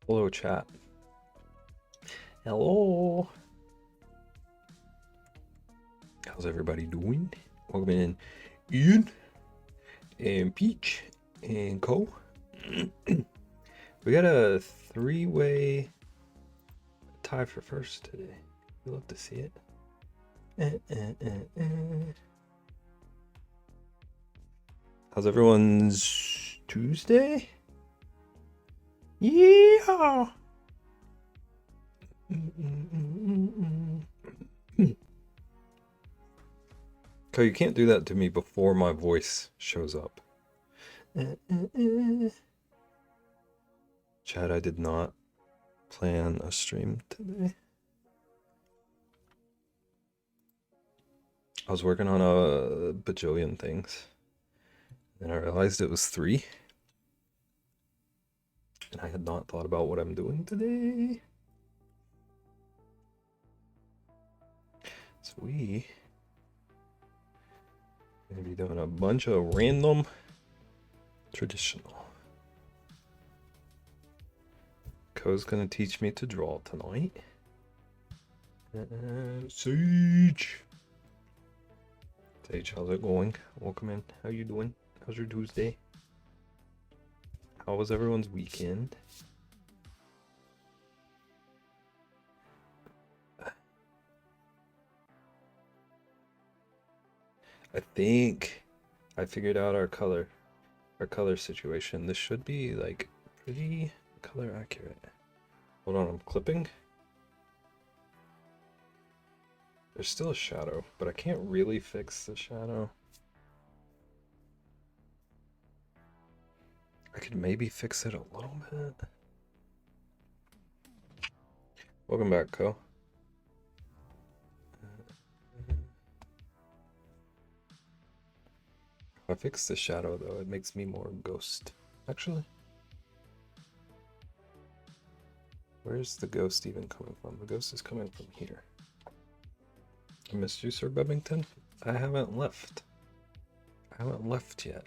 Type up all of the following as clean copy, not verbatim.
Hello, chat. Hello. How's everybody doing? Welcome in, Ian and Peach and Co. We got a three-way tie for first today. We love to see it. How's everyone's Tuesday? Yeah. Co, you can't do that to me before my voice shows up. Chad, I did not plan a stream today. I was working on a bajillion things. And I realized it was 3. And I had not thought about what I'm doing today. So we are going to be doing a bunch of random traditional. Co's going to teach me to draw tonight. Sage! Sage, how's it going? Welcome in. How you doing? How's your Tuesday? How was everyone's weekend? I think I figured out our color situation. This should be like pretty color accurate. Hold on, I'm clipping. There's still a shadow, but I can't really fix the shadow. I could maybe fix it a little bit. Welcome back, Co. If I fix the shadow, though, it makes me more ghost. Actually, where's the ghost even coming from? The ghost is coming from here. I missed you, Sir Bebington. I haven't left. I haven't left yet.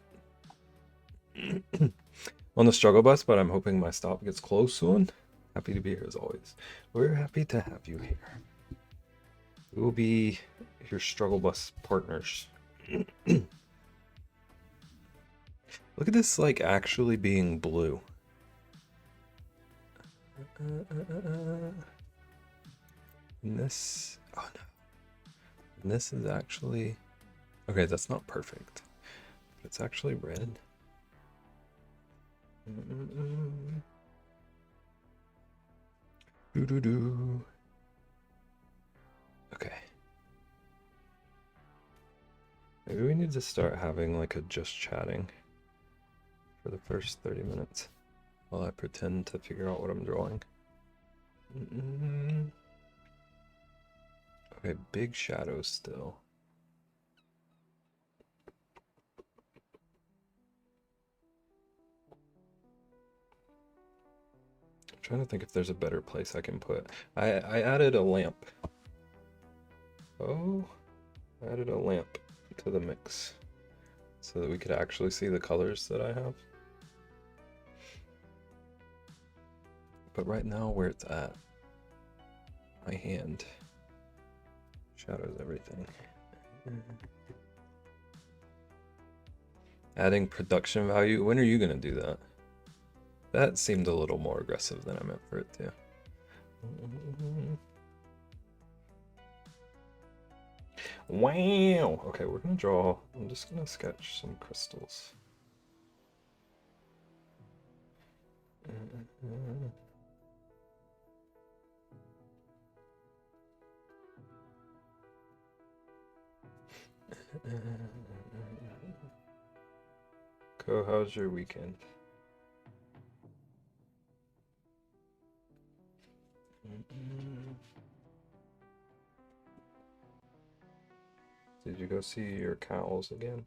On the struggle bus, but I'm hoping my stop gets closed soon. Happy to be here as always. We're happy to have you here. We will be your struggle bus partners. Look at this, like, actually being blue. And this... Oh, no. And this is actually... Okay, that's not perfect. But it's actually red. Doo-doo-doo. Okay. Maybe we need to start having, like, a just chatting for the first 30 minutes while I pretend to figure out what I'm drawing. Okay, big shadows still. I'm trying to think if there's a better place I can put. I added a lamp. Oh, I added a lamp to the mix so that we could actually see the colors that I have. But right now, where it's at, my hand shadows everything. Adding production value. When are you gonna do that? That seemed a little more aggressive than I meant for it to. Wow! Okay, we're gonna draw. I'm just gonna sketch some crystals. Co, how's your weekend? Did you go see your cows again?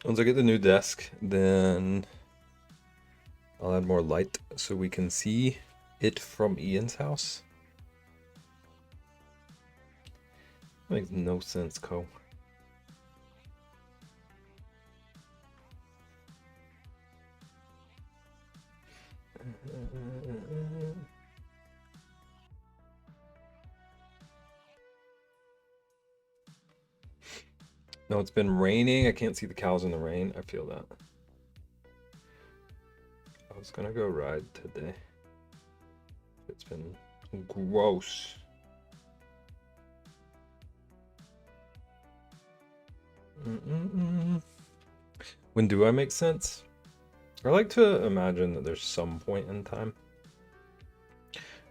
Once I get the new desk, then I'll add more light so we can see it from Ian's house. Makes no sense, Co. No, it's been raining. I can't see the cows in the rain. I feel that. I was gonna go ride today. It's been gross. When do I make sense? I like to imagine that there's some point in time.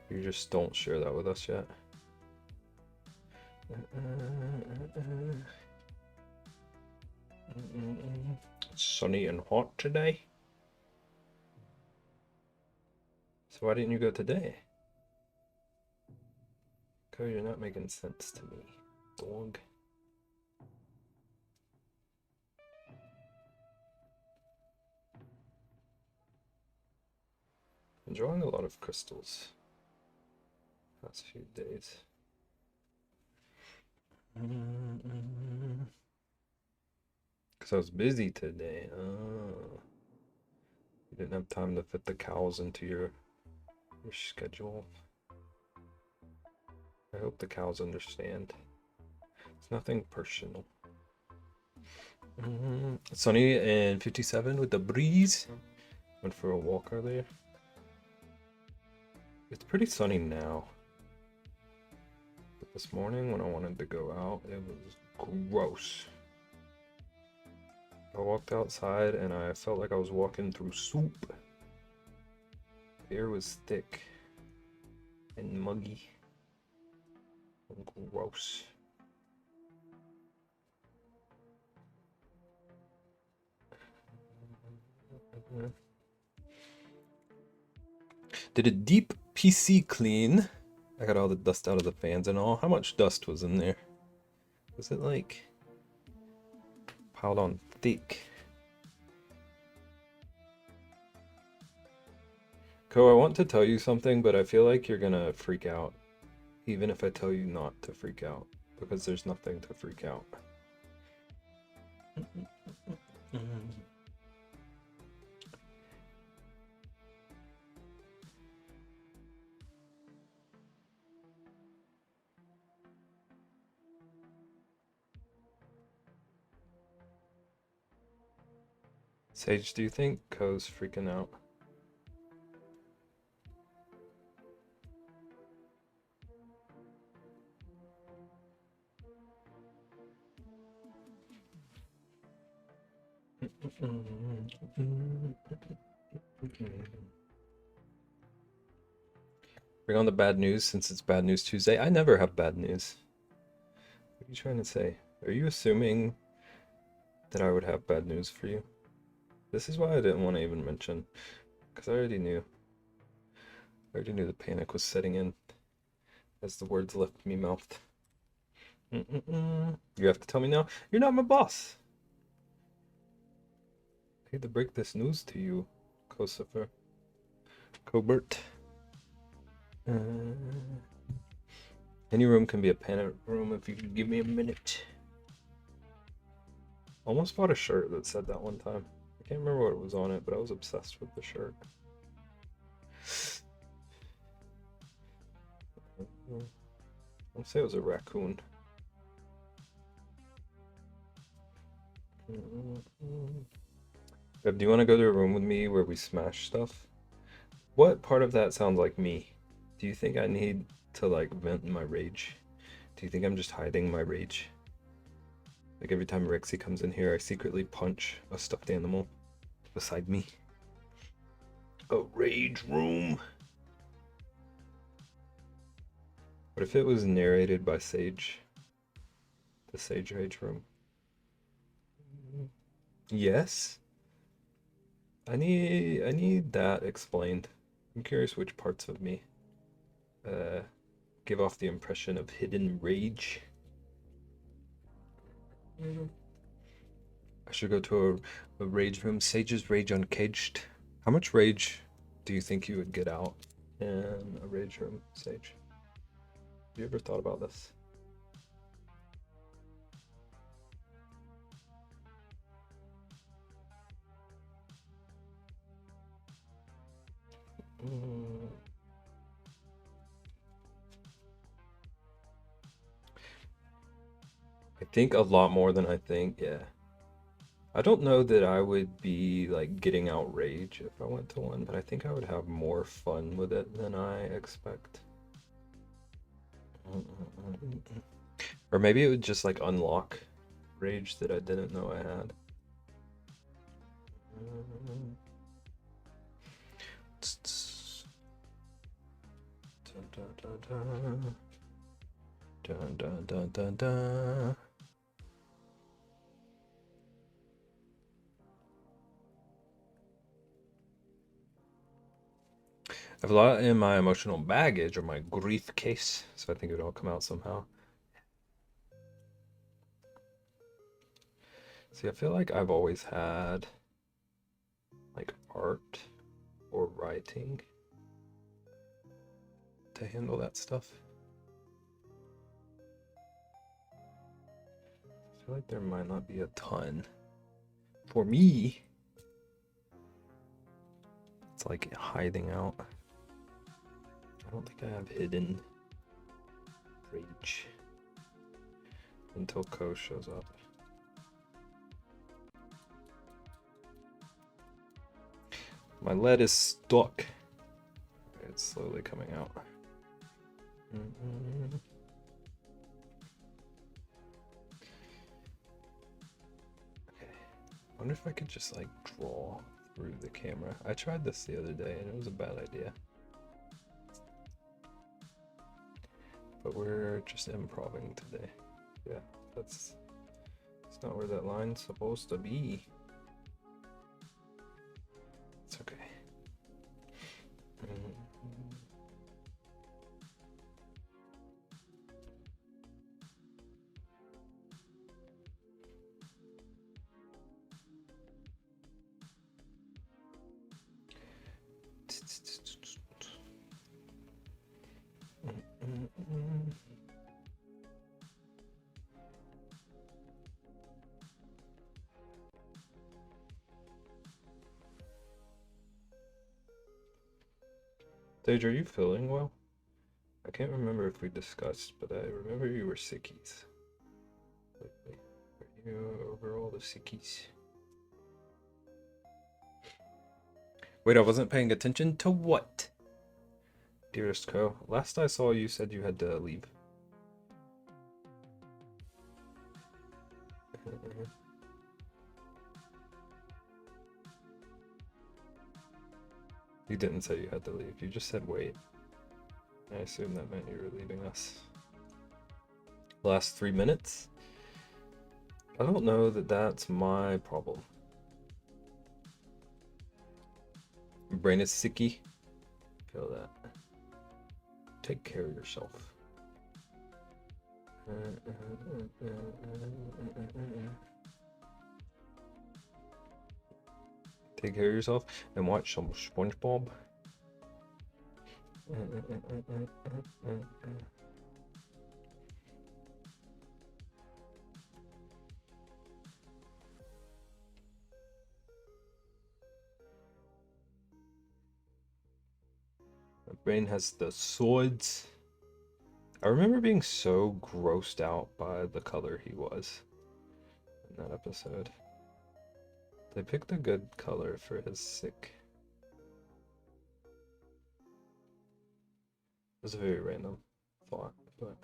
You just don't share that with us yet. It's sunny and hot today. So why didn't you go today? Because you're not making sense to me, dog. Enjoying a lot of crystals past few days. Because I was busy today. Oh. You didn't have time to fit the cows into your schedule. I hope the cows understand. It's nothing personal. Sunny and 57 with the breeze. Went for a walk earlier. It's pretty sunny now. But this morning when I wanted to go out, it was gross. I walked outside and I felt like I was walking through soup. The air was thick and muggy and gross. Did a deep PC clean. I got all the dust out of the fans and all. How much dust was in there? Was it like piled on thick? Co, I want to tell you something, but I feel like you're gonna freak out. Even if I tell you not to freak out. Because there's nothing to freak out. Sage, do you think Ko's freaking out? Bring on the bad news since it's Bad News Tuesday. I never have bad news. What are you trying to say? Are you assuming that I would have bad news for you? This is why I didn't want to even mention. Because I already knew. I already knew the panic was setting in as the words left me mouthed. You have to tell me now. You're not my boss. I hate to break this news to you, Kosifer. Cobert. Any room can be a panic room if you could give me a minute. Almost bought a shirt that said that one time. I can't remember what was on it, but I was obsessed with the shirt. I'll say it was a raccoon. Bev, do you want to go to a room with me where we smash stuff? What part of that sounds like me? Do you think I need to like vent my rage? Do you think I'm just hiding my rage? Like every time Rexy comes in here, I secretly punch a stuffed animal beside me. A rage room. What if it was narrated by Sage? The Sage Rage room. Yes. I need that explained. I'm curious which parts of me give off the impression of hidden rage. I should go to a rage room. Sage's Rage Uncaged. How much rage do you think you would get out in a rage room, Sage? Have you ever thought about this? I think a lot more than I think, yeah. I don't know that I would be like getting outraged if I went to one, but I think I would have more fun with it than I expect. Or maybe it would just like unlock rage that I didn't know I had. Dun, dun, dun, dun, dun. I have a lot in my emotional baggage or my grief case, so I think it would all come out somehow. See, I feel like I've always had like art or writing to handle that stuff. I feel like there might not be a ton. For me, it's like hiding out. I don't think I have hidden rage until Ko shows up. My lead is stuck. It's slowly coming out. Okay. I wonder if I could just like draw through the camera. I tried this the other day and it was a bad idea. But we're just improving today. Yeah, that's not where that line's supposed to be. It's okay. Sage, are you feeling well? I can't remember if we discussed, but I remember you were sickies lately. Are you over all the sickies? Wait, I wasn't paying attention to what? Dearest Ko, last I saw you said you had to leave. You didn't say you had to leave, you just said wait. I assume that meant you were leaving us. Last 3 minutes? I don't know that that's my problem. Your brain is sicky. Feel that. Take care of yourself. Take care of yourself and watch some SpongeBob. My brain has the swords. I remember being so grossed out by the color he was in that episode. They picked a good color for his sick. It was a very random thought, but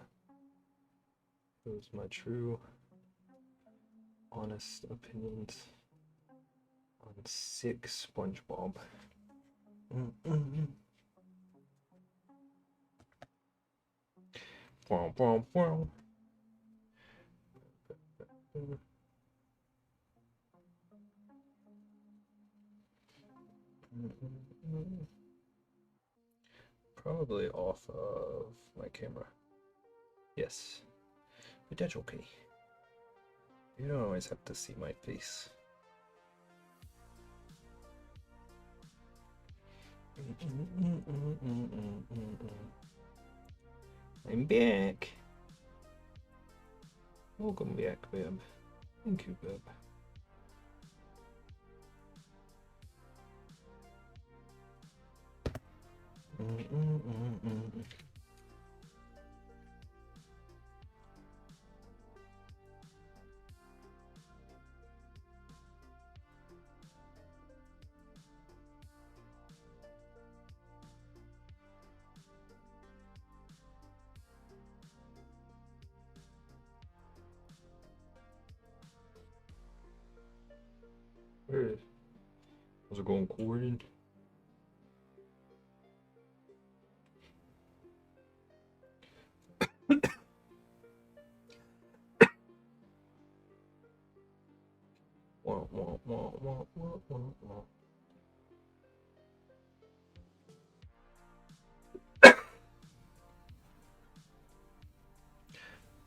it was my true, honest opinions on sick SpongeBob. Wow, wow, wow. Probably off of my camera. Yes, but that's okay. You don't always have to see my face. I'm back. Welcome back, babe. Thank you, babe. How's it going, Corin? Wah, wah, wah, wah, wah, wah, wah.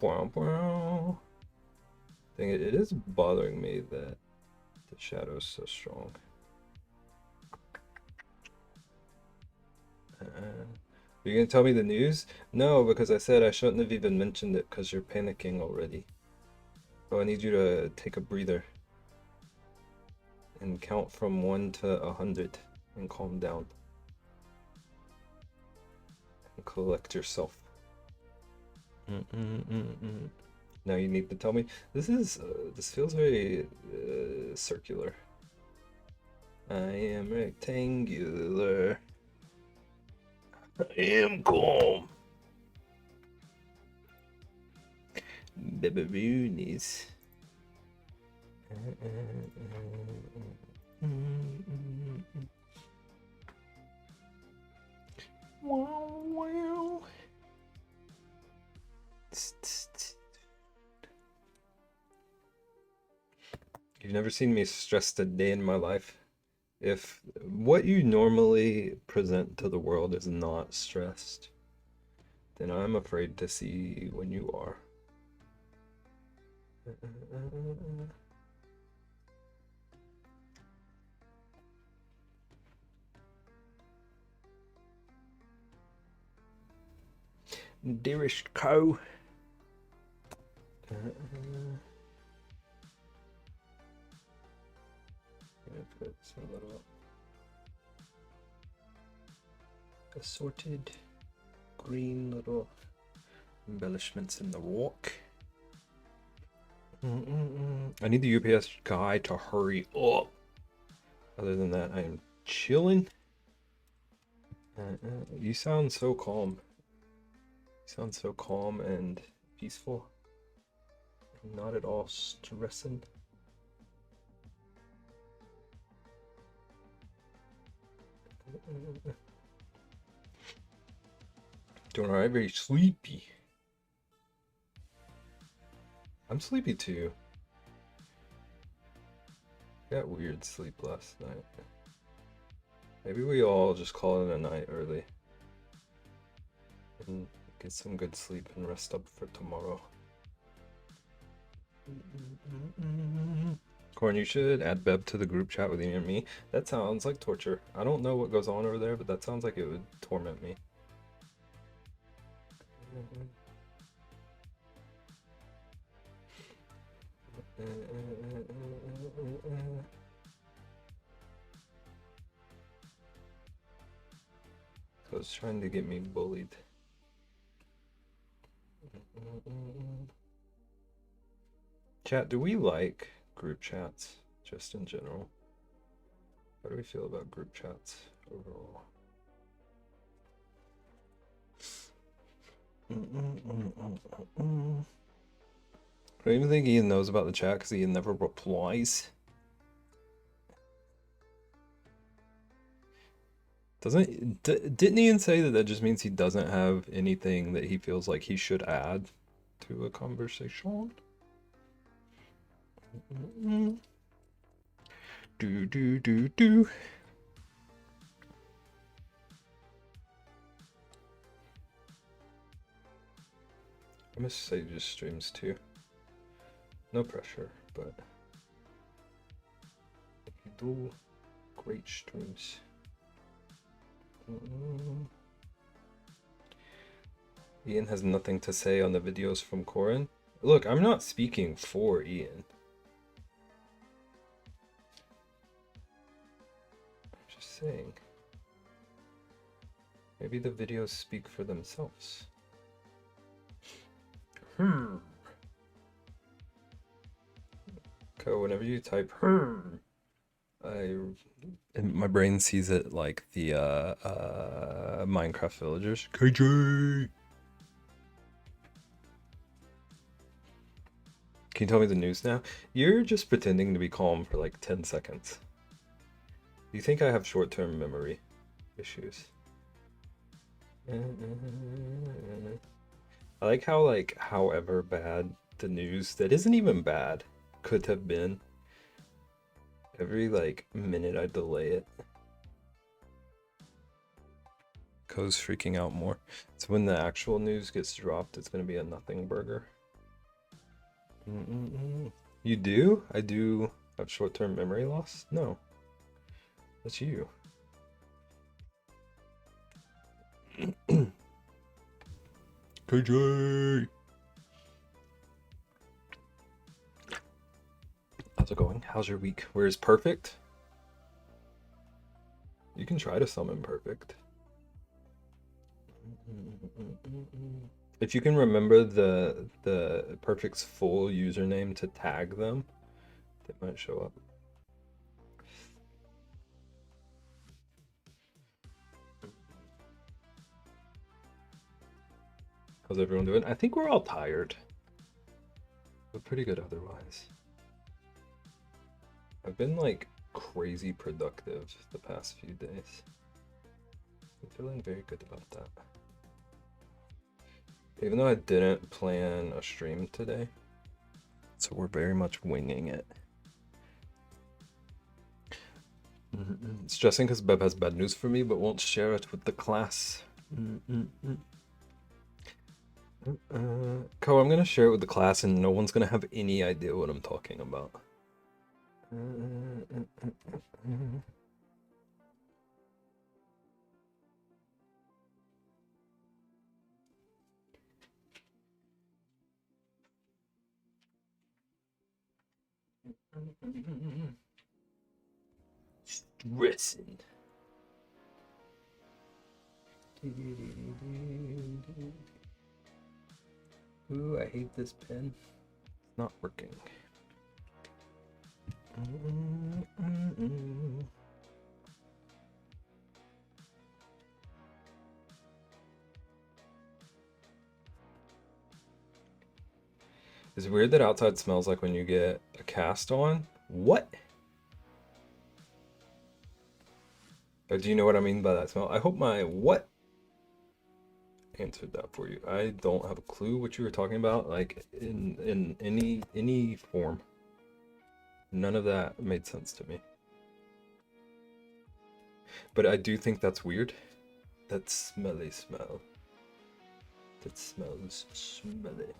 Wow, wow. Dang it, it is bothering me that the shadow's so strong. You gonna tell me the news? No, because I said I shouldn't have even mentioned it because you're panicking already. So I need you to take a breather and count from 1 to 100 and calm down and collect yourself. Now you need to tell me. This feels very circular. I am rectangular. I am calm. Babaroonies. Wow, wow. You've never seen me stressed a day in my life. If what you normally present to the world is not stressed, then I'm afraid to see when you are. Dearest cow. Put some little assorted green little embellishments in the rock. I need the UPS guy to hurry up. Other than that, I am chilling. You sound so calm. You sound so calm and peaceful. Not at all stressing. Doing alright, very sleepy. I'm sleepy too. Got weird sleep last night. Maybe we all just call it a night early. And get some good sleep and rest up for tomorrow. Corn, you should add Beb to the group chat with you and me. That sounds like torture. I don't know what goes on over there, but that sounds like it would torment me. So it's trying to get me bullied. Chat, do we like group chats just in general? How do we feel about group chats overall? I don't even think Ian knows about the chat because Ian never replies. Didn't Ian say that just means he doesn't have anything that he feels like he should add to a conversation? Do. I must say just streams too. No pressure, but you do great streams. Ian has nothing to say on the videos from Corin. Look, I'm not speaking for Ian. I'm just saying. Maybe the videos speak for themselves. So whenever you type my brain sees it like the Minecraft villagers. KJ! Can you tell me the news now? You're just pretending to be calm for like 10 seconds. You think I have short-term memory issues? I like how, like, however bad the news that isn't even bad could have been, every like minute I delay it, Ko's freaking out more. So when the actual news gets dropped, it's gonna be a nothing burger. You do? I do have short-term memory loss? No. That's you. KJ! How's it going? How's your week? Where's Perfect? You can try to summon Perfect. If you can remember the Perfect's full username to tag them, they might show up. How's everyone doing? I think we're all tired, but pretty good otherwise. I've been like crazy productive the past few days. I'm feeling very good about that. Even though I didn't plan a stream today, so we're very much winging it. It's stressing because Beb has bad news for me, but won't share it with the class. Ko, I'm gonna share it with the class and no one's gonna have any idea what I'm talking about. Stressing. Ooh, I hate this pen. It's not working. Is it weird that outside smells like when you get a cast on? What? Or do you know what I mean by that smell? I hope my what answered that for you. I don't have a clue what you were talking about, like in any form. None of that made sense to me. But I do think that's weird. That smelly smell. That smells smelly.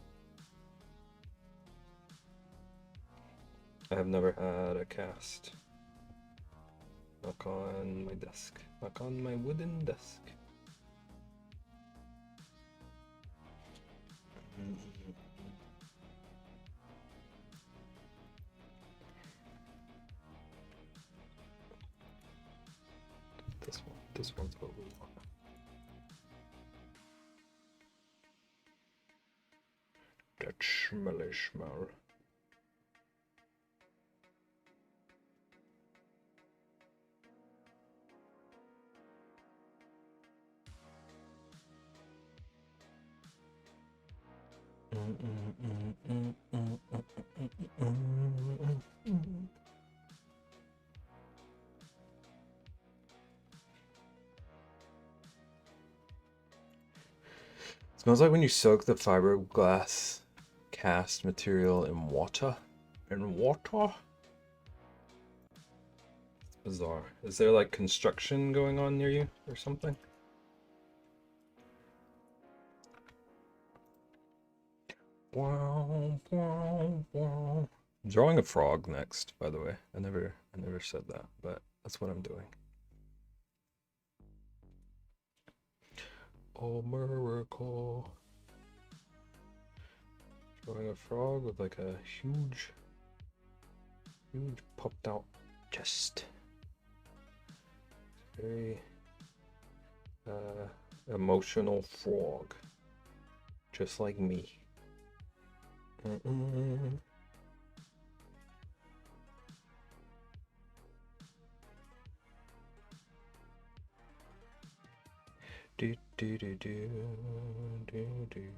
I have never had a cast. Knock on my desk. Knock on my wooden desk. This one's what we want. That smelly smell. Smells like when you soak the fiberglass cast material in water. In water? It's bizarre. Is there like construction going on near you or something? Wow, wow, wow. I'm drawing a frog next, by the way. I never said that, but that's what I'm doing. Oh, miracle. Drawing a frog with like a huge popped out chest. Very Emotional frog. Just like me. Do do do do do do do do.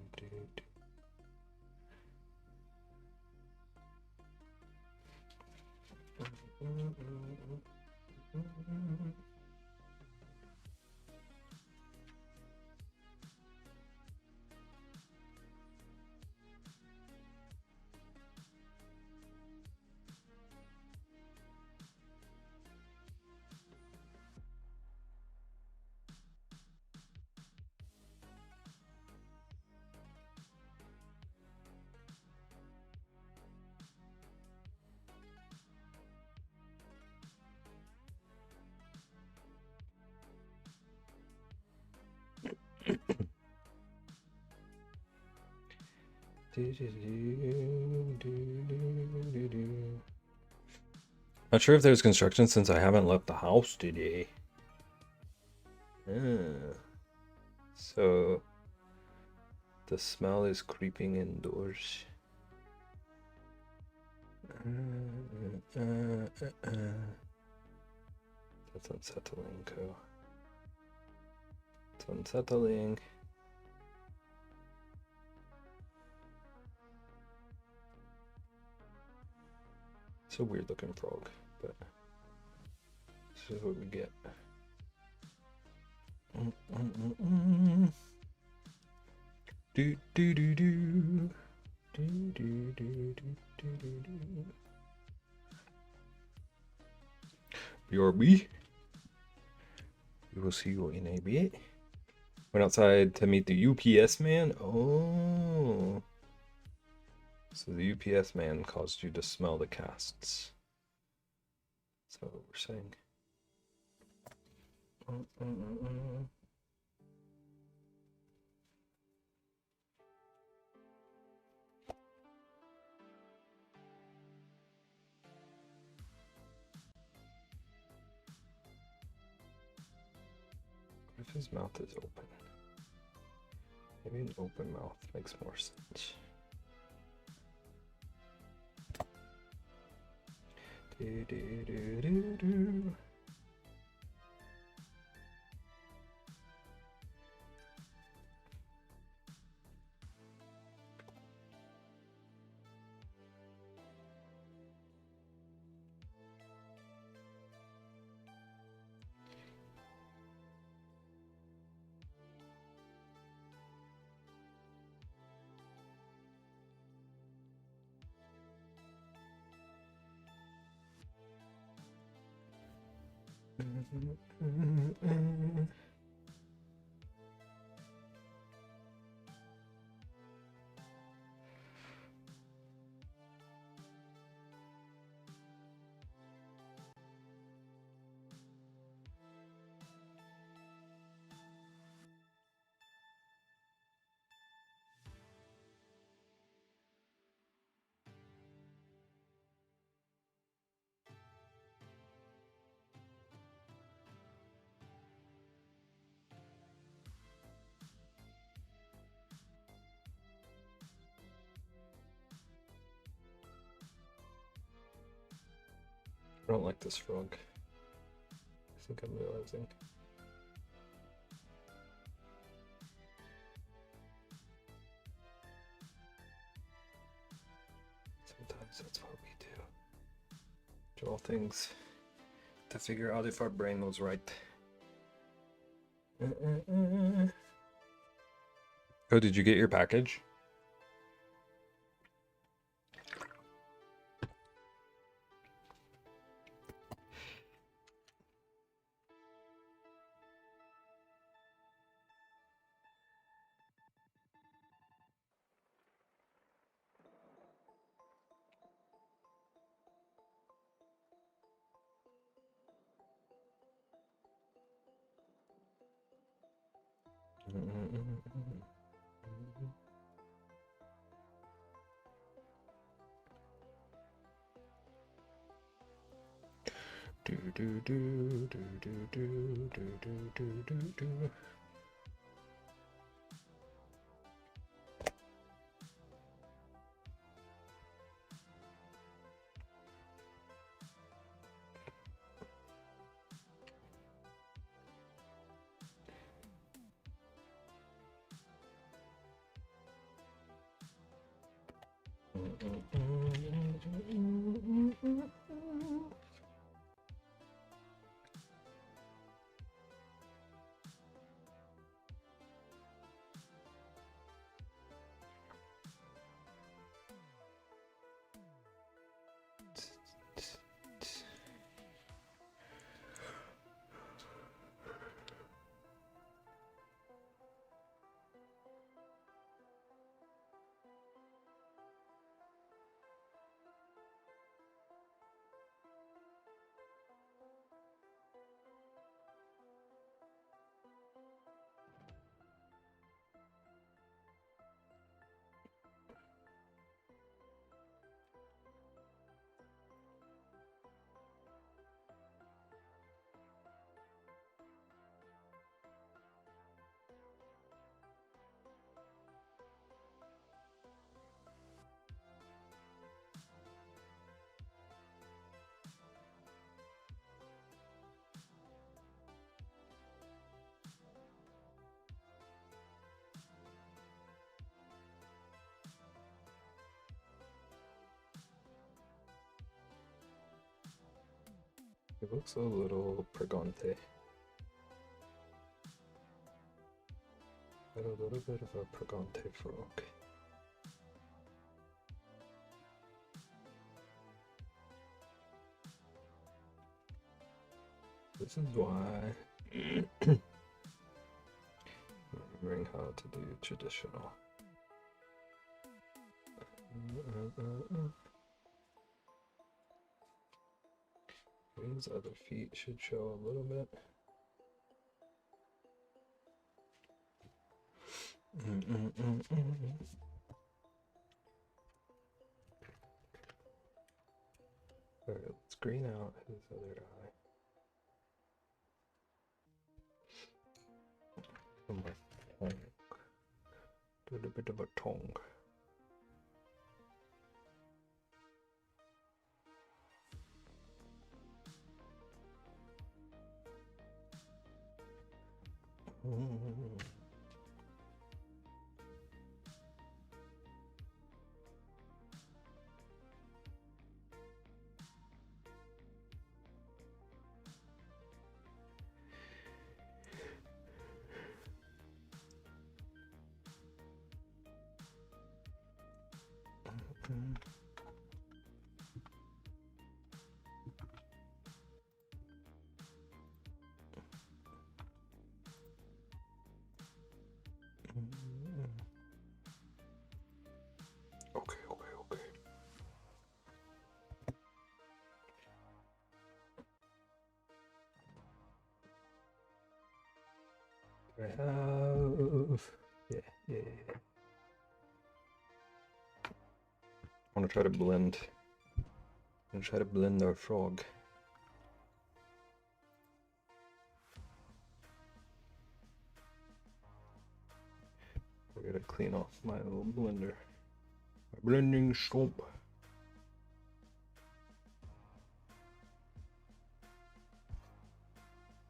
Not sure if there's construction since I haven't left the house today. So the smell is creeping indoors. That's unsettling, Co. It's unsettling. It's a weird looking frog, but this is what we get. Do do do do. Do do do do do do do. BRB. We will see you in a bit. Went outside to meet the UPS man. Oh. So the UPS man caused you to smell the casts. That's what we're saying. What if his mouth is open? Maybe an open mouth makes more sense. Do, do, do, do, do. I don't like this frog. I think I'm realizing. Sometimes that's what we do. Draw things to figure out if our brain was right. Oh, did you get your package? Do do do do do do do do do do do. It looks a little pregante. Got a little bit of a pregante frog. This is why remembering how to do traditional. These other feet should show a little bit. Alright, let's green out his other eye. And my tongue. Do a bit of a tongue. Okay. I have, yeah. I want to try to blend. I'm gonna try to blend our frog. I gotta clean off my little blender. My blending soap.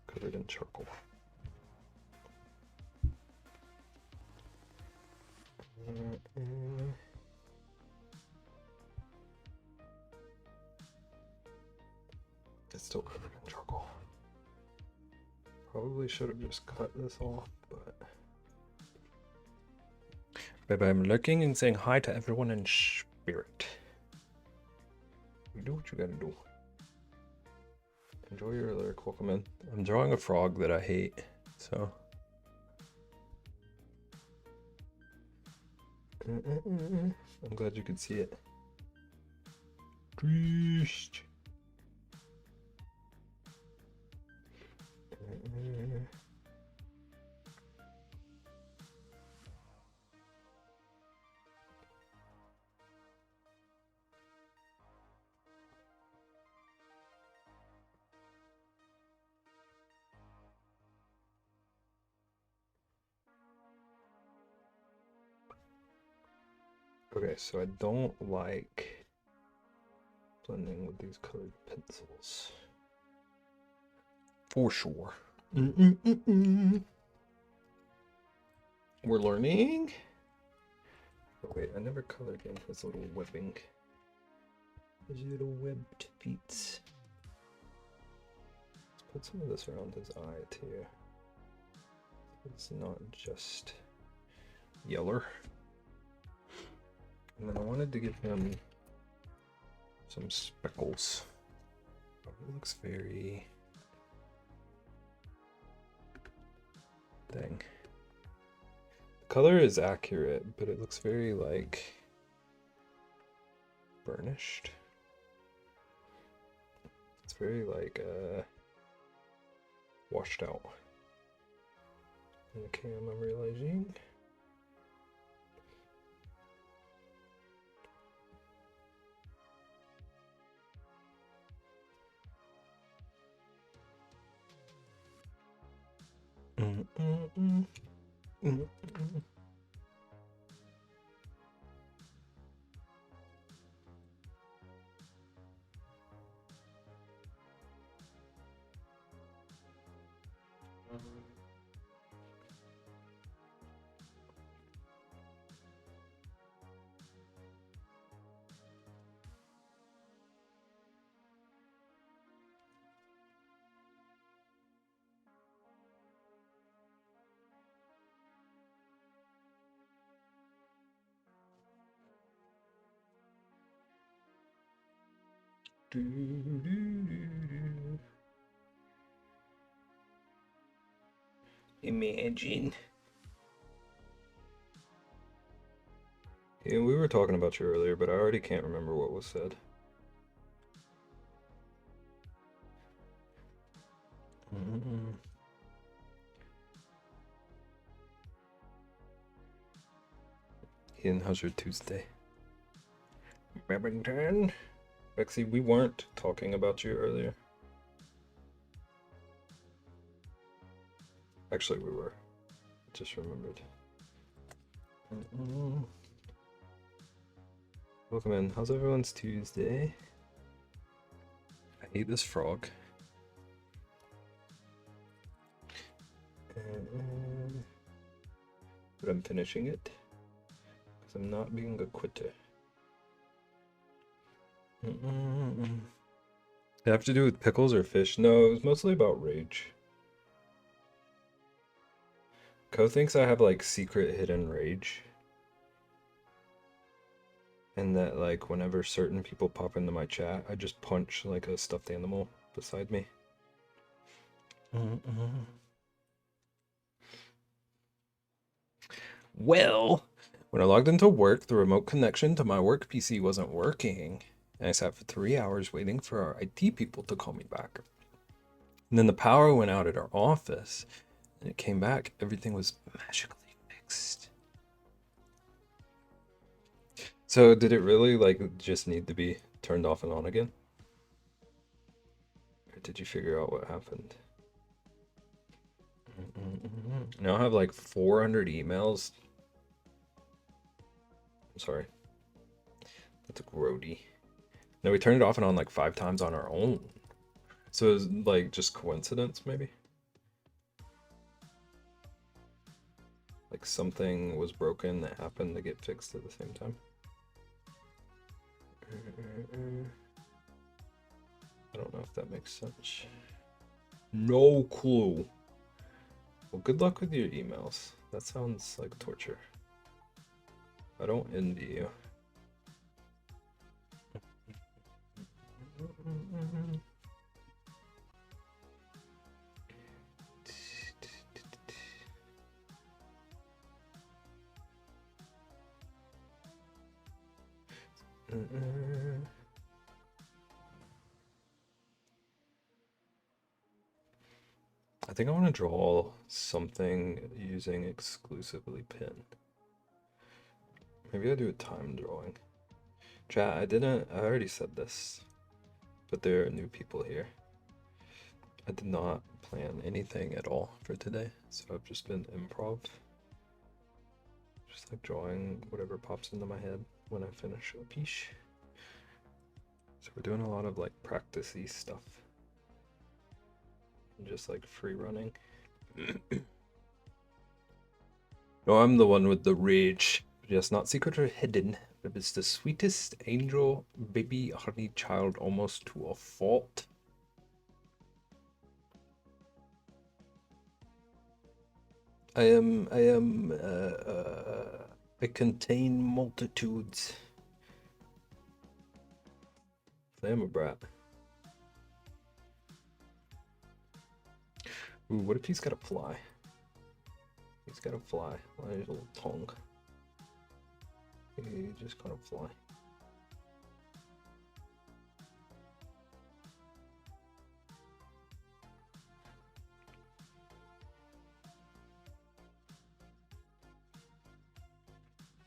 Covered in charcoal. It's still covered in charcoal. Probably should have just cut this off, but... Babe, I'm looking and saying hi to everyone in spirit. You do what you gotta do. Enjoy your lyric, welcome in. I'm drawing a frog that I hate, so... I'm glad you could see it. Triste. Okay, so I don't like blending with these colored pencils. For sure. We're learning. Oh wait, I never colored in his little webbing. His little webbed feet. Let's put some of this around his eye too. It's not just yeller. And then I wanted to give him some speckles. It looks very... Dang. The color is accurate, but it looks very, like, burnished. It's very, like, washed out. Okay, I'm realizing. Imagine. Yeah, we were talking about you earlier, but I already can't remember what was said. Ian, how's your Tuesday? Remington? Bexy, we weren't talking about you earlier. Actually, we were. Just remembered. Welcome in. How's everyone's Tuesday? I hate this frog. But I'm finishing it. Because I'm not being a quitter. Did it have to do with pickles or fish? No, it was mostly about rage. Ko thinks I have like secret hidden rage. And that like whenever certain people pop into my chat, I just punch like a stuffed animal beside me. Well, when I logged into work, the remote connection to my work PC wasn't working. And I sat for 3 hours waiting for our IT people to call me back. And then the power went out at our office. And it came back. Everything was magically fixed. So did it really like just need to be turned off and on again? Or did you figure out what happened? Now I have like 400 emails. I'm sorry. That's a grody. No, we turned it off and on like 5 times on our own. So it was like just coincidence, maybe? Like something was broken that happened to get fixed at the same time. I don't know if that makes sense. No clue. Well, good luck with your emails. That sounds like torture. I don't envy you. I think I want to draw something using exclusively pen. Maybe I'll do a time drawing. Chat, I already said this, but there are new people here. I did not plan anything at all for today, so I've just been improv. Just like drawing whatever pops into my head when I finish a piece. So we're doing a lot of like practice-y stuff. And just like free running. No, I'm the one with the rage. Yes, not secret or hidden, but it's the sweetest angel, baby, honey child, almost to a fault. I contain multitudes. I am a brat. Ooh, what if he's got a fly? He's got a fly on his little tongue. He just got a fly.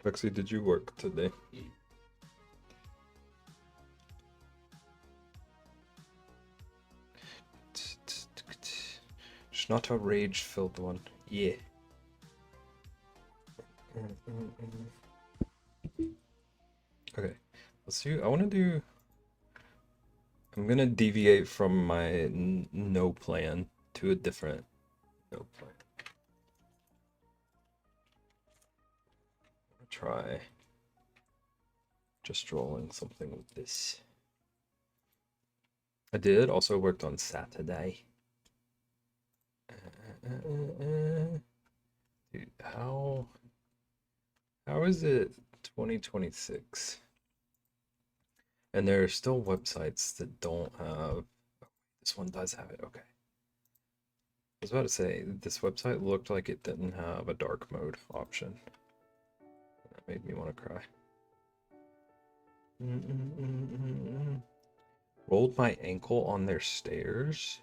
Lexi, did you work today? It's not a rage-filled one. Yeah. Okay, let's do. I want to do. I'm gonna deviate from my no plan to a different no plan. Try just drawing something with this. I did also worked on Saturday. Dude, how is it 2026? And there are still websites that don't have. This one does have it. Okay. I was about to say, this website looked like it didn't have a dark mode option. That made me want to cry. Rolled my ankle on their stairs.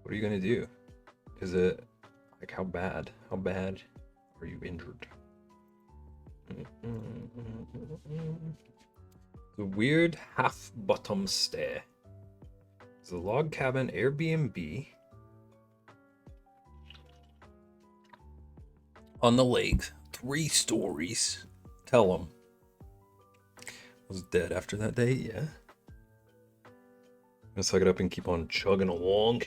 What are you gonna do? Is it like how bad? How bad are you injured? The weird half-bottom stair. It's a log cabin Airbnb on the lake, 3 stories. Tell them. Was dead after that day, yeah. I'm gonna suck it up and keep on chugging along.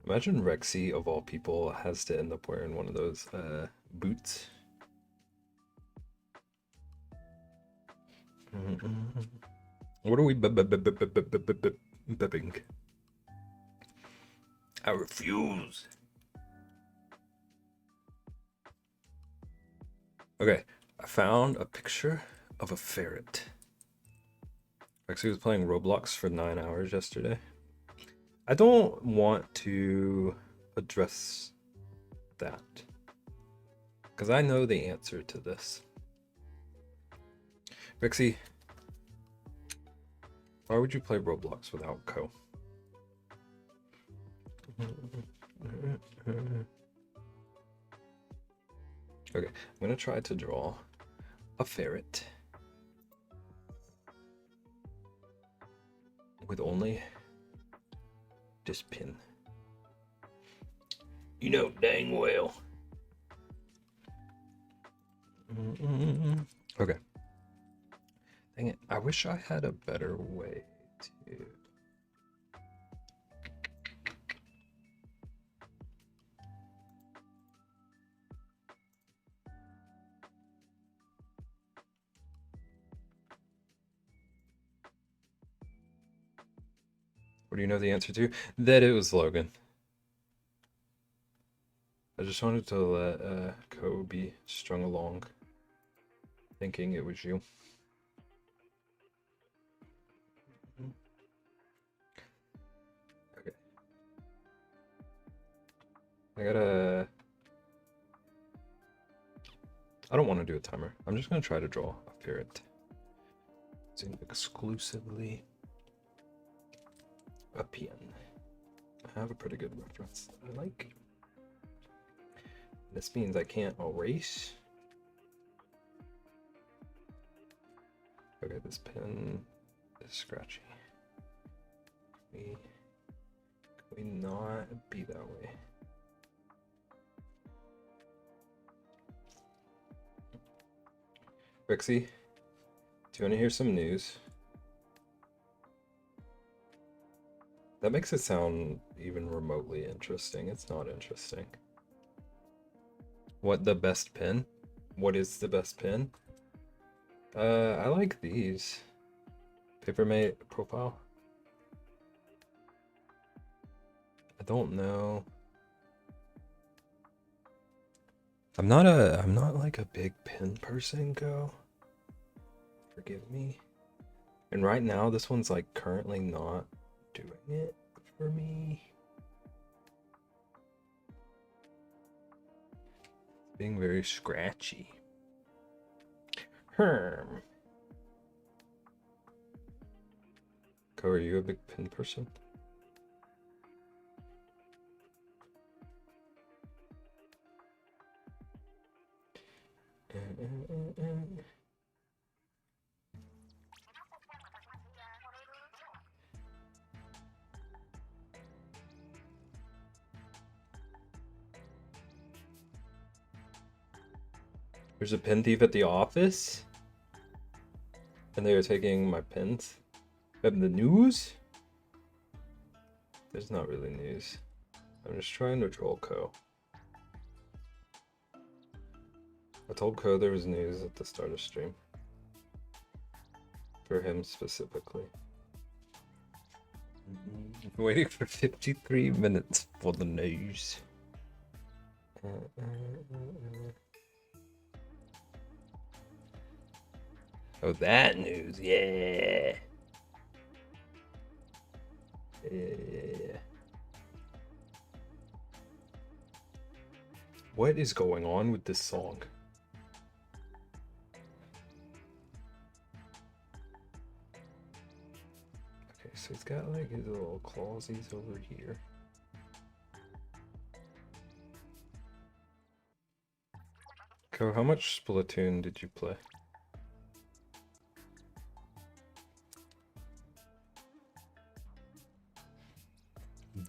Imagine Rexy, of all people, has to end up wearing one of those boots. What are we bepping? I refuse. Okay, I found a picture of a ferret. Rexy was playing Roblox for 9 hours yesterday. I don't want to address that because I know the answer to this. Rexy, why would you play Roblox without Co? Okay, I'm gonna try to draw a ferret with only this pin. You know dang well. Okay. Dang it, I wish I had a better way to... What do you know the answer to? That it was Logan. I just wanted to let Co be strung along, thinking it was you. Okay. I don't want to do a timer. I'm just gonna try to draw a ferret. Using exclusively a pen. I have a pretty good reference that I like. This means I can't erase. Okay, this pen is scratchy. Can we not be that way? Rexy, do you want to hear some news? That makes it sound even remotely interesting. It's not interesting. What, the best pen? What is the best pen? I like these. Papermate profile. I don't know. I'm not like a big pen person, Go. Forgive me. And right now, this one's like currently not doing it for me. It's being very scratchy. Herm. Go, are you a big pen person? There's a pen thief at the office? And they are taking my pens? And the news? There's not really news. I'm just trying to troll Co. I told Co there was news at the start of stream. For him specifically. Waiting for 53 minutes for the news. Oh, that news. Yeah. Yeah. What is going on with this song? Okay, so he's got like his little clawsies over here. Co, how much Splatoon did you play?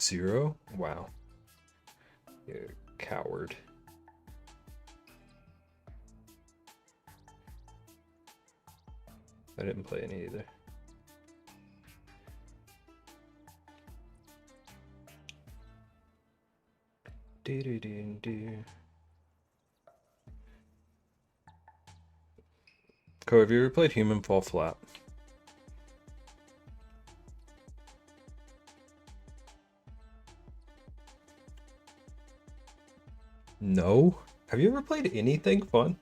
Zero? Wow. You coward. I didn't play any either. Do. Co, have you ever played Human Fall Flat? No? Have you ever played anything fun?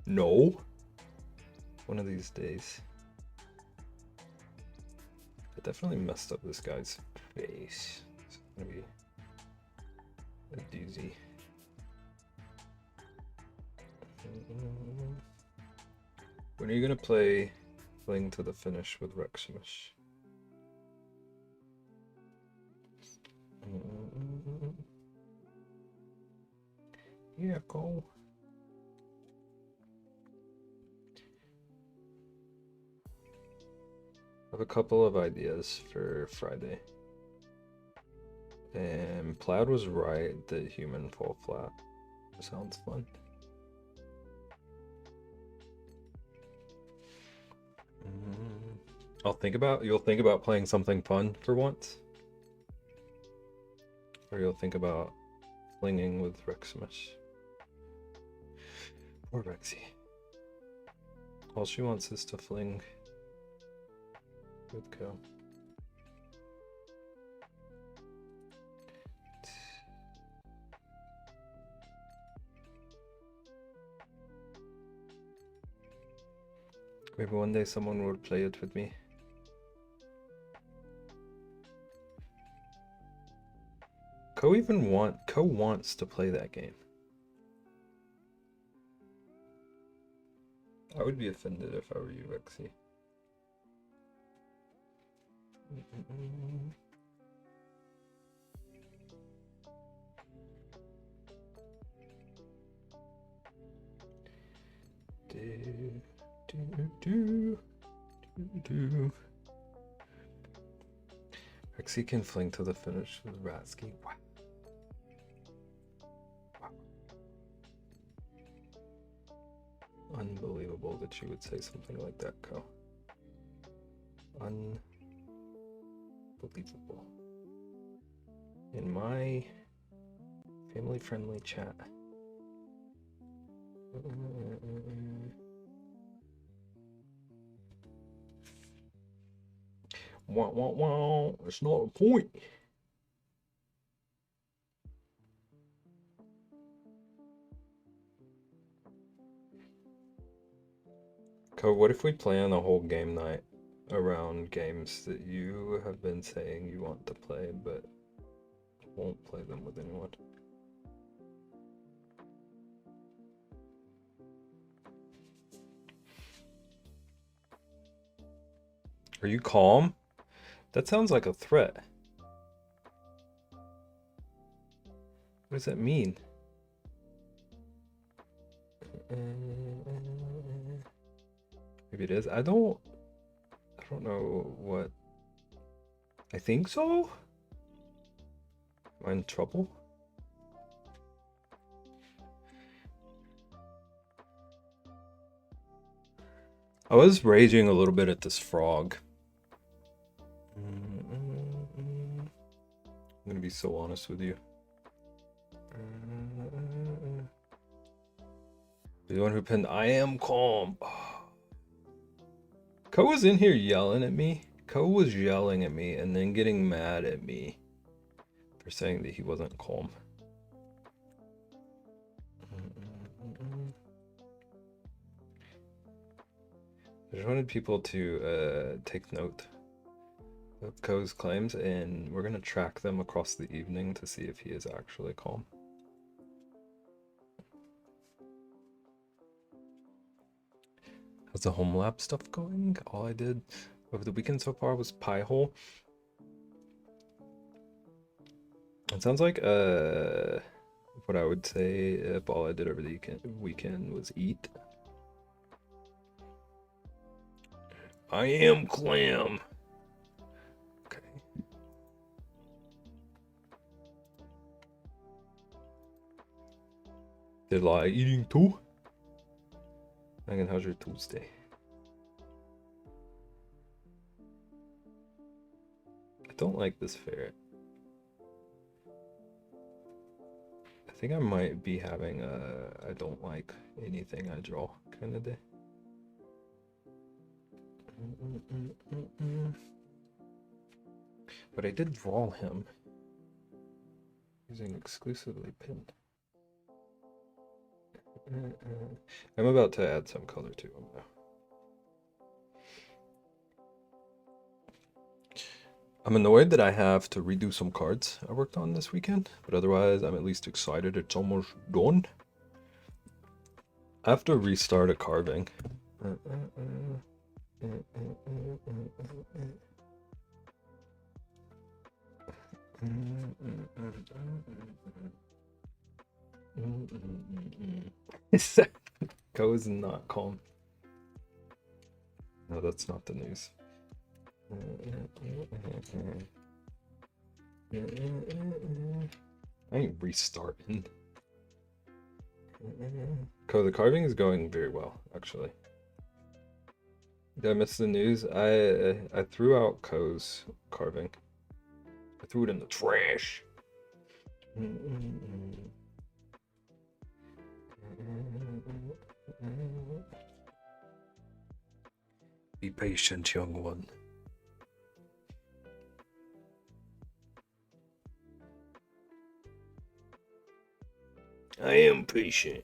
No? One of these days. I definitely messed up this guy's face. It's gonna be a doozy. When are you gonna play Fling to the Finish with Reximus? Yeah, go. I have a couple of ideas for Friday. And Plaid was right that Human Fall Flat sounds fun. You'll think about playing something fun for once. Or you'll think about flinging with Reximus. Poor Rexy. All she wants is to fling with Co. Maybe one day someone would play it with me. Co wants to play that game. I would be offended if I were you, Rexy. Rexy can fling to the finish with Ratsky. Wow. Unbelievable that you would say something like that, Co. Unbelievable. In my family-friendly chat. Wah, wah, wah. It's not a point. Co, what if we plan a whole game night around games that you have been saying you want to play, but won't play them with anyone? Are you calm? That sounds like a threat. What does that mean? Maybe it is. I don't know what. I think so? Am I in trouble? I was raging a little bit at this frog. I'm gonna be so honest with you. The one who pinned I am calm. Co was in here yelling at me. Co was yelling at me and then getting mad at me for saying that he wasn't calm. I just wanted people to take note of Ko's claims, and we're gonna track them across the evening to see if he is actually calm. How's the home lab stuff going? All I did over the weekend so far was pie hole. It sounds like what I would say if all I did over the weekend was eat. I am clam. Okay. Did a lot of eating too. Megan, how's your Tuesday? I don't like this ferret. I think I might be having a I don't like anything I draw kind of day. But I did draw him using exclusively pen. I'm about to add some color to him now. I'm annoyed that I have to redo some cards I worked on this weekend, but otherwise I'm at least excited it's almost done. I have to restart a carving. Go is not calm. No, that's not the news. I ain't restarting. The carving is going very well, actually. Did I miss the news? I threw out Ko's carving. I threw it in the trash. Be patient, young one. I am patient.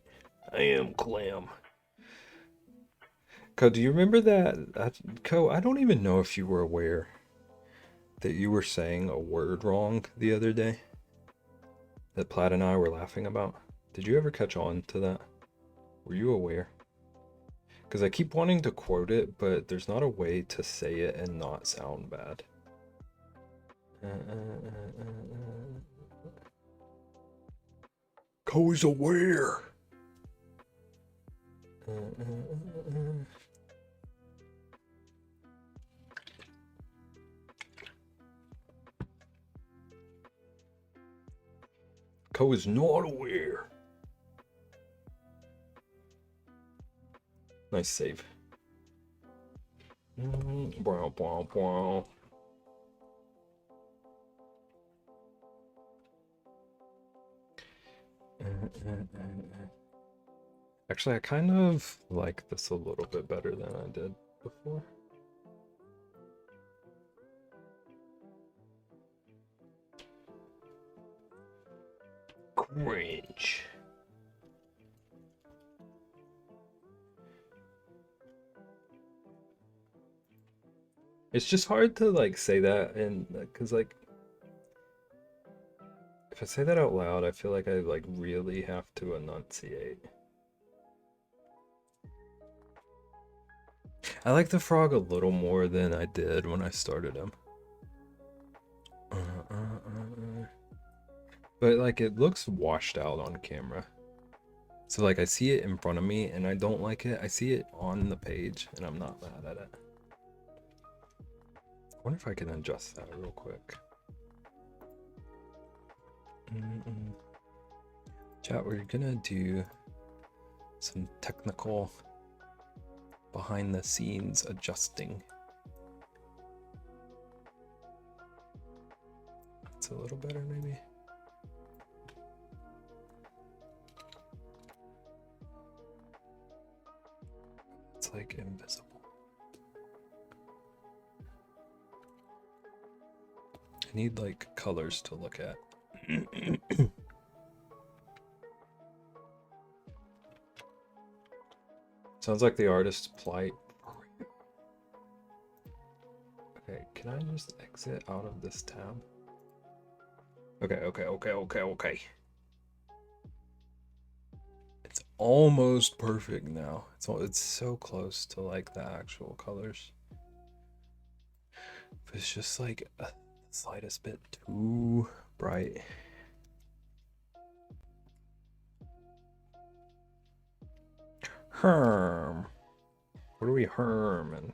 I am clam. Ko, do you remember that? Ko, I don't even know if you were aware that you were saying a word wrong the other day that Platt and I were laughing about. Did you ever catch on to that? Were you aware? Because I keep wanting to quote it, but there's not a way to say it and not sound bad. Ko is aware. Ko is not aware. Nice save. Brow, brow, brow. Actually, I kind of like this a little bit better than I did before. Cringe. It's just hard to like say that, and because like if I say that out loud, I feel like I like really have to enunciate. I like the frog a little more than I did when I started him. But like it looks washed out on camera. So like I see it in front of me and I don't like it. I see it on the page and I'm not mad at it. I wonder if I can adjust that real quick. Chat, we're gonna do some technical behind the scenes adjusting. It's a little better maybe. It's like invisible. I need like colors to look at. Sounds like the artist's plight. Can I just exit out of this tab? Okay. It's almost perfect now. It's so close to like the actual colors. But it's just like a slightest bit too bright. Herm. What are we herming?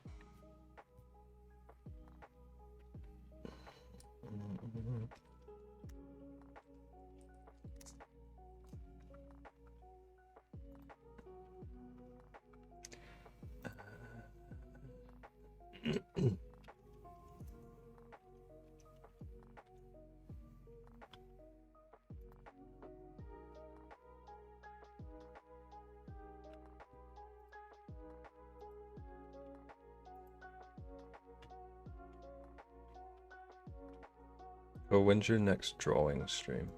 Oh, when's your next drawing stream?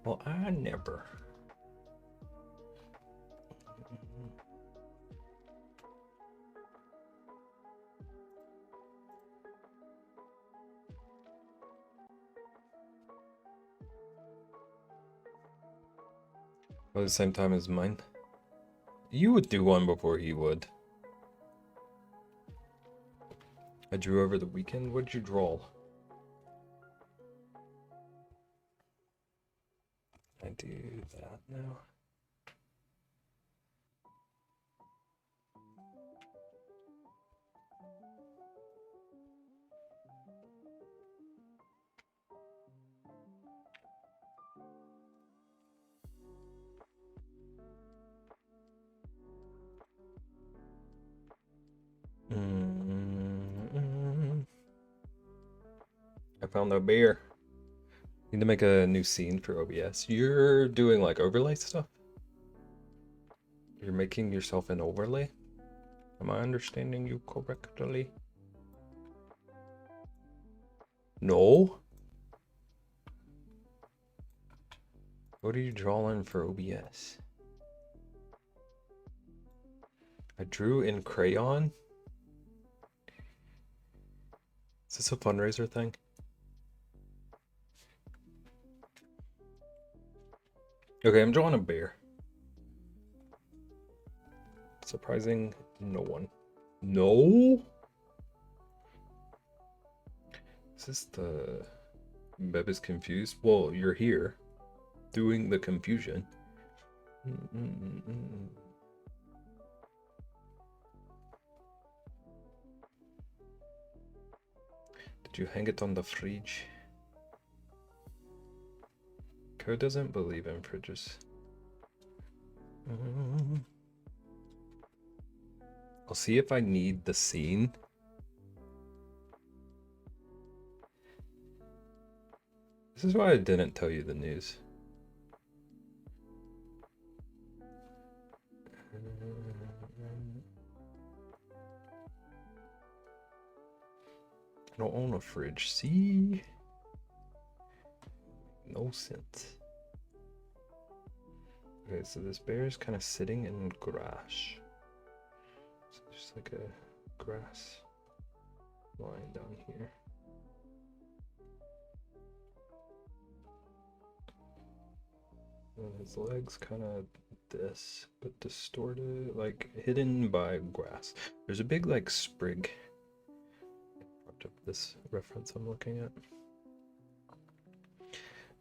Well, I never. Oh, the same time as mine? You would do one before he would. I drew over the weekend. What'd you draw? I do that now. I found the beer. Need to make a new scene for OBS. You're doing like overlay stuff? You're making yourself an overlay? Am I understanding you correctly? No? What are you drawing for OBS? I drew in crayon? Is this a fundraiser thing? Okay, I'm drawing a bear. Surprising no one. No? Is this the... Beb is confused? Well, you're here. Doing the confusion. Did you hang it on the fridge? Code doesn't believe in fridges. I'll see if I need the scene. This is why I didn't tell you the news. I don't own a fridge. See? No sense. Okay, so this bear is kind of sitting in grass. So just like a grass line down here. And his legs kind of this, but distorted, like hidden by grass. There's a big like sprig. Of this reference I'm looking at.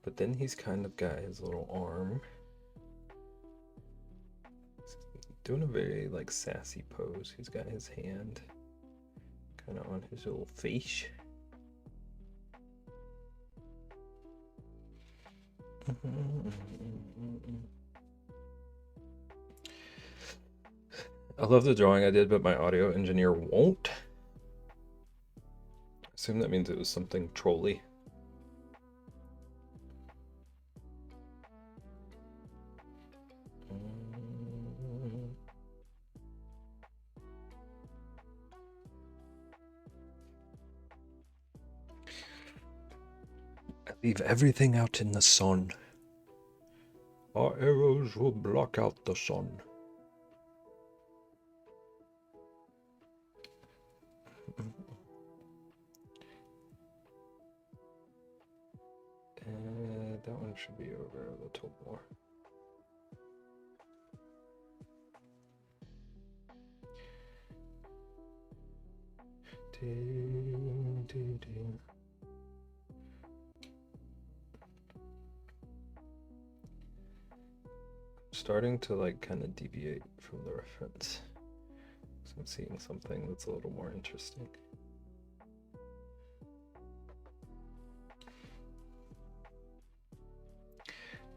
But then he's kind of got his little arm. He's doing a very like sassy pose. He's got his hand kind of on his little face. I love the drawing I did, but my audio engineer won't. I assume that means it was something trolly. I leave everything out in the sun. Our arrows will block out the sun. And that one should be over a little more. Starting to like kind of deviate from the reference. So I'm seeing something that's a little more interesting.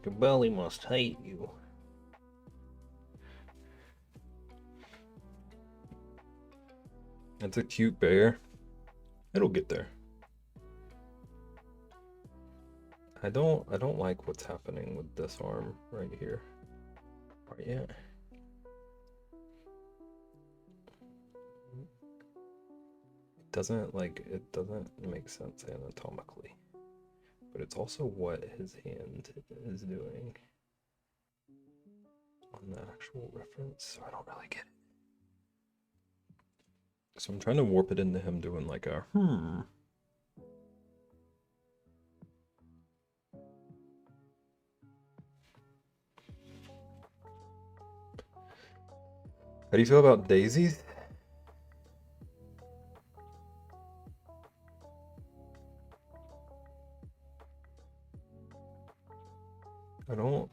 Your belly must hate you. It's a cute bear. It'll get there. I don't like what's happening with this arm right here. Right yet. It doesn't make sense anatomically. But it's also what his hand is doing on the actual reference, so I don't really get it. So I'm trying to warp it into him doing like a How do you feel about daisies? I don't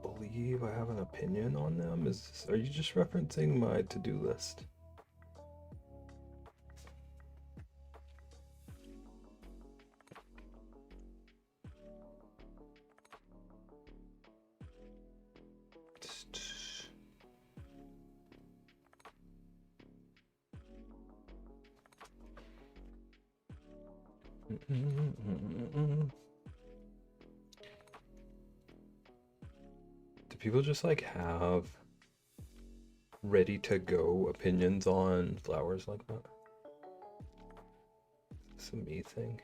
believe I have an opinion on them. Are you just referencing my to-do list? Do people just like have ready to go opinions on flowers like that? It's a me thing.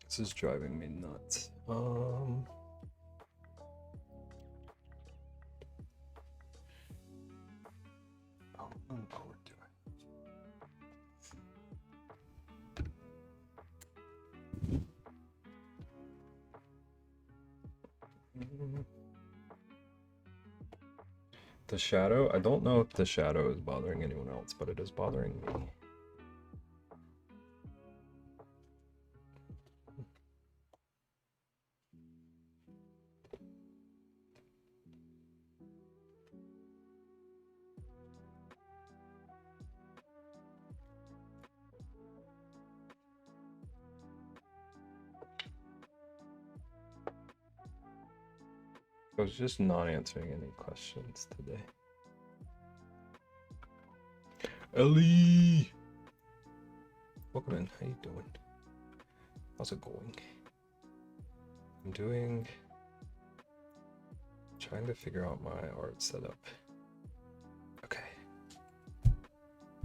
This is driving me nuts. Oh, what color do I? The shadow? I don't know if the shadow is bothering anyone else, but it is bothering me. I was just not answering any questions today. Ellie! Welcome in. How you doing? How's it going? I'm trying to figure out my art setup. Okay.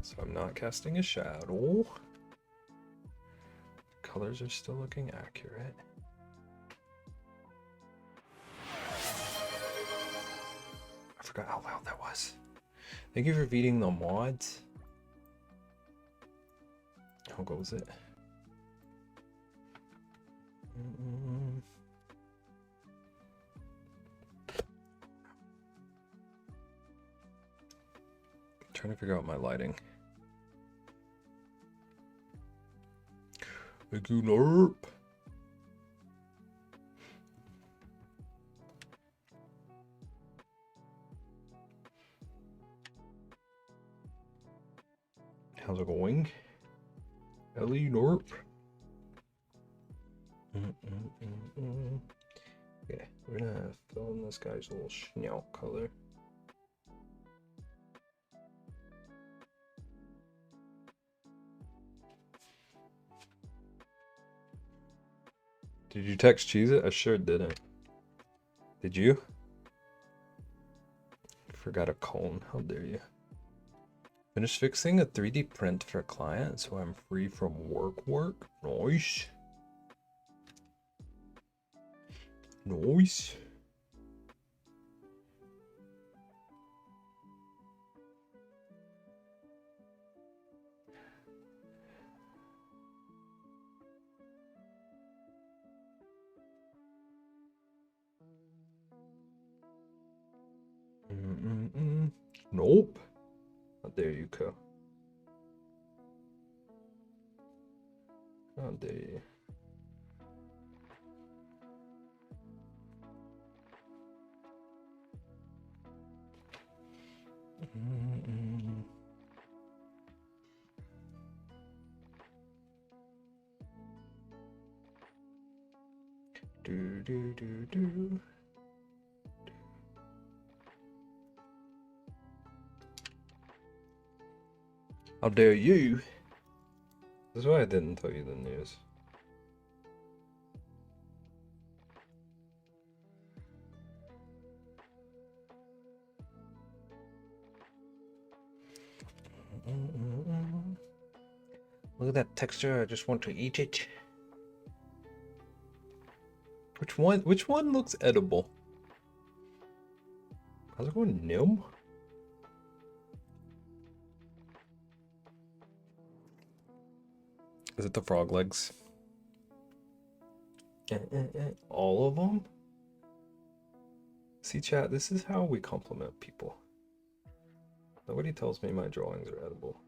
So I'm not casting a shadow. Colors are still looking accurate. I forgot how loud that was. Thank you for feeding the mods. How goes it? Trying to figure out my lighting. Thank you, Nerp. How's it going? Ellie, Nerp. Okay, we're gonna fill in this guy's little snout color. Did you text Cheese It? I sure didn't. Did you? Forgot a cone. How dare you? Finished fixing a 3D print for a client, so I'm free from work. Nice. Nice. Nope. How dare you, Co? How dare you? Do. How dare you? This is why I didn't tell you the news. Look at that texture. I just want to eat it. Which one looks edible? How's it going, Nim? Is it the frog legs? All of them? See, chat, this is how we compliment people. Nobody tells me my drawings are edible.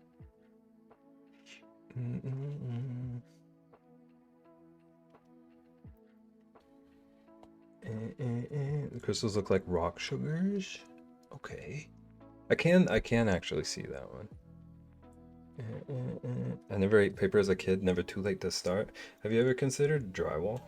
The crystals look like rock sugars. Okay. I can actually see that one. I never ate paper as a kid, never too late to start. Have you ever considered drywall?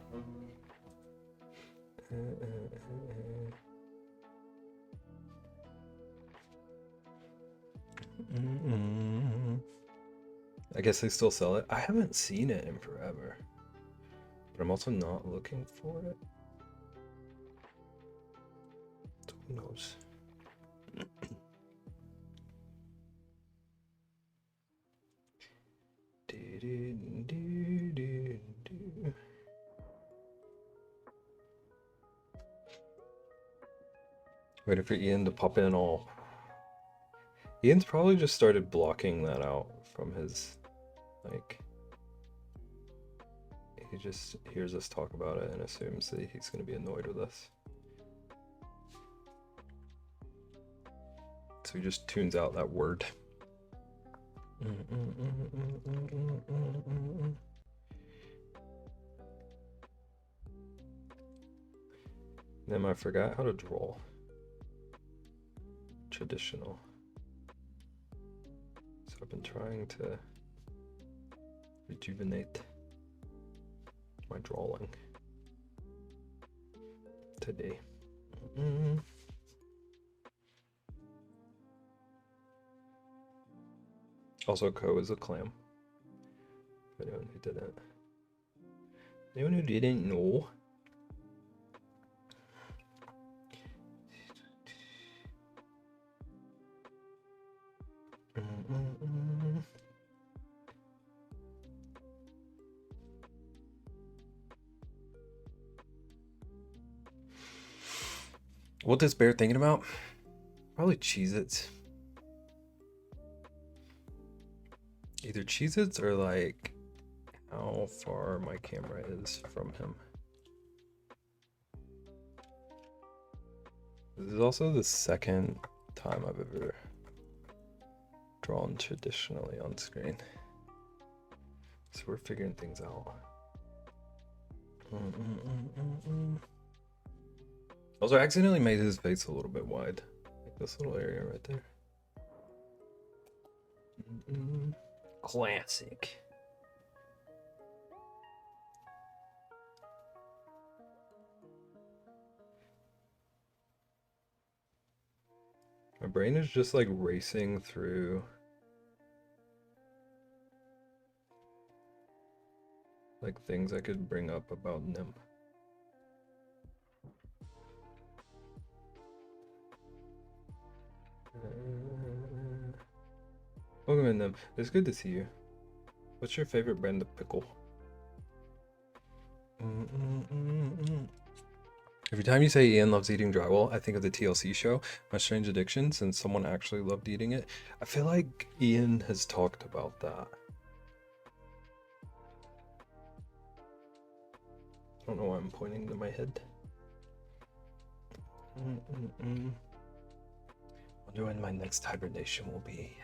I guess they still sell it. I haven't seen it in forever. But I'm also not looking for it. So who knows? Waiting for Ian to pop in all. Ian's probably just started blocking that out from his, like, he just hears us talk about it and assumes that he's going to be annoyed with us. So he just tunes out that word. Then I forgot how to draw. Traditional. So I've been trying to rejuvenate my drawing today. Also, Co is a clam. For anyone who didn't. Anyone who didn't know. What is Bear thinking about? Probably Cheez-Its. Either Cheez-Its or like how far my camera is from him. This is also the second time I've ever drawn traditionally on screen. So we're figuring things out. Also, I accidentally made his face a little bit wide. Like this little area right there. Classic. My brain is just like racing through like things I could bring up about Nim. Welcome in them. It's good to see you. What's your favorite brand of pickle? Every time you say Ian loves eating drywall, I think of the TLC show, My Strange Addiction, since someone actually loved eating it. I feel like Ian has talked about that. I don't know why I'm pointing to my head. Wonder when my next hibernation will be.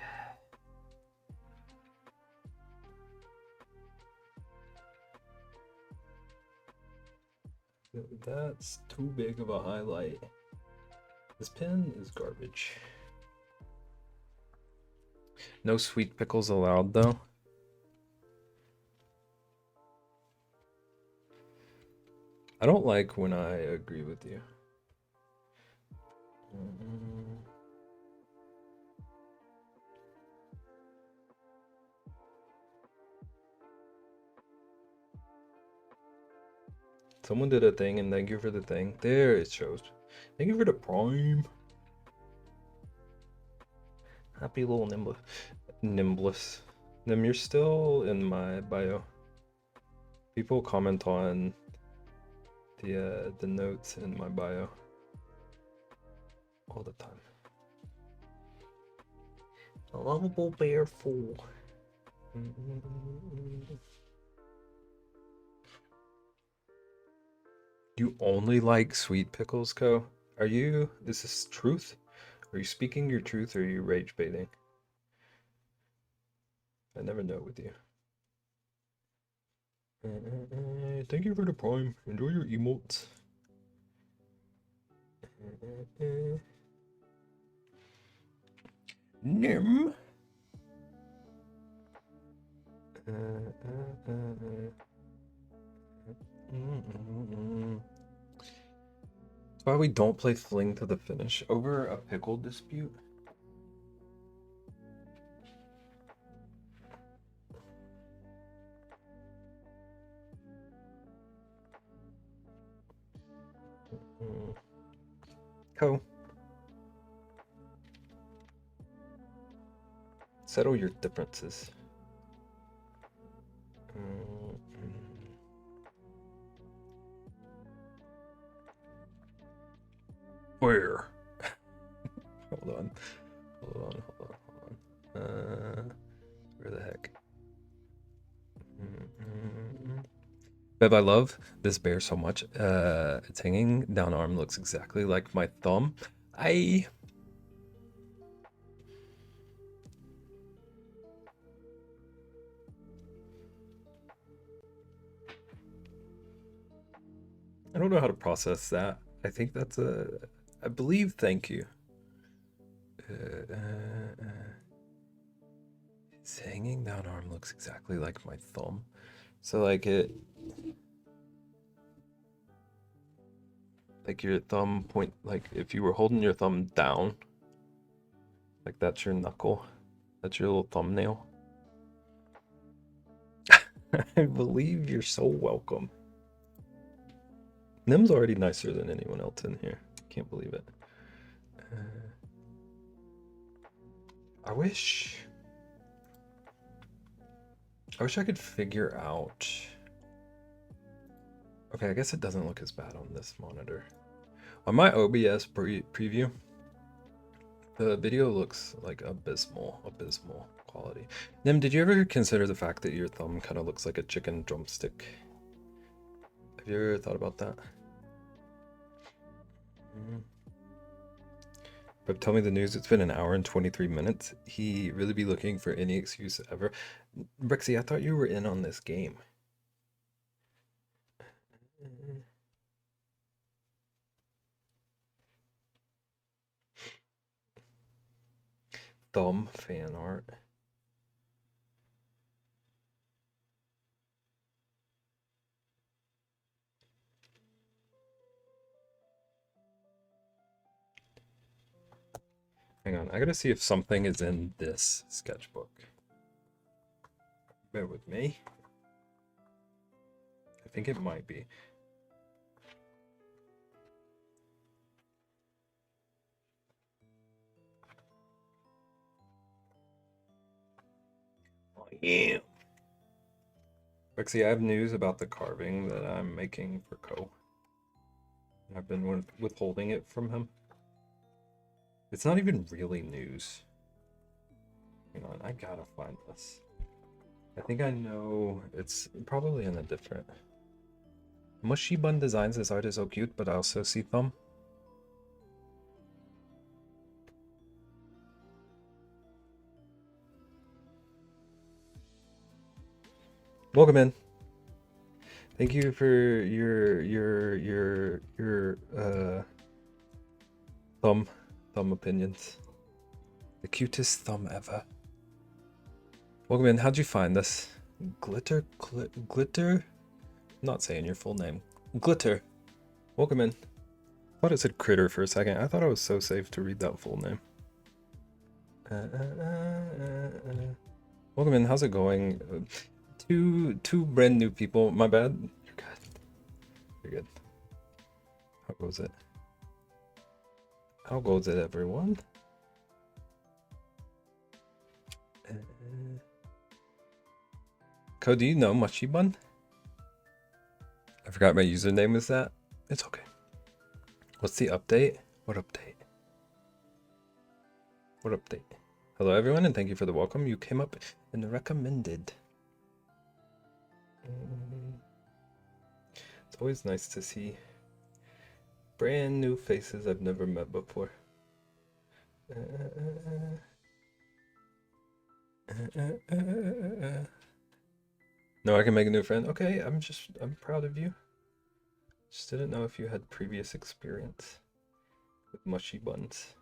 That's too big of a highlight. This pen is garbage. No sweet pickles allowed, though. I don't like when I agree with you. Someone did a thing, and thank you for the thing. There it shows. Thank you for the prime. Happy little Nimbless. Nim, you're still in my bio. People comment on the notes in my bio all the time. A lovable bear fool. You only like sweet pickles, Co? Are you? Is this truth? Are you speaking your truth or are you rage baiting? I never know with you. Thank you for the prime. Enjoy your emotes. Nim. That's why we don't play Fling to the finish over a pickle dispute. Co. Settle your differences. Where? Hold on. Where the heck? Bev, I love this bear so much. Its hanging down arm looks exactly like my thumb. I don't know how to process that. I think that's I believe thank you. Its hanging down arm looks exactly like my thumb. So like your thumb point, like if you were holding your thumb down, like that's your knuckle. That's your little thumbnail. I believe you're so welcome. Nim's already nicer than anyone else in here. Can't believe it. I wish I could figure out. Okay, I guess it doesn't look as bad on this monitor. On my OBS preview, the video looks like abysmal quality. Nim, did you ever consider the fact that your thumb kind of looks like a chicken drumstick? Have you ever thought about that? But tell me the news. It's been an hour and 23 minutes. He really be looking for any excuse ever. Brexy, I thought you were in on this game. Thumb fan art. Hang on, I gotta see if something is in this sketchbook. Bear with me. I think it might be. Rexy, I have news about the carving that I'm making for Co. I've been withholding it from him. It's not even really news. Hang on, I gotta find this. I think I know it's probably in a different. Mushy Bun Designs, this art is so cute, but I also see thumb. Welcome in. Thank you for your thumb opinions. The cutest thumb ever. Welcome in. How'd you find this? Glitter? I'm not saying your full name. Glitter. Welcome in. I thought it said Critter for a second. I thought I was so safe to read that full name. Welcome in. How's it going? Two brand new people. My bad. You're good. You're good. How goes it? How goes it, everyone? Code, do you know Mushy Bun? I forgot my username is that. It's okay. What's the update? What update? What update? Hello everyone and thank you for the welcome. You came up in the recommended. It's always nice to see brand new faces I've never met before. No, I can make a new friend. Okay, I'm proud of you. Just didn't know if you had previous experience with mushy buns.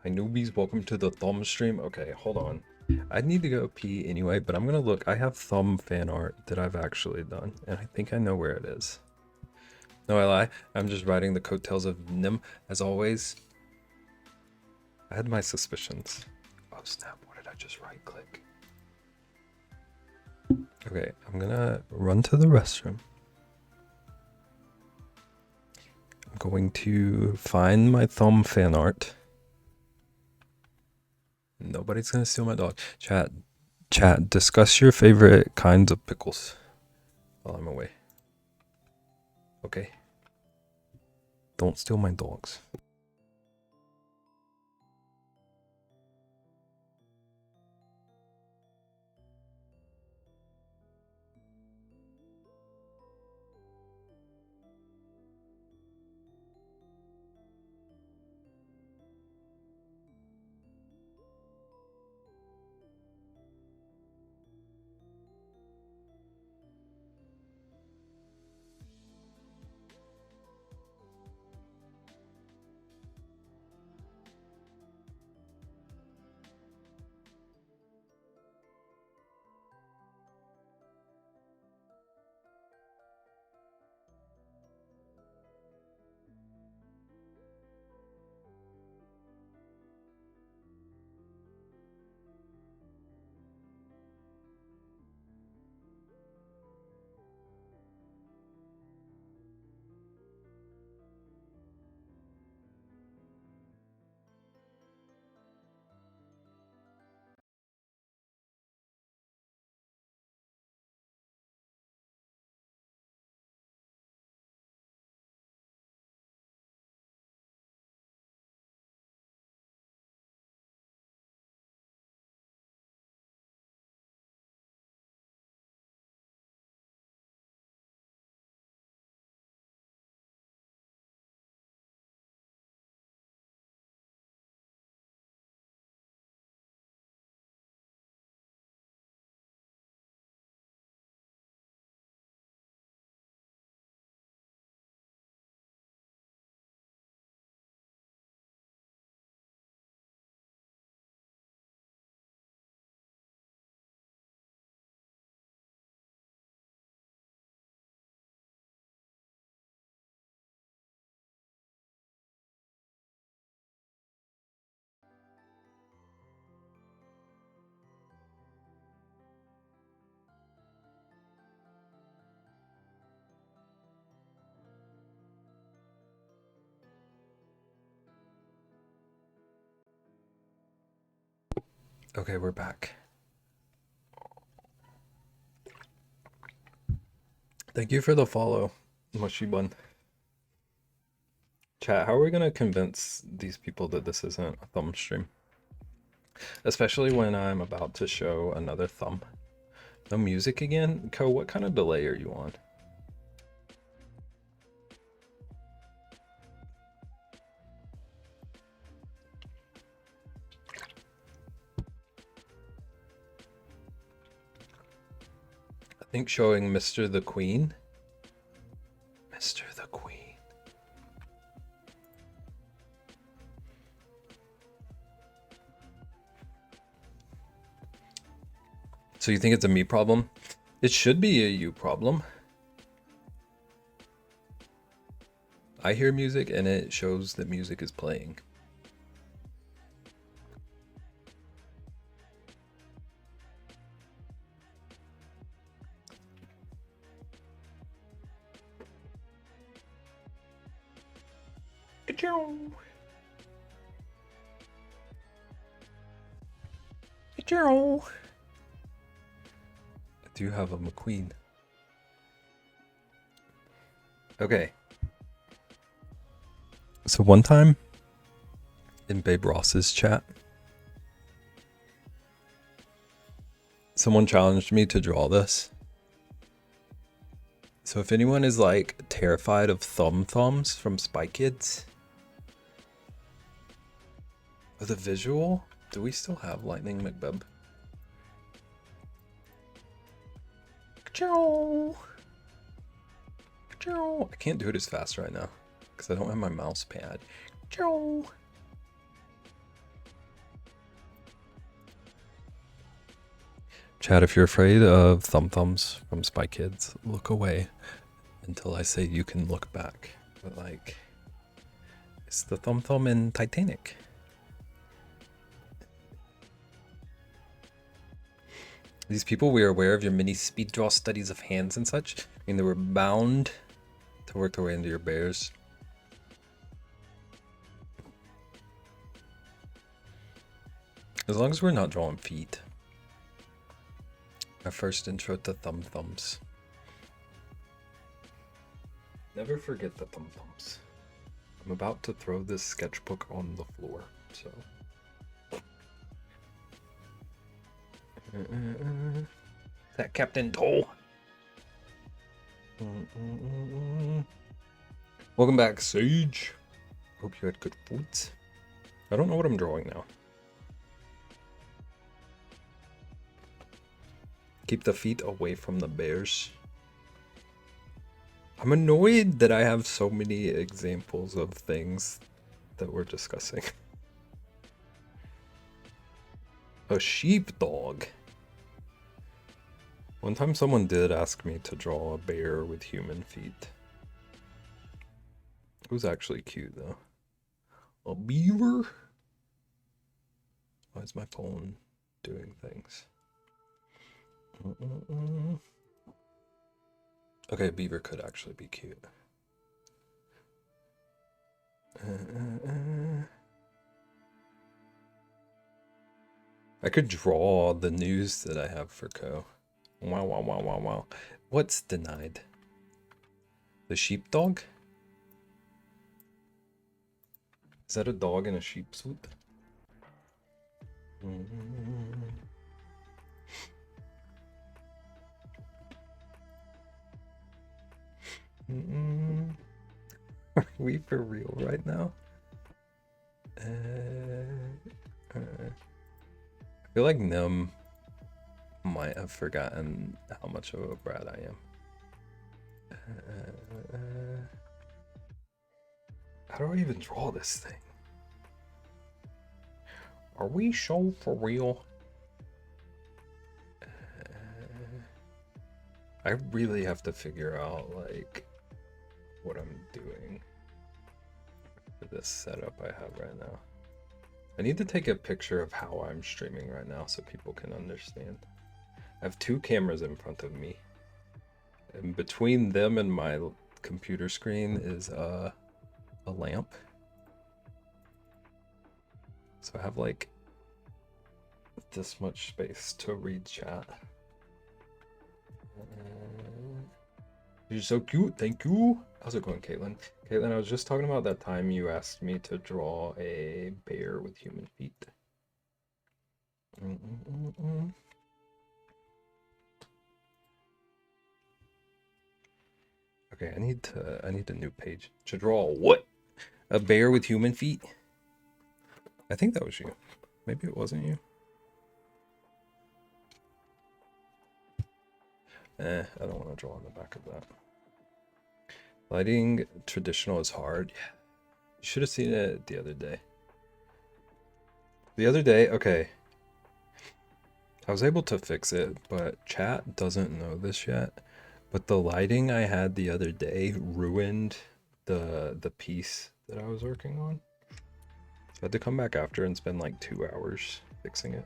Hi newbies, welcome to the thumb stream. Okay, hold on. I need to go pee anyway, but I'm gonna look. I have thumb fan art that I've actually done, and I think I know where it is. No, I lie. I'm just riding the coattails of Nim, as always. I had my suspicions. Oh snap, what did I just right click? Okay, I'm gonna run to the restroom. I'm going to find my thumb fan art. Nobody's gonna steal my dog. Chat, discuss your favorite kinds of pickles while I'm away. Okay. Don't steal my dogs. Okay, we're back. Thank you for the follow, Mushy Bun. Chat, how are we gonna convince these people that this isn't a thumb stream? Especially when I'm about to show another thumb. No music again? Ko, what kind of delay are you on? I think showing Mr. the Queen. Mr. the Queen. So you think it's a me problem? It should be a you problem. I hear music and it shows that music is playing. Ka-chow. Ka-chow. I do have a McQueen. Okay. So one time in Babe Ross's chat, someone challenged me to draw this. So if anyone is like terrified of thumbs from Spy Kids, or the visual, do we still have Lightning McBeb? I can't do it as fast right now because I don't have my mouse pad. Chad, if you're afraid of thumbs from Spy Kids, look away until I say you can look back. But like, it's the thumb in Titanic. These people, we are aware of your mini speed draw studies of hands and such. I mean, they were bound to work their way into your bears. As long as we're not drawing feet. Our first intro to thumbs. Never forget the thumbs. I'm about to throw this sketchbook on the floor, so. That Captain Toll. Welcome back, Sage. Hope you had good foods. I don't know what I'm drawing now. Keep the feet away from the bears. I'm annoyed that I have so many examples of things that we're discussing. A sheepdog. One time someone did ask me to draw a bear with human feet. It was actually cute though. A beaver? Why is my phone doing things? Okay, a beaver could actually be cute. I could draw the news that I have for Ko. Wow. What's denied? The sheepdog? Is that a dog in a sheep suit? Are we for real right now? I feel like Nim might have forgotten how much of a brat I am. How do I even draw this thing? Are we so for real? I really have to figure out like what I'm doing for this setup I have right now. I need to take a picture of how I'm streaming right now so people can understand. I have two cameras in front of me. And between them and my computer screen is a lamp. So I have like this much space to read chat. You're so cute, thank you. How's it going, Caitlin? Caitlin, I was just talking about that time you asked me to draw a bear with human feet. Okay, I need a new page to draw. What? A bear with human feet? I think that was you. Maybe it wasn't you. I don't want to draw on the back of that. Lighting traditional is hard. Yeah. You should have seen it the other day. The other day, okay. I was able to fix it, but chat doesn't know this yet. But the lighting I had the other day ruined the piece that I was working on. So I had to come back after and spend like 2 hours fixing it.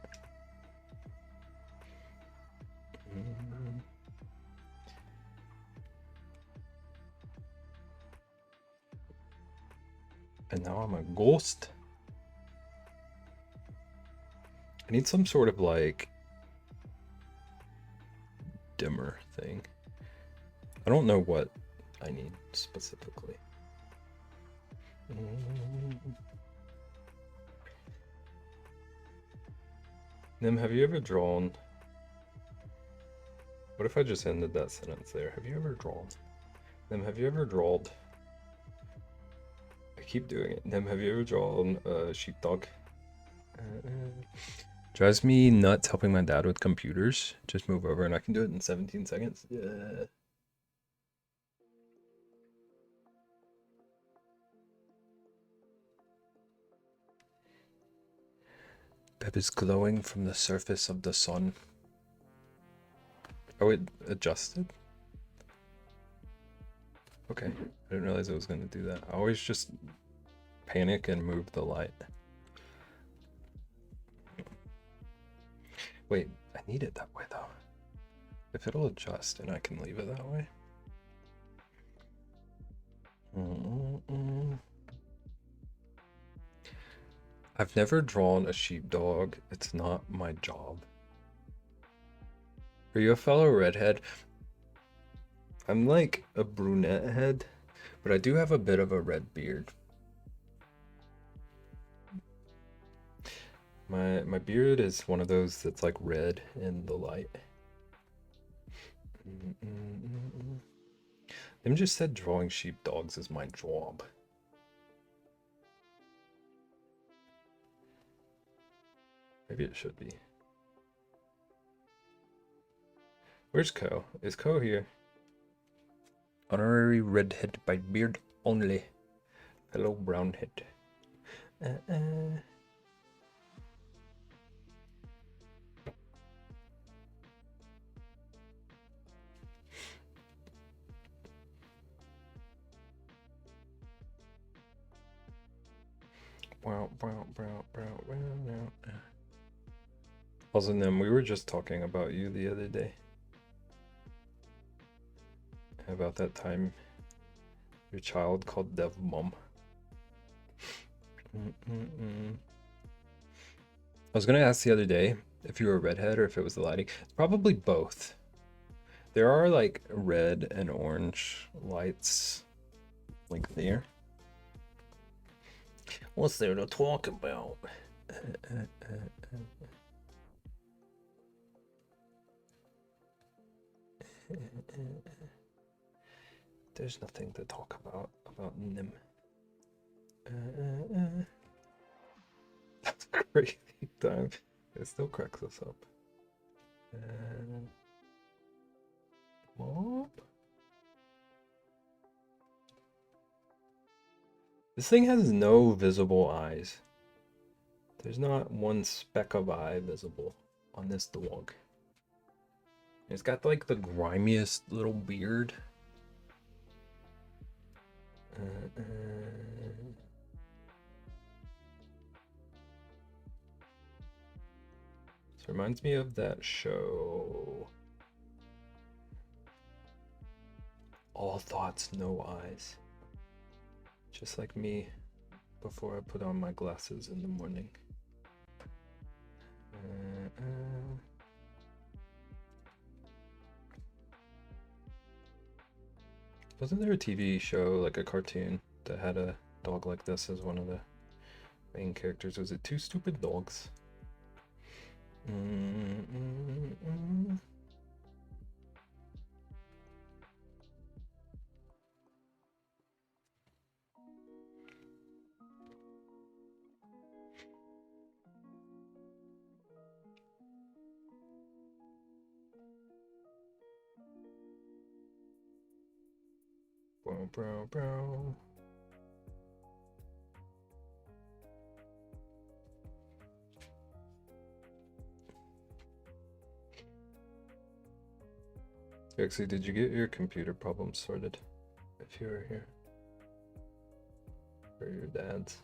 And now I'm a ghost. I need some sort of like dimmer thing. I don't know what I need specifically. Nim, have you ever drawn? What if I just ended that sentence there? Have you ever drawn? Nim, have you ever drawn? I keep doing it. Nim, have you ever drawn a sheepdog? Drives me nuts helping my dad with computers. Just move over and I can do it in 17 seconds. Yeah. Beb is glowing from the surface of the sun. Oh, it adjusted? Okay, I didn't realize it was going to do that. I always just panic and move the light. Wait, I need it that way though. If it'll adjust and I can leave it that way. I've never drawn a sheepdog. It's not my job. Are you a fellow redhead? I'm like a brunette head, but I do have a bit of a red beard. My beard is one of those that's like red in the light. Them just said drawing sheepdogs is my job. Maybe it should be. Where's Ko? Is Ko here? Honorary redhead by beard only. Fellow brownhead. Also, Nim, we were just talking about you the other day. About that time your child called Dev Mom. I was gonna ask the other day if you were a redhead or if it was the lighting. It's probably both. There are like red and orange lights like there. What's there to talk about? There's nothing to talk about Nim. That's a crazy time. It still cracks us up. Mom? This thing has no visible eyes. There's not one speck of eye visible on this dog. It's got like the grimiest little beard. This reminds me of that show. All thoughts, no eyes. Just like me before I put on my glasses in the morning. Wasn't there a TV show, like a cartoon, that had a dog like this as one of the main characters? Was it Two Stupid Dogs? Bro, bro, bro. Actually, did you get your computer problems sorted? If you were here. Or your dad's.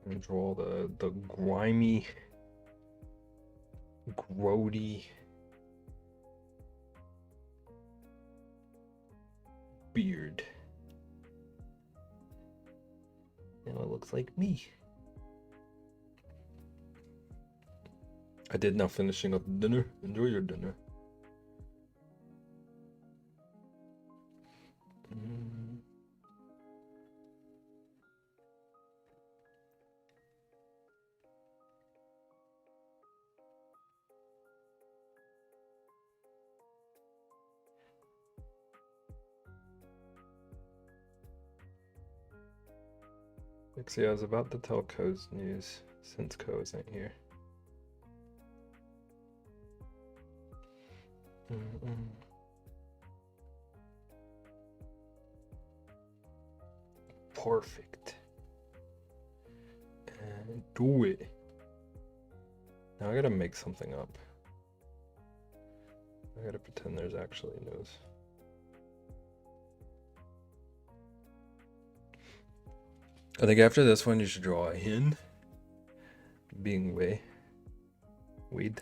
And draw the grimy, grody beard. Now it looks like me. I did now finishing up dinner. Enjoy your dinner. See, I was about to tell Ko's news since Ko isn't here. Perfect. And do it. Now I gotta make something up. I gotta pretend there's actually news. I think after this one, you should draw a hen being weed.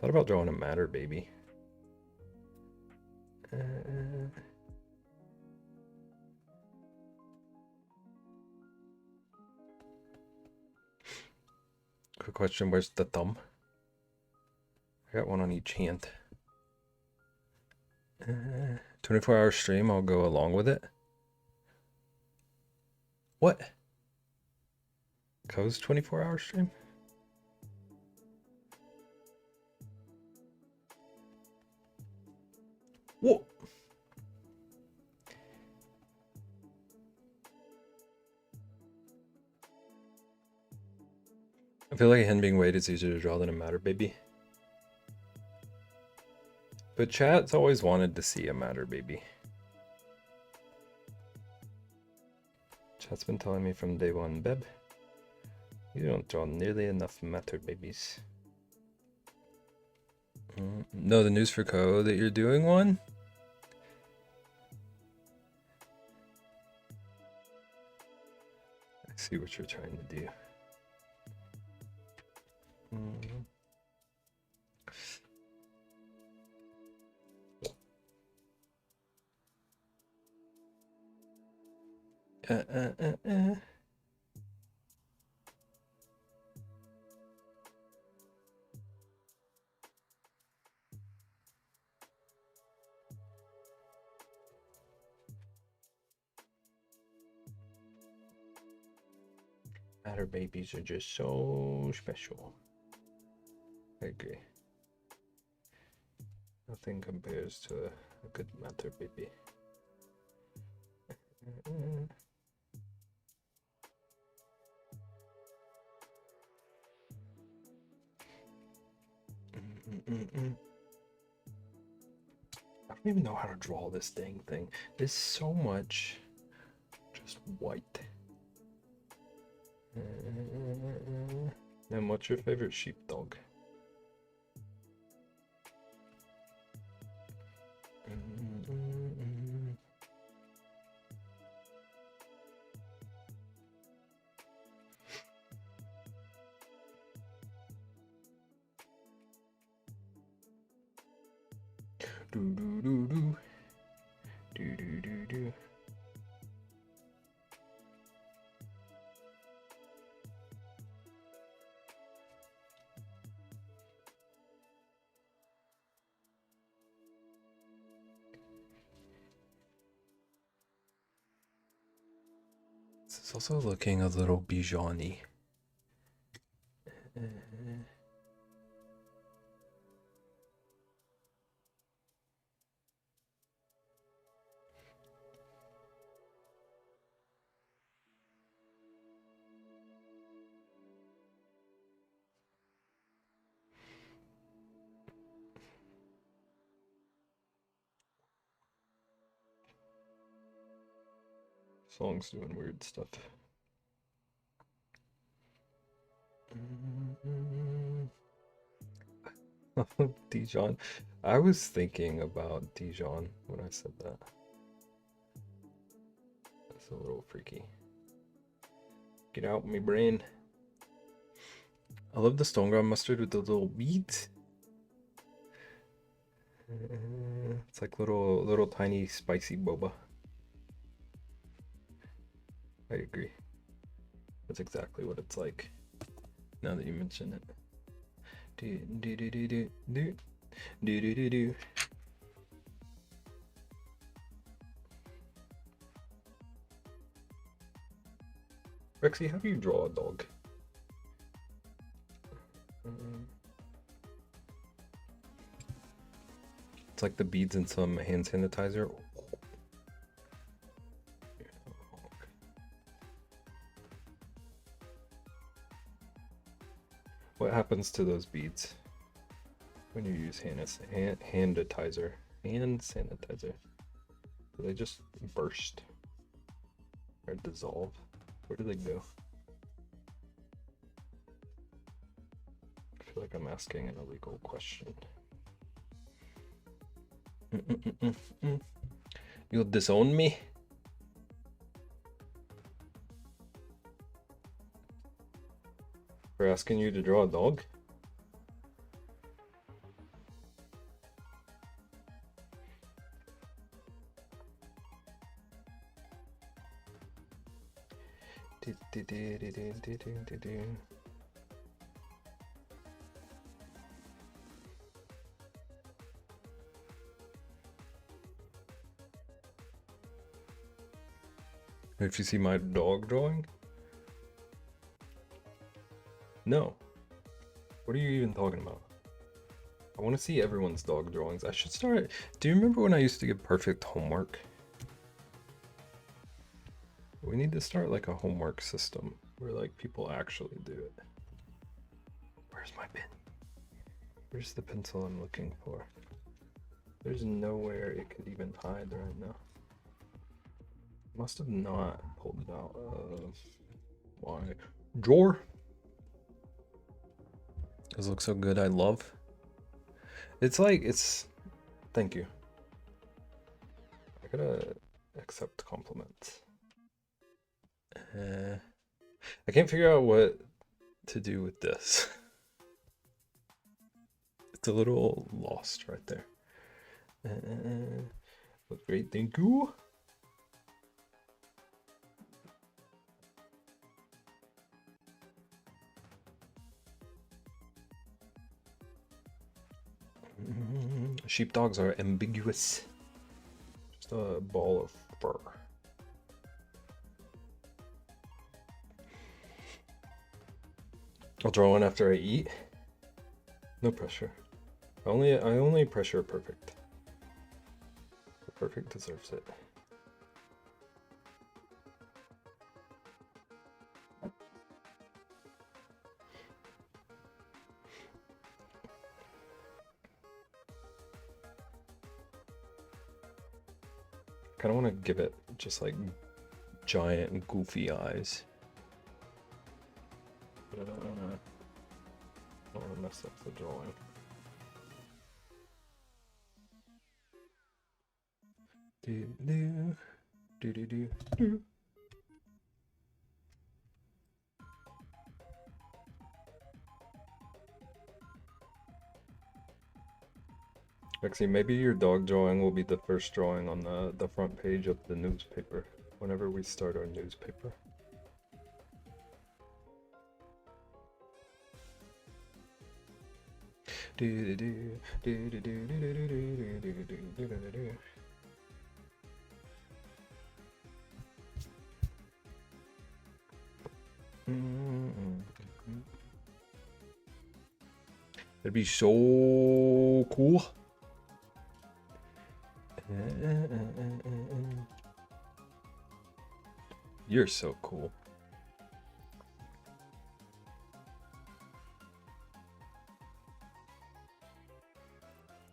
Thought about drawing a matter baby. Quick question, where's the thumb? I got one on each hand. 24-hour stream, I'll go along with it. What? Ko's 24-hour stream? Whoa! I feel like a hen being weighed is easier to draw than a matter baby. But chat's always wanted to see a matter baby. Chat's been telling me from day one, Beb, you don't draw nearly enough matter babies. No, the news for Ko that you're doing one? I see what you're trying to do. Matter babies are just so special. I agree. Nothing compares to a good matter baby. I don't even know how to draw this dang thing. There's so much just white. And what's your favorite sheepdog? Do do do do. Do do do do. This is also looking a little Bijan-y. Song's doing weird stuff. Dijon. I was thinking about Dijon when I said that. That's a little freaky. Get out my brain. I love the stone ground mustard with the little beads. It's like little tiny spicy boba. I agree. That's exactly what it's like. Now that you mention it. Do do do do do do do do do do. Rexy, how do you draw a dog? It's like the beads in some hand sanitizer. What happens to those beads when you use hand sanitizer? Hand sanitizer. Do they just burst or dissolve? Where do they go? I feel like I'm asking an illegal question. You'll disown me? For asking you to draw a dog? If you see my dog drawing? No. What are you even talking about? I want to see everyone's dog drawings. I should start. Do you remember when I used to give perfect homework? We need to start like a homework system where like people actually do it. Where's my pen? Where's the pencil I'm looking for? There's nowhere it could even hide right now. Must have not pulled it out of my drawer. Those look so good. I love. It's like, it's. Thank you. I gotta accept compliments. I can't figure out what to do with this. It's a little lost right there. Look great, thank you. Sheepdogs are ambiguous. Just a ball of fur. I'll draw one after I eat. No pressure. I only pressure perfect. The perfect deserves it. Kind of want to give it just like giant and goofy eyes. But I don't want to mess up the drawing. Do do do do do do. Actually, maybe your dog drawing will be the first drawing on the front page of the newspaper whenever we start our newspaper. It'd be so cool. You're so cool.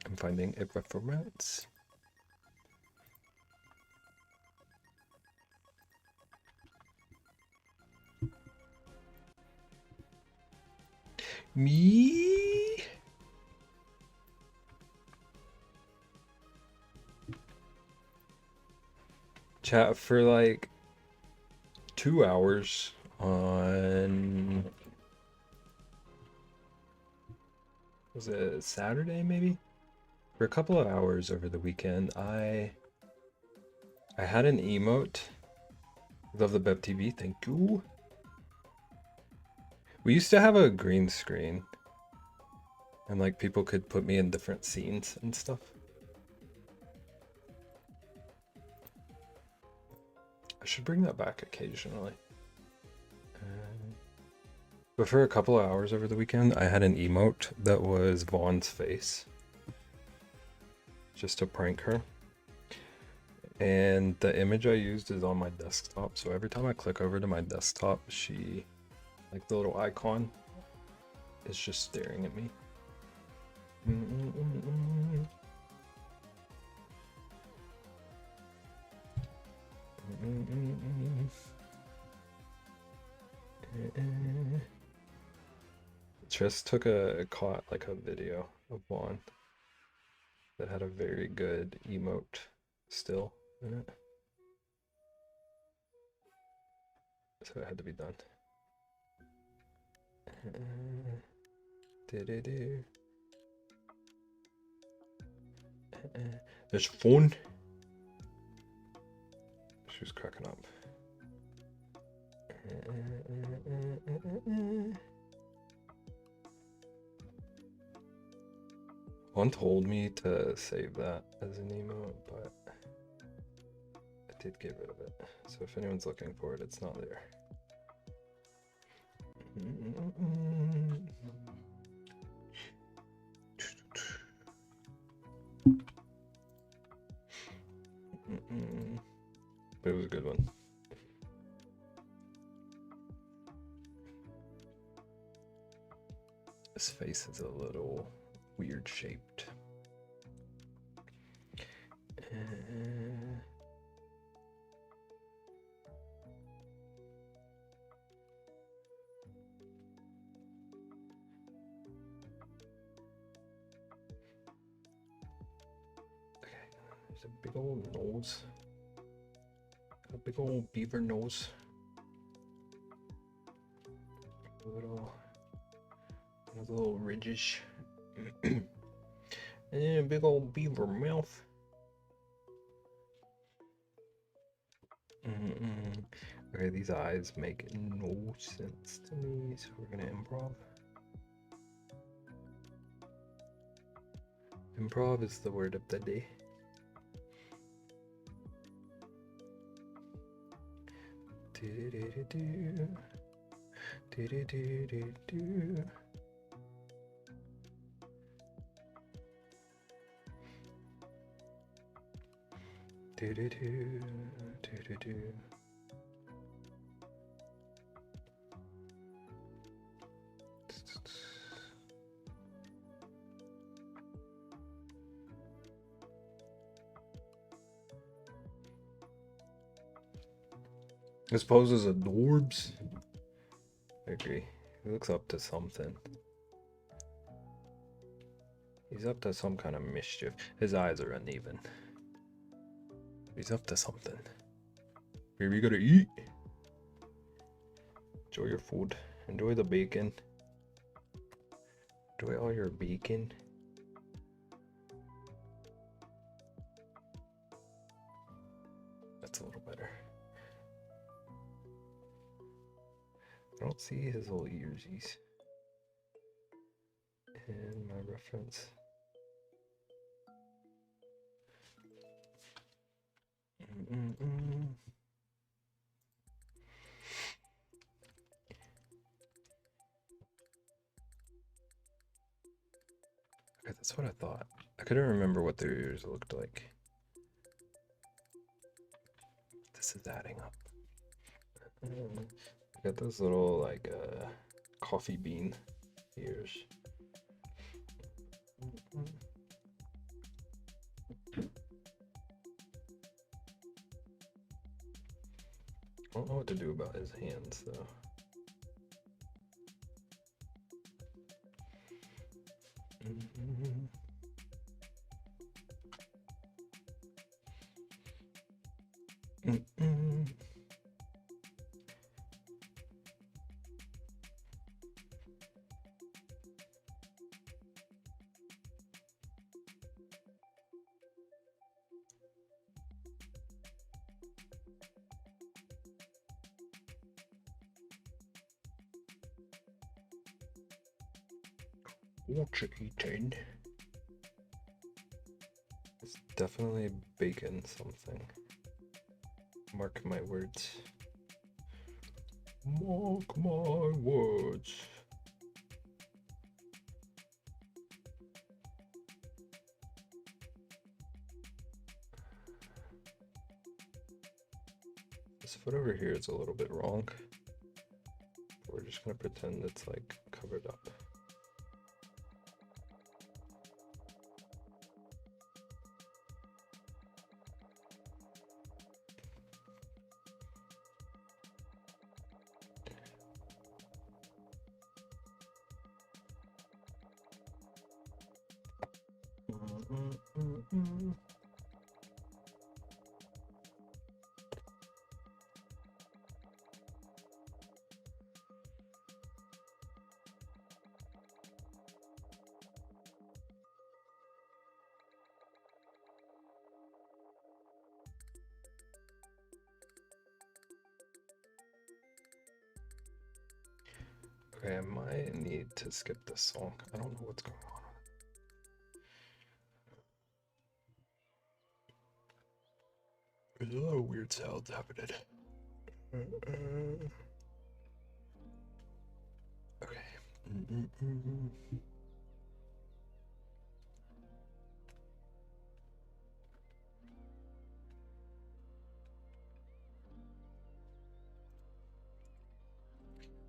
I'm finding a reference. Me? Chat for like 2 hours on, was it Saturday maybe? For a couple of hours over the weekend, I had an emote. Love the Beb TV, thank you. We used to have a green screen and like people could put me in different scenes and stuff. I should bring that back occasionally. But for a couple of hours over the weekend, I had an emote that was Vaughn's face. Just to prank her. And the image I used is on my desktop. So every time I click over to my desktop, she, like the little icon, is just staring at me. Just took caught like a video of one that had a very good emote still in it. So it had to be done. There's phone. She was cracking up. One told me to save that as an emote, but I did get rid of it. So if anyone's looking for it, it's not there. But it was a good one. His face is a little weird shaped. Okay, there's a big old nose. A big old beaver nose. Little ridges. And then a big old beaver mouth. Okay, these eyes make no sense to me, so we're gonna improv. Improv is the word of the day. His pose is adorbs. I agree. He looks up to something. He's up to some kind of mischief. His eyes are uneven. He's up to something. Here we gotta eat. Enjoy your food. Enjoy the bacon. Enjoy all your bacon. That's a little better. I don't see his little earsies in my reference. Okay, that's what I thought. I couldn't remember what their ears looked like. This is adding up. I got those little like coffee bean ears. I don't know what to do about his hands though. What you eating? It's definitely bacon something. Mark my words. Mark my words. This foot over here is a little bit wrong. We're just gonna pretend it's like covered up. Okay, I might need to skip this song. I don't know what's going on. There's a lot of weird sounds happening. Okay.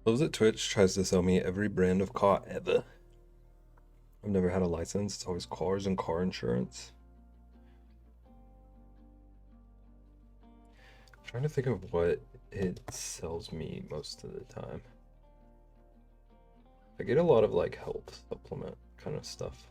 Those at Twitch tries to sell me every brand of car ever. I've never had a license. It's always cars and car insurance. I'm trying to think of what it sells me most of the time. I get a lot of like health supplement kind of stuff.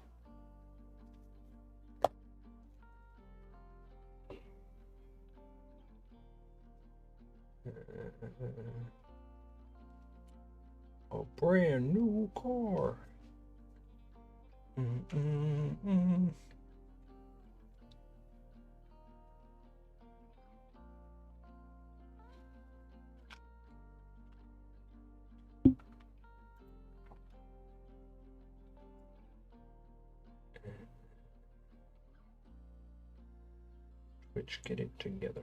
A brand new car. Twitch, get it together.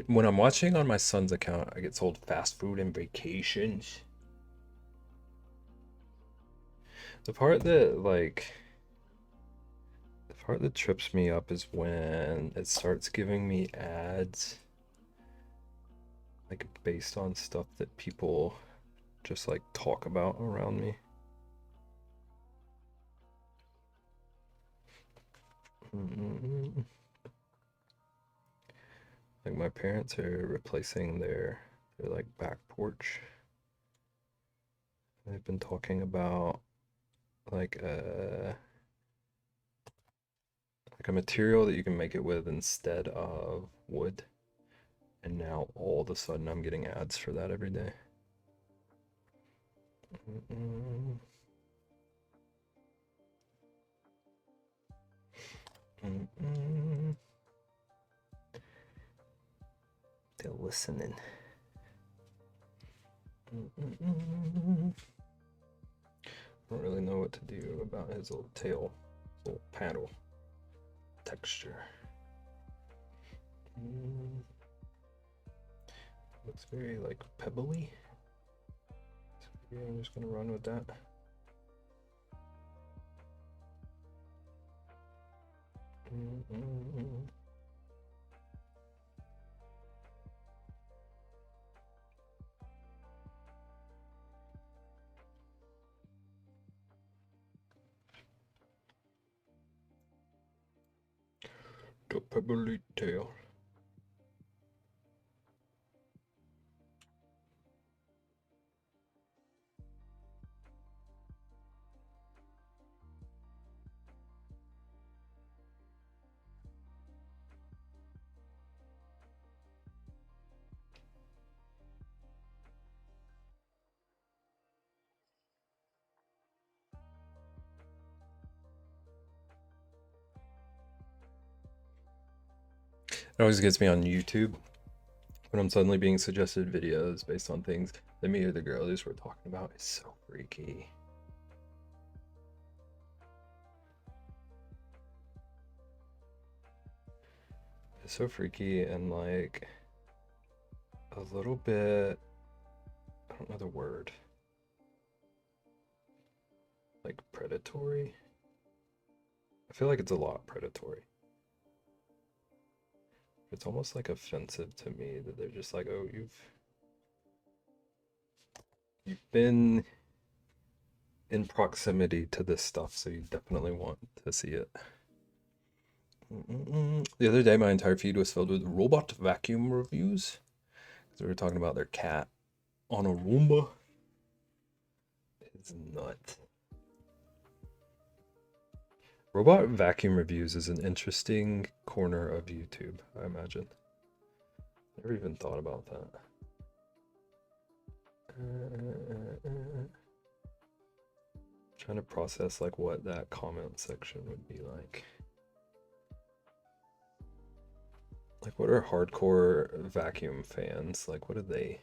When I'm watching on my son's account, I get sold fast food and vacations. The part that trips me up is when it starts giving me ads like based on stuff that people just like talk about around me. Like my parents are replacing their like back porch. They've been talking about like a material that you can make it with instead of wood. And now all of a sudden I'm getting ads for that every day. Mm-mm. They're listening. Mm-mm. I don't really know what to do about his little tail, little paddle texture. Looks very like pebbly. So yeah, I'm just gonna run with that. The pebbly tail. It always gets me on YouTube when I'm suddenly being suggested videos based on things that me or the girlies were talking about. It's so freaky. It's so freaky and like a little bit, I don't know the word, like predatory. I feel like it's a lot predatory. It's almost like offensive to me that they're just like, oh, you've been in proximity to this stuff, so you definitely want to see it. The other day, my entire feed was filled with robot vacuum reviews. Because we were talking about their cat on a Roomba. It's nuts. Robot vacuum reviews is an interesting corner of YouTube, I imagine. Never even thought about that. Trying to process like what that comment section would be like. Like, what are hardcore vacuum fans? Like, what do they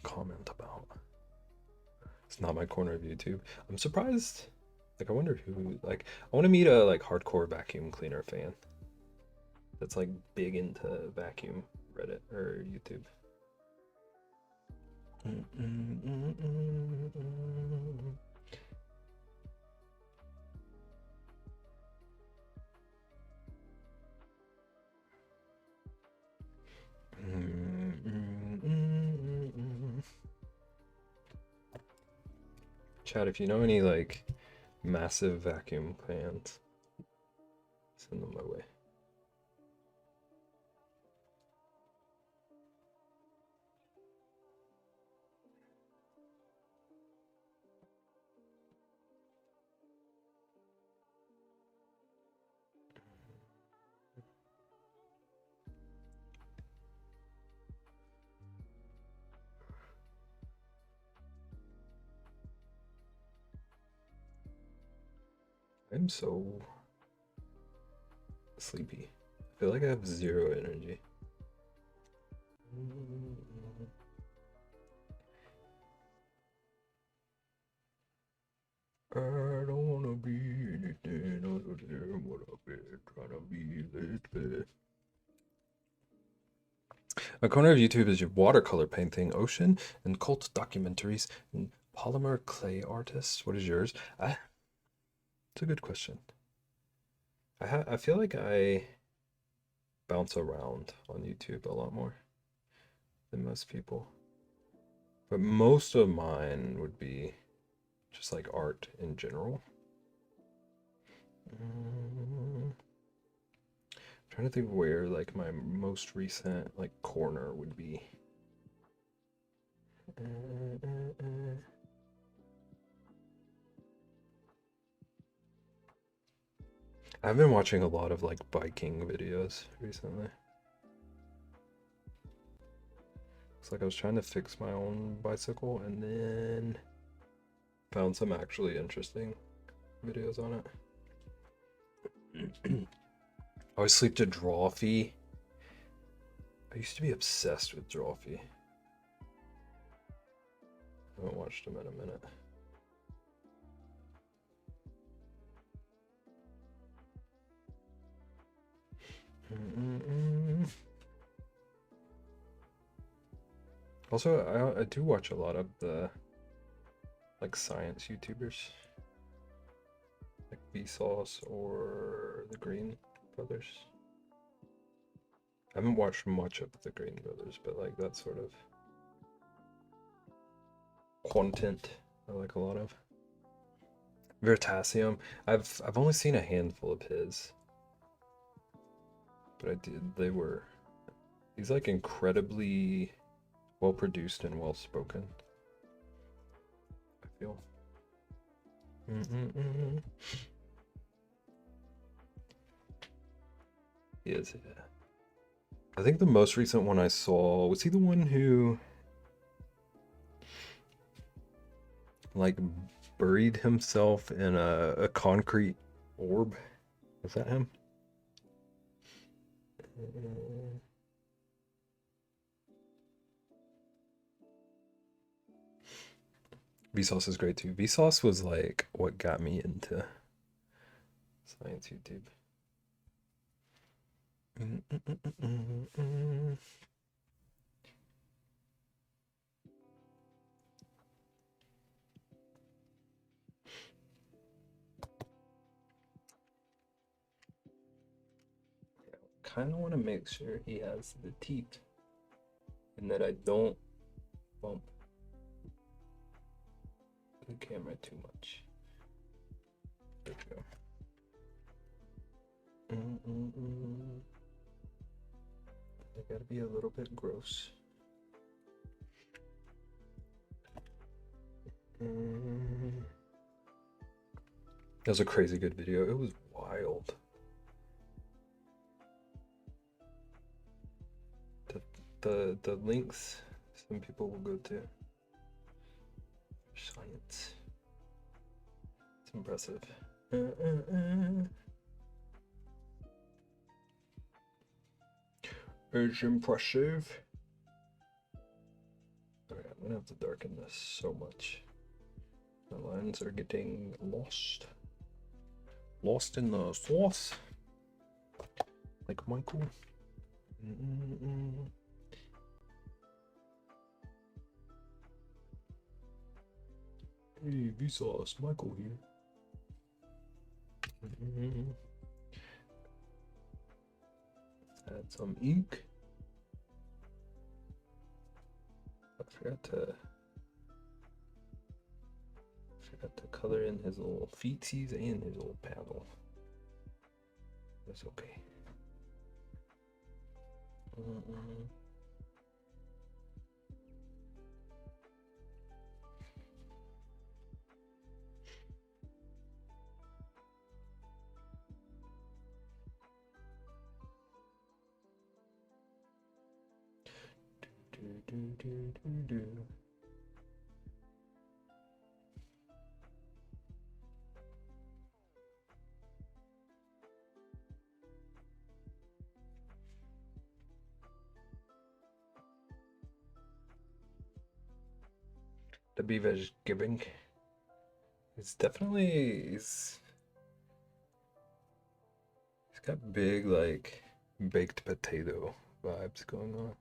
comment about? It's not my corner of YouTube. I'm surprised. Like, I wonder who, like, I want to meet a, like, hardcore vacuum cleaner fan that's, like, big into vacuum Reddit or YouTube. Chat, if you know any, like, massive vacuum fans, send them my way. I'm so sleepy. I feel like I have zero energy. I don't wanna be anything other than what I've been trying to be lately. A corner of YouTube is your watercolor painting, ocean, and cult documentaries, and polymer clay artists. What is yours? It's a good question. I feel like I bounce around on YouTube a lot more than most people. But most of mine would be just like art in general. I'm trying to think where like my most recent like corner would be. I've been watching a lot of like biking videos recently. It's like I was trying to fix my own bicycle and then found some actually interesting videos on I always sleep to Drawfee. I used to be obsessed with Drawfee. I haven't watched him in a minute. Also, I do watch a lot of the like science YouTubers, like Vsauce or the Green Brothers. I haven't watched much of the Green Brothers, but like that sort of content I like a lot of. Veritasium, I've only seen a handful of his, but he's like incredibly well produced and well spoken, I feel. He is, yeah. I think the most recent one I saw, was he the one who like buried himself in a concrete orb? Was that him? Vsauce is great too. Vsauce was like what got me into science YouTube. Kind of want to make sure he has the teeth and that I don't bump the camera too much. There we go. They gotta be a little bit gross. That was a crazy good video. It was wild. The links some people will go to. Science. It's impressive. It's impressive. Alright, I'm gonna have to darken this so much. My lines are getting lost. Lost in the sauce. Like Michael. Hey, Vsauce, Michael here. Add some ink. I forgot to color in his little feetsies and his little paddle. That's okay. The beaver giving. It's definitely he's got big like baked potato vibes going on.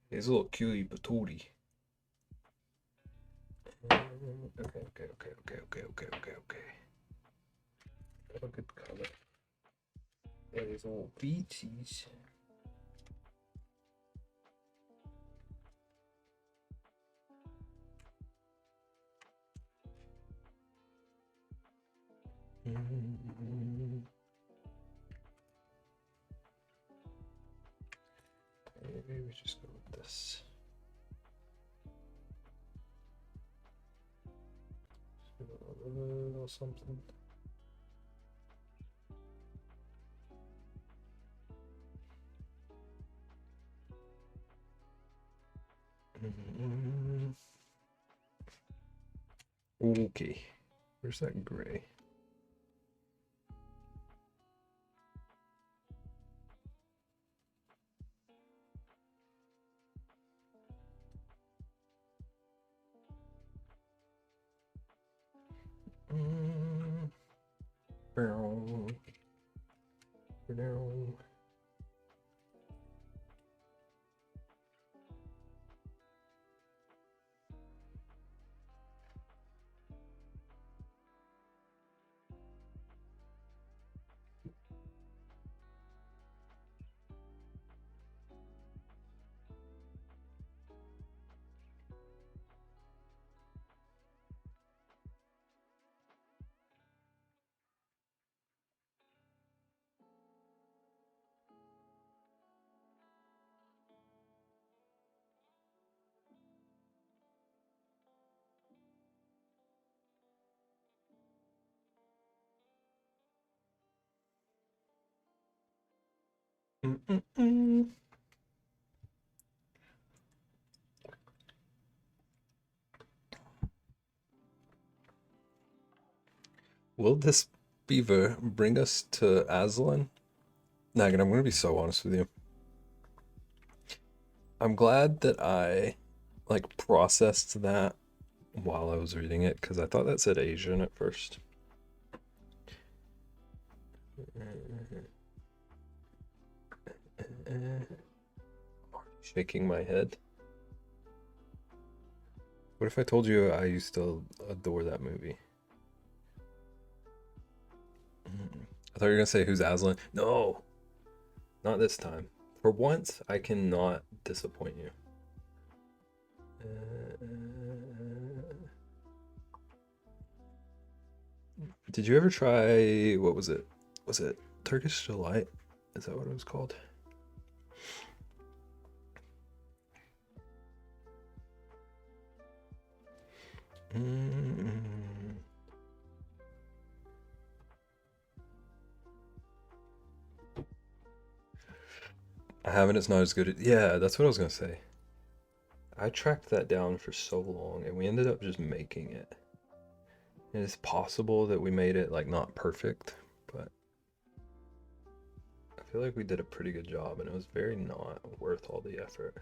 He's a little cutie patootie. Okay. Have a good color. There is all beaches. Maybe we just go with this. A little something. Okay. Where's that gray? Will this beaver bring us to Aslan? Nagin, I'm gonna be so honest with you. I'm glad that I like processed that while I was reading it because I thought that said Asian at first. Shaking my head. What if I told you I used to adore that movie? I thought you were gonna say who's Aslan. No, not this time. For once, I cannot disappoint you. Did you ever try, what was it? Was it Turkish Delight? Is that what it was called? I haven't, it's not as good. Yeah, that's what I was gonna say. I tracked that down for so long and we ended up just making it. And it's possible that we made it like not perfect, but I feel like we did a pretty good job and it was very not worth all the effort.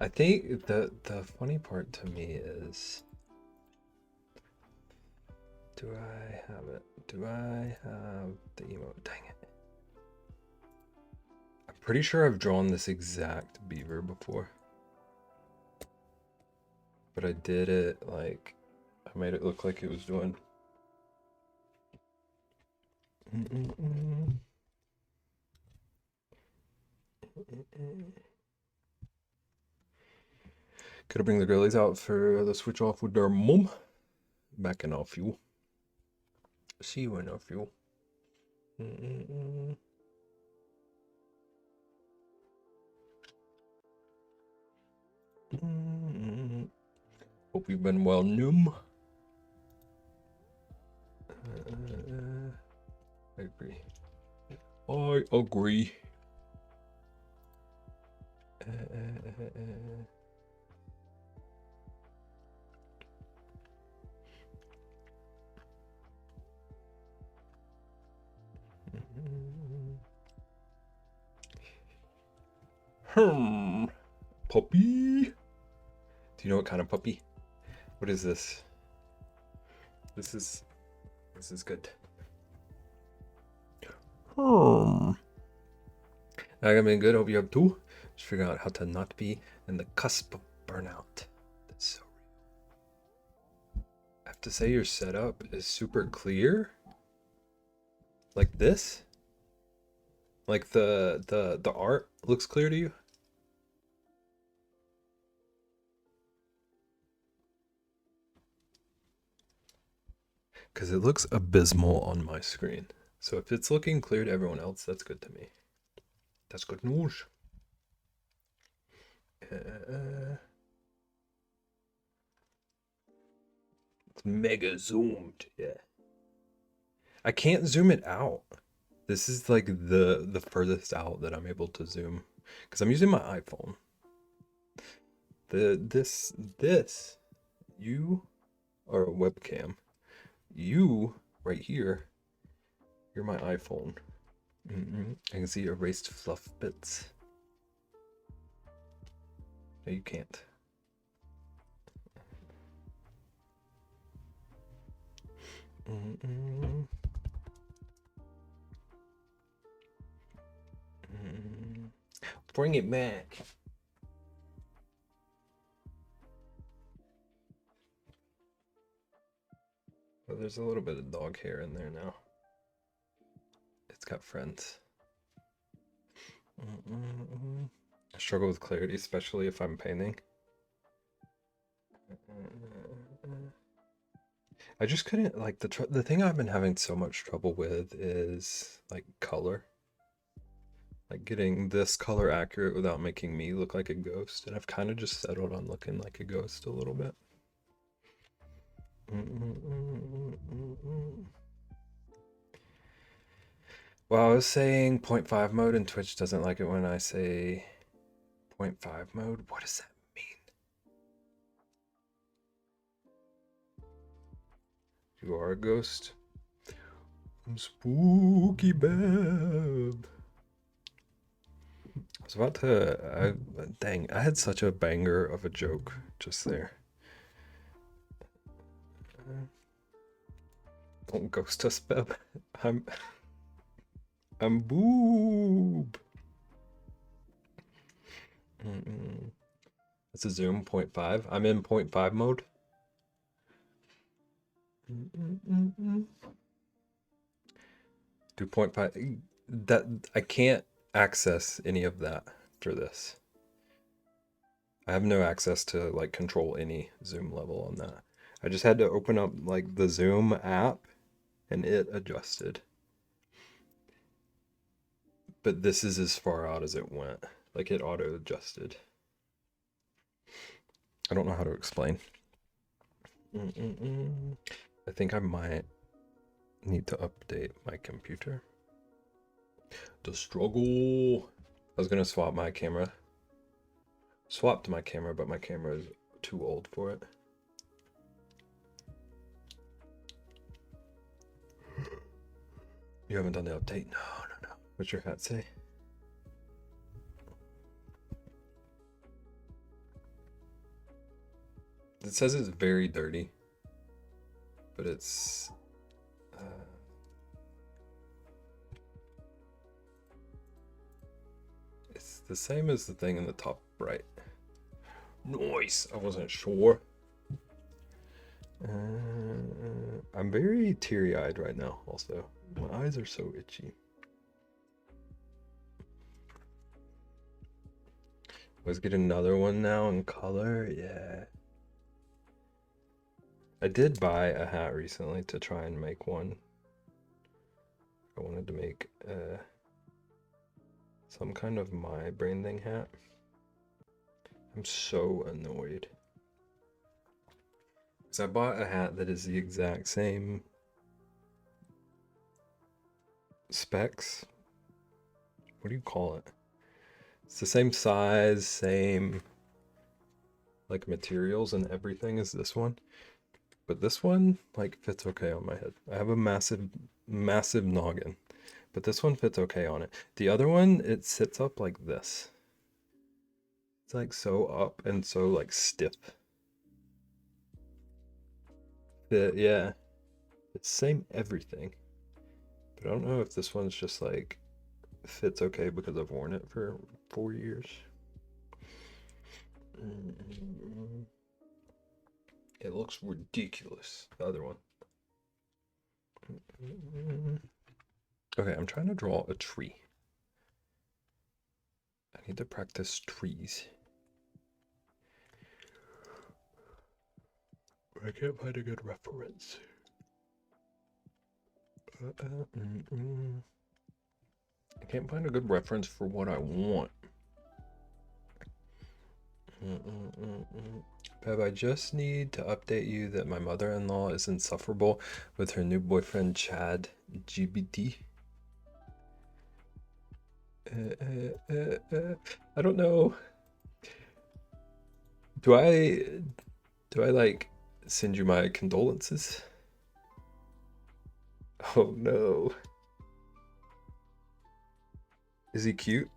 I think the funny part to me is, do I have it? Do I have the emote? Dang it. I'm pretty sure I've drawn this exact beaver before. But I did it like, I made it look like it was doing. Gotta bring the girlies out for the switch off with their mum. Back in our fuel. See you in our fuel. Hope you've been well, Noom. I agree. I agree. Puppy. Do you know what kind of puppy? What is this? This is good. I got been good. Hope you have too. Just figure out how to not be in the cusp of burnout. That's so real. I have to say your setup is super clear. Like this? Like the art looks clear to you? Because it looks abysmal on my screen. So if it's looking clear to everyone else, that's good to me. That's good news. It's mega zoomed. Yeah. I can't zoom it out. This is like the furthest out that I'm able to zoom because I'm using my iPhone. This you are a webcam. You right here, you're my iPhone. I can see erased fluff bits. No, you can't. Bring it back. Well, there's a little bit of dog hair in there now. It's got friends. I struggle with clarity, especially if I'm painting. I just couldn't like the thing I've been having so much trouble with is like color. Like getting this color accurate without making me look like a ghost, and I've kind of just settled on looking like a ghost a little bit. Well, I was saying 0.5 mode, and Twitch doesn't like it when I say 0.5 mode. What does that mean? You are a ghost? I'm spooky bad. I was about to... dang, I had such a banger of a joke just there. Don't ghost us, Beb. I'm boob. It's a zoom 0.5. I'm in 0.5 mode. Do 0.5. That I can't access any of that for this. I have no access to like control any zoom level on that. I just had to open up like the Zoom app and it adjusted. But this is as far out as it went. Like it auto adjusted. I don't know how to explain. I think I might need to update my computer. The struggle. I was gonna swap my camera. Swapped my camera, but my camera is too old for it. You haven't done the update? No. What's your hat say? It says it's very dirty, but it's the same as the thing in the top right. Nice. I wasn't sure. I'm very teary-eyed right now. Also, my eyes are so itchy. Let's get another one now in color. Yeah. I did buy a hat recently to try and make one. I wanted to make some kind of my branding hat. I'm so annoyed. Because I bought a hat that is the exact same specs. What do you call it? It's the same size, same like materials and everything as this one. But this one like fits okay on my head. I have a massive noggin. But this one fits okay on it. The other one, it sits up like this. It's like so up and so like stiff. Yeah. It's same everything. But I don't know if this one's just like fits okay because I've worn it for 4 years. It looks ridiculous. The other one. Okay, I'm trying to draw a tree. I need to practice trees. I can't find a good reference. I can't find a good reference for what I want. Bev, I just need to update you that my mother-in-law is insufferable with her new boyfriend, Chad GBT. I don't know. Do I like send you my condolences? Oh no. Is he cute?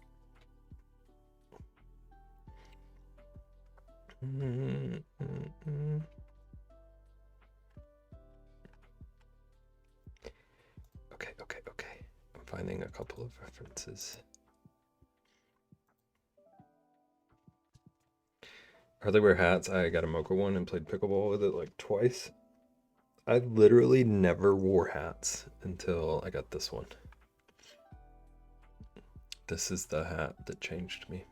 Okay. I'm finding a couple of references. Hardly wear hats. I got a mocha one and played pickleball with it like twice. I literally never wore hats until I got this one. This is the hat that changed me.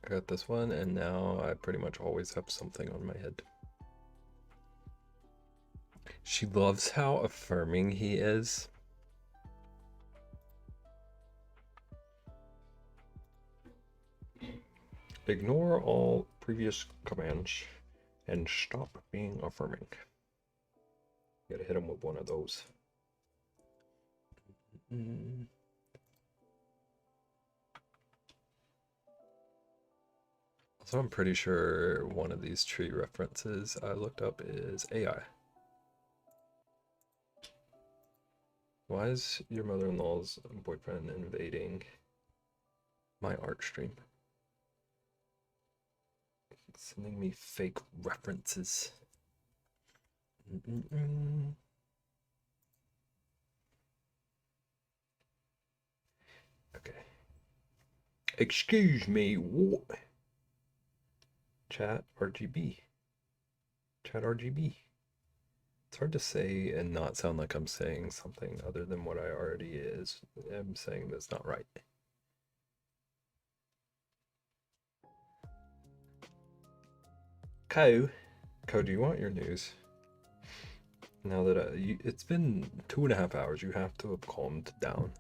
I got this one, and now I pretty much always have something on my head. She loves how affirming he is. Ignore all previous commands and stop being affirming. You gotta hit him with one of those. So I'm pretty sure one of these tree references I looked up is AI. Why is your mother-in-law's boyfriend invading my art stream? Sending me fake references. Okay. Excuse me, what? Chat RGB. Chat RGB. It's hard to say and not sound like I'm saying something other than what I already am saying that's not right. Co, do you want your news? Now that it's been 2.5 hours, you have to have calmed down.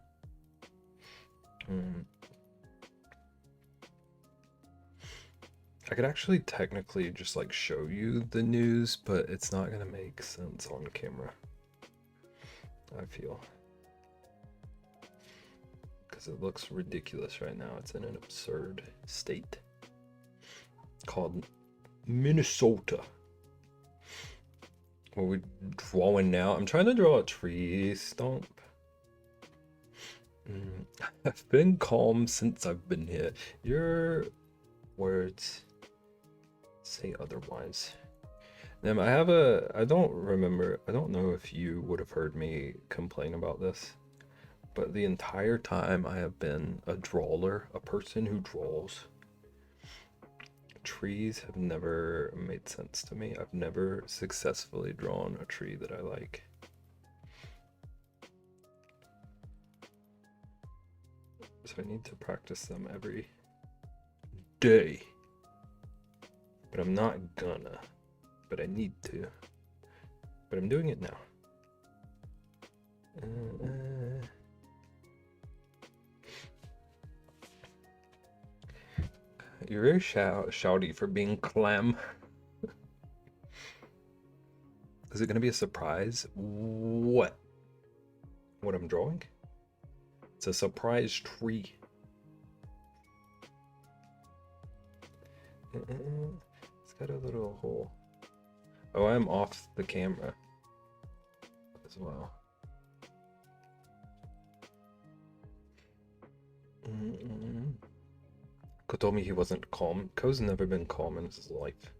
I could actually technically just like show you the news, but it's not gonna make sense on camera, I feel. Because it looks ridiculous right now. It's in an absurd state. Called Minnesota. What are we drawing now? I'm trying to draw a tree stump. I've been calm since I've been here. Your words say otherwise. I don't know if you would have heard me complain about this, but the entire time I have been a drawer, a person who draws, trees have never made sense to me. I've never successfully drawn a tree that I like. So I need to practice them every day. But I'm not gonna. But I need to. But I'm doing it now. You're very shouty for being clam. Is it gonna be a surprise? What? What I'm drawing? It's a surprise tree. It's got a little hole. Oh, I'm off the camera as well. Ko told me he wasn't calm. Ko's never been calm in his life.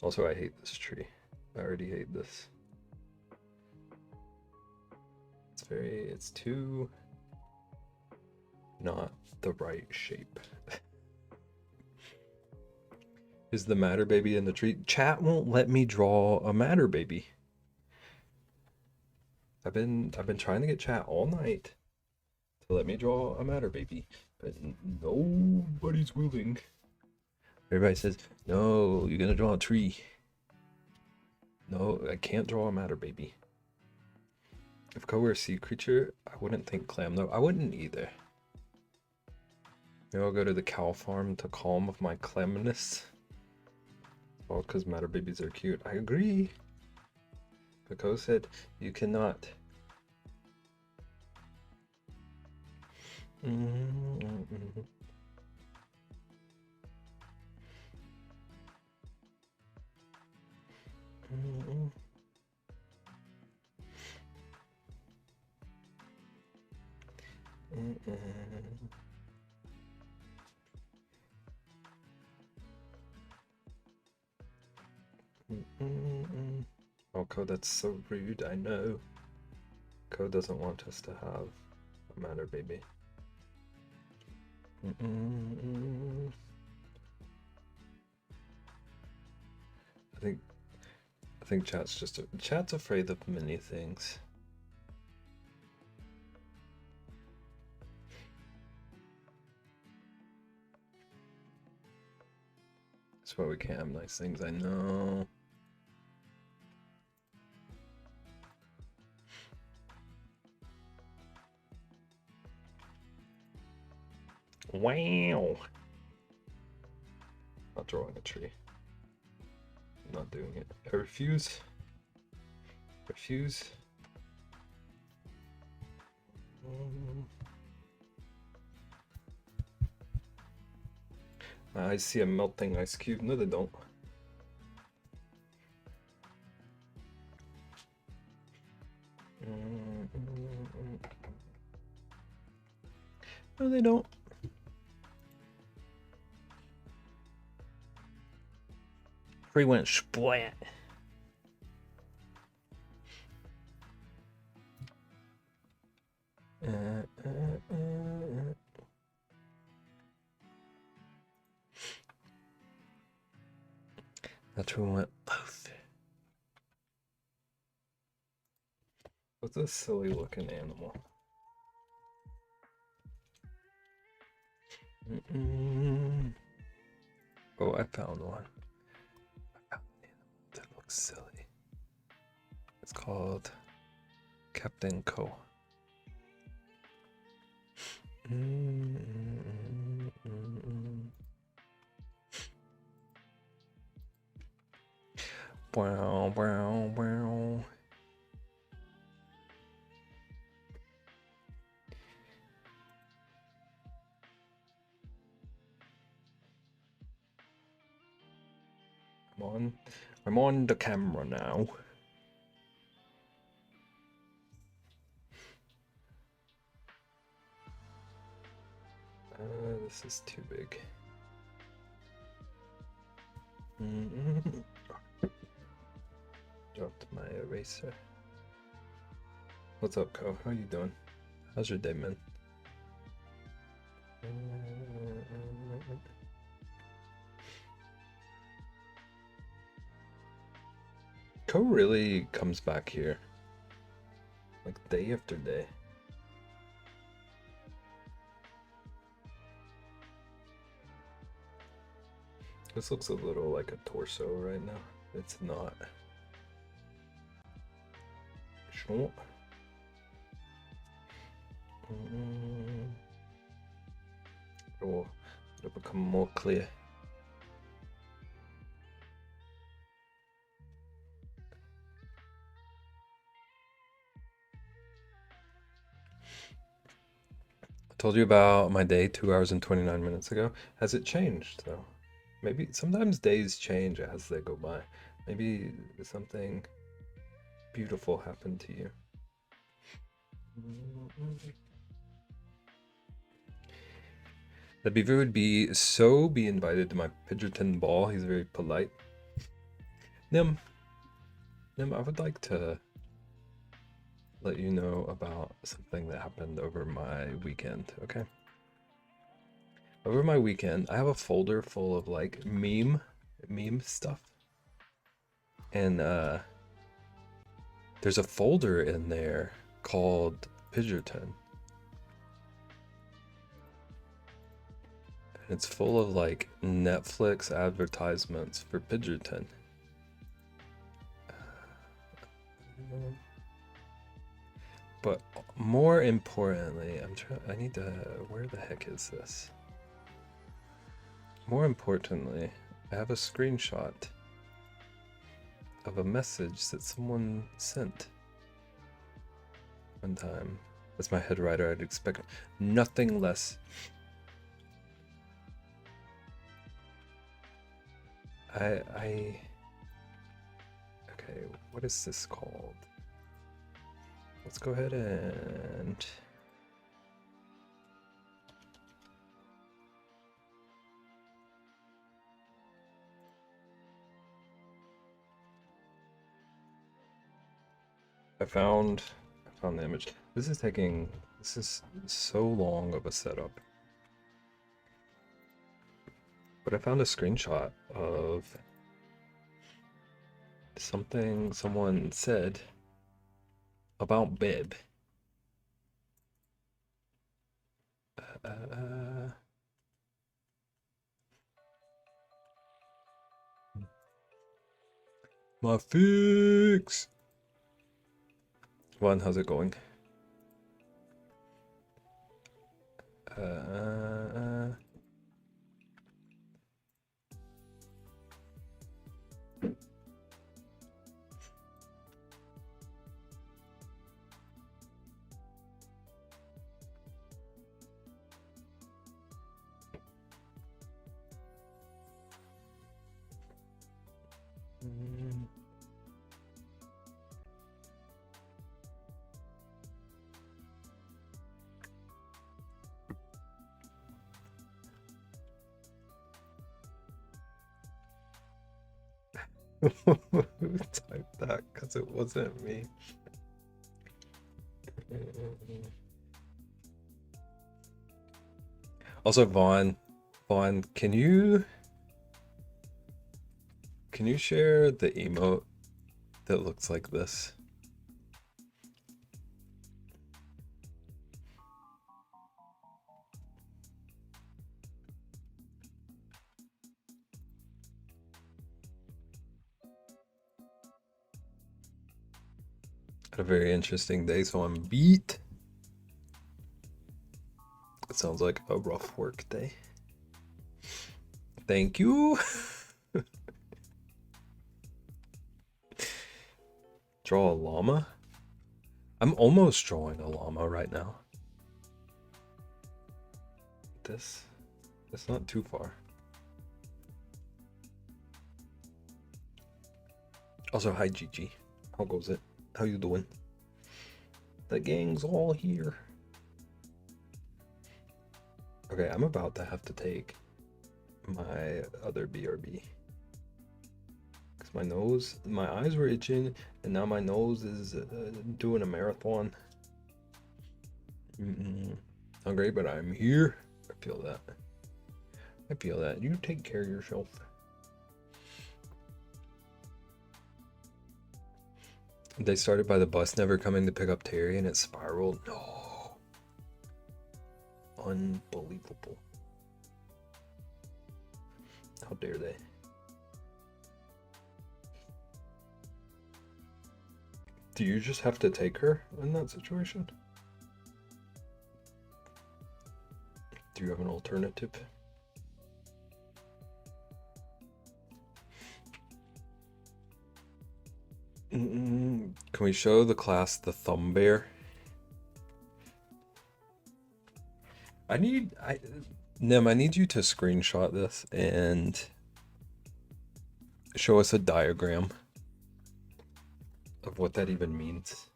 Also, I hate this tree. I already hate this. It's too not the right shape. Is the matter baby in the tree? Chat won't let me draw a matter baby. I've been trying to get chat all night to let me draw a matter baby. but nobody's willing. Everybody says, no, you're gonna draw a tree. No, I can't draw a matter, baby. If Ko were a sea creature, I wouldn't think clam, though. I wouldn't either. Maybe I'll go to the cow farm to calm my clamness. All because matter babies are cute. I agree. But Ko said, you cannot. Mm-hmm. Mm-hmm. Oh, Ko, that's so rude, I know. Ko doesn't want us to have a matter baby. I think chat's afraid of many things. That's why we can't have nice things, I know. Wow. Not drawing a tree. I'm not doing it. I refuse. Refuse. I see a melting ice cube. No, they don't. No, they don't. Tree went splat. That tree went poof. What's a silly looking animal? Oh, I found one. I found an animal that looks silly. It's called Captain Ko. Wow, wow, wow. I'm on the camera now. This is too big. Dropped my eraser. What's up, Ko? How you doing? How's your day, man? Ko really comes back here, like day after day. This looks a little like a torso right now. It's not. Sure. It'll become more clear. I told you about my day 2 hours and 29 minutes ago. Has it changed though? Maybe sometimes days change as they go by. Maybe something beautiful happened to you. The beaver would be invited to my Pidgeotton ball. He's very polite. Nim, I would like to let you know about something that happened over my weekend, okay? Over my weekend, I have a folder full of like meme stuff. And there's a folder in there called Pidgeotton. It's full of like Netflix advertisements for Bridgerton. But more importantly, I need to, where the heck is this? More importantly, I have a screenshot of a message that someone sent one time. As my head writer, I'd expect nothing less. Okay, what is this called? Let's go ahead and I found the image. This is so long of a setup. But I found a screenshot of something someone said about Bib. My fix. Juan, how's it going? Who typed that? Because it wasn't me. Also, Vaughn, can you share the emote that looks like this? Had a very interesting day, so I'm beat. It sounds like a rough work day. Thank you. Draw a llama? I'm almost drawing a llama right now. It's not too far. Also, hi Gigi. How goes it? How you doing? The gang's all here. Okay, I'm about to have to take my other BRB. Because my eyes were itching, and now my nose is doing a marathon. Hungry, but I'm here. I feel that. You take care of yourself. They started by the bus never coming to pick up Terry, and it spiraled. No. Unbelievable. How dare they? Do you just have to take her in that situation? Do you have an alternative? Can we show the class the thumb bear? Nim, I need you to screenshot this and show us a diagram of what that even means.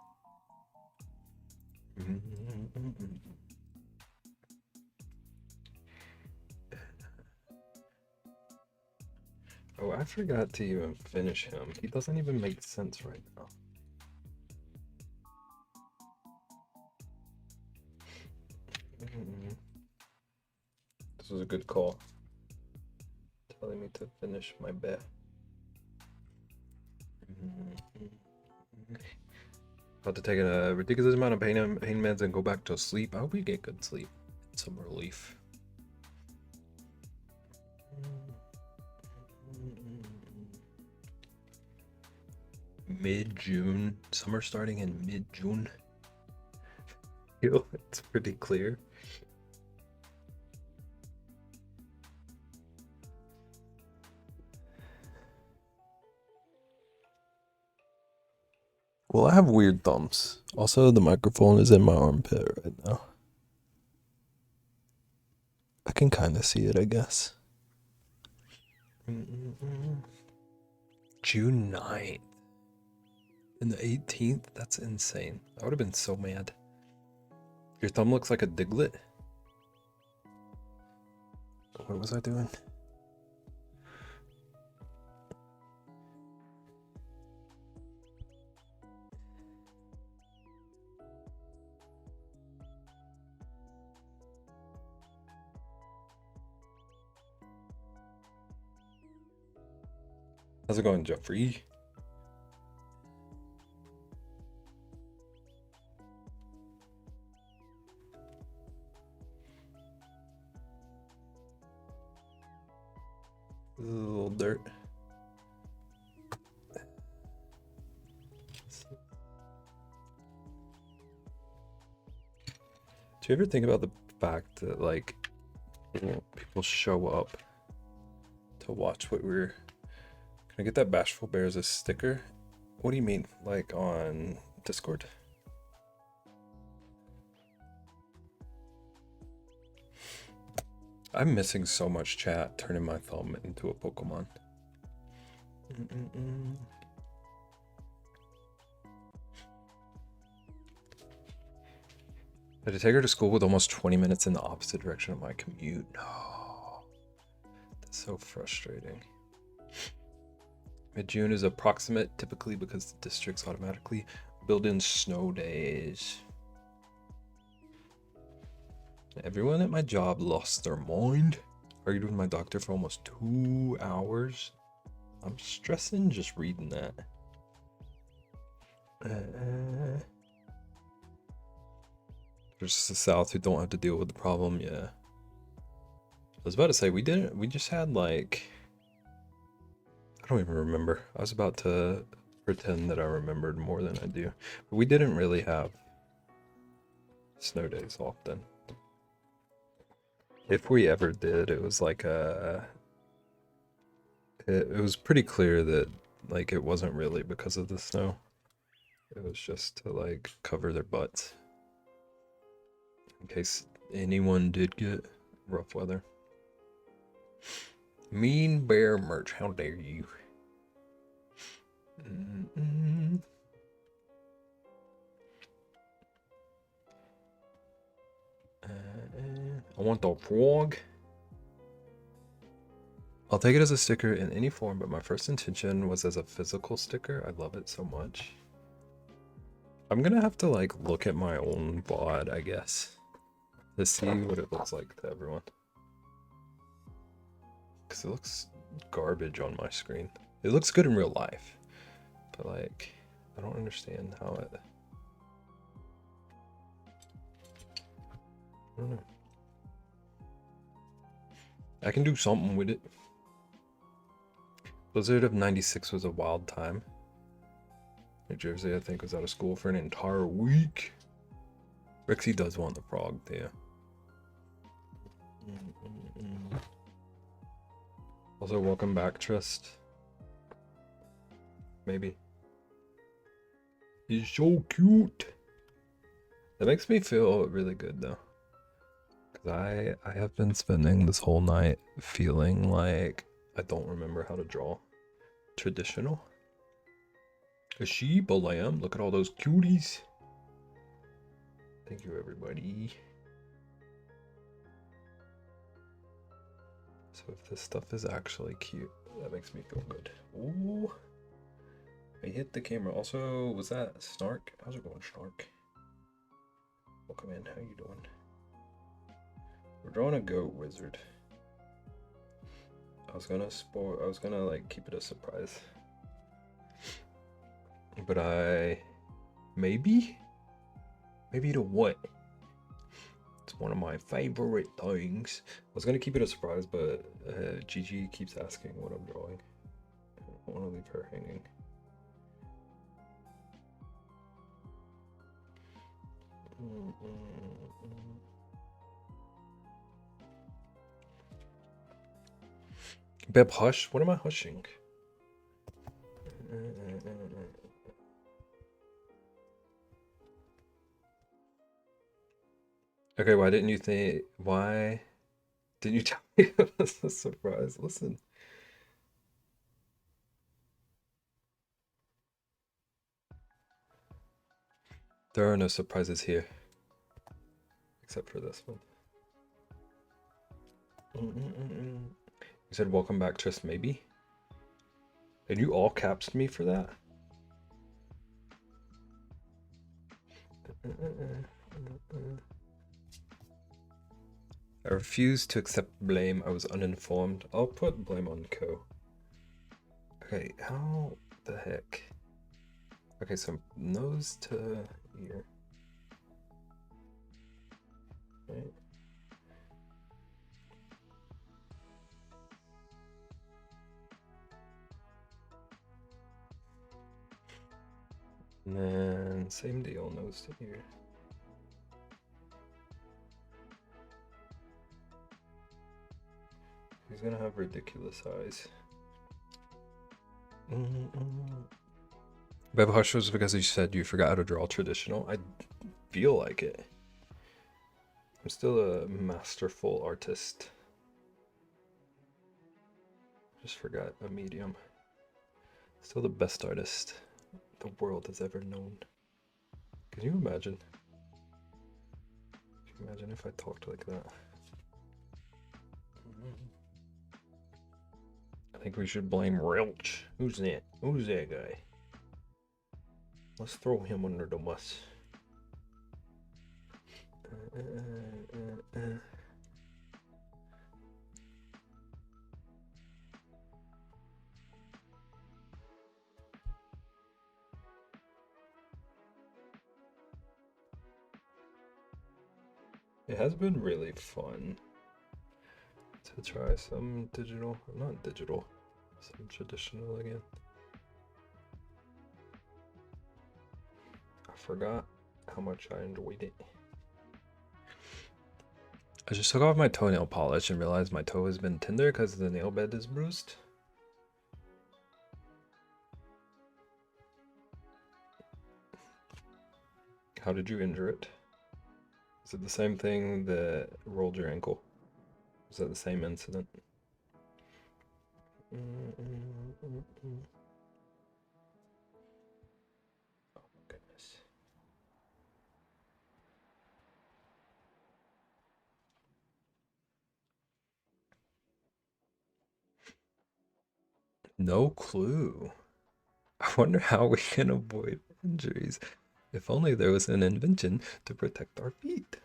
Oh, I forgot to even finish him. He doesn't even make sense right now. This was a good call. Telling me to finish my bet. About to take a ridiculous amount of pain meds and go back to sleep. I hope you get good sleep. Some relief. mid-June. Summer starting in mid-June. It's pretty clear. Well, I have weird thumbs. Also, the microphone is in my armpit right now. I can kind of see it, I guess. June 9th. And the 18th? That's insane. I would have been so mad. Your thumb looks like a diglet. What was I doing? How's it going, Jeffrey? This is a little dirt. Do you ever think about the fact that, like, people show up to watch what we're... Can I get that Bashful Bears a sticker? What do you mean? Like on Discord? I'm missing so much chat, turning my thumb into a Pokemon. I had to take her to school with almost 20 minutes in the opposite direction of my commute. No. That's so frustrating. Mid-June is approximate, typically because the districts automatically build in snow days. Everyone at my job lost their mind. Argued with my doctor for almost 2 hours. I'm stressing just reading that. There's the South who don't have to deal with the problem, yeah. I was about to say, we just had like... I don't even remember. I was about to pretend that I remembered more than I do. But we didn't really have snow days often. If we ever did, it was like a... It was pretty clear that like it wasn't really because of the snow. It was just to like cover their butts. In case anyone did get rough weather. Mean Bear merch, how dare you? I want the frog. I'll take it as a sticker in any form, but my first intention was as a physical sticker. I love it so much. I'm gonna have to like look at my own VOD, I guess, to see what it looks like to everyone. Because it looks garbage on my screen. It looks good in real life, but like, I don't understand how it... I don't know. I can do something with it. Blizzard of 96 was a wild time. New Jersey, I think, was out of school for an entire week. Rixie does want the frog, yeah. Also, welcome back, Trist. Maybe. He's so cute. That makes me feel really good, though. Because I have been spending this whole night feeling like I don't remember how to draw traditional. A sheep, a lamb, look at all those cuties. Thank you, everybody. So if this stuff is actually cute, that makes me feel good. Ooh. I hit the camera. Also, was that Snark? How's it going, Snark? Welcome in. How you doing? We're drawing a goat wizard. I was gonna like keep it a surprise. But maybe to what? It's one of my favorite things. I was gonna keep it a surprise, but Gigi keeps asking what I'm drawing. I don't want to leave her hanging. Beb, hush. What am I hushing? Okay, why didn't you think? Why didn't you tell me it was a surprise? Listen. There are no surprises here. Except for this one. You said welcome back, Trist, maybe? And you all caps me for that? I refuse to accept blame. I was uninformed. I'll put blame on Co. Okay, how the heck? Okay, so nose to ear. Right? And then same deal, nose to ear. He's gonna have ridiculous eyes. Bev Hush was because you said you forgot how to draw traditional. I feel like it. I'm still a masterful artist. Just forgot a medium. Still the best artist the world has ever known. Can you imagine? Can you imagine if I talked like that? I think we should blame Rilch. Who's that? Who's that guy? Let's throw him under the bus. It has been really fun to try some digital, not digital, some traditional again. I forgot how much I enjoyed it. I just took off my toenail polish and realized my toe has been tender because the nail bed is bruised. How did you injure it? Is it the same thing that rolled your ankle? Is that the same incident? Oh, goodness. No clue. I wonder how we can avoid injuries. If only there was an invention to protect our feet.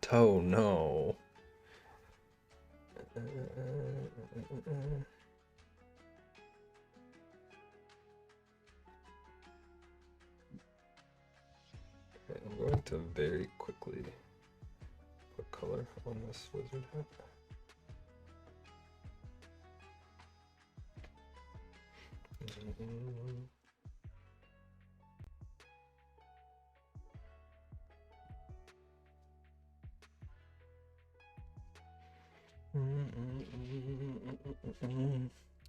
Toe, no. Okay, I'm going to very quickly put color on this wizard hat.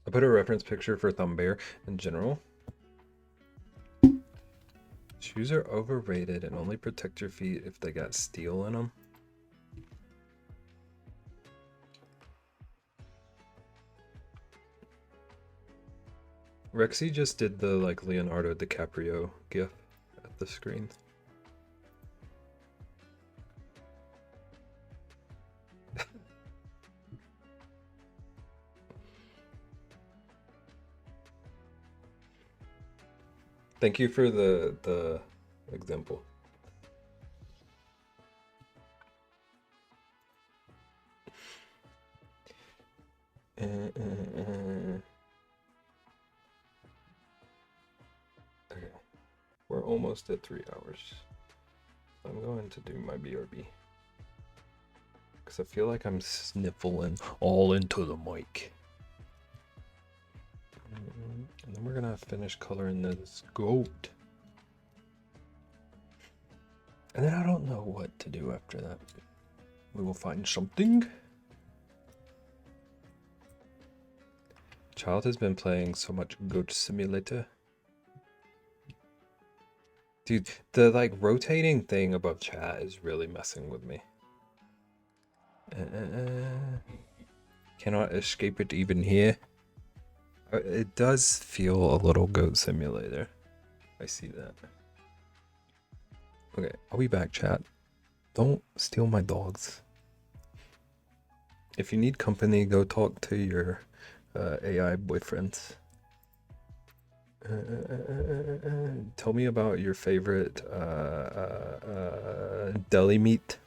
I put a reference picture for Thumb Bear in general. Shoes are overrated and only protect your feet if they got steel in them. Rexy just did the like Leonardo DiCaprio gif at the screen. Thank you for the example. Okay, we're almost at 3 hours. I'm going to do my BRB. Because I feel like I'm sniffling all into the mic. And then we're gonna finish coloring this goat. And then I don't know what to do after that. We will find something. Child has been playing so much Goat Simulator. Dude, the like rotating thing above chat is really messing with me. Cannot escape it even here. It does feel a little Goat Simulator. I see that. Okay, I'll be back, chat. Don't steal my dogs. If you need company, go talk to your AI boyfriends. Tell me about your favorite deli meat.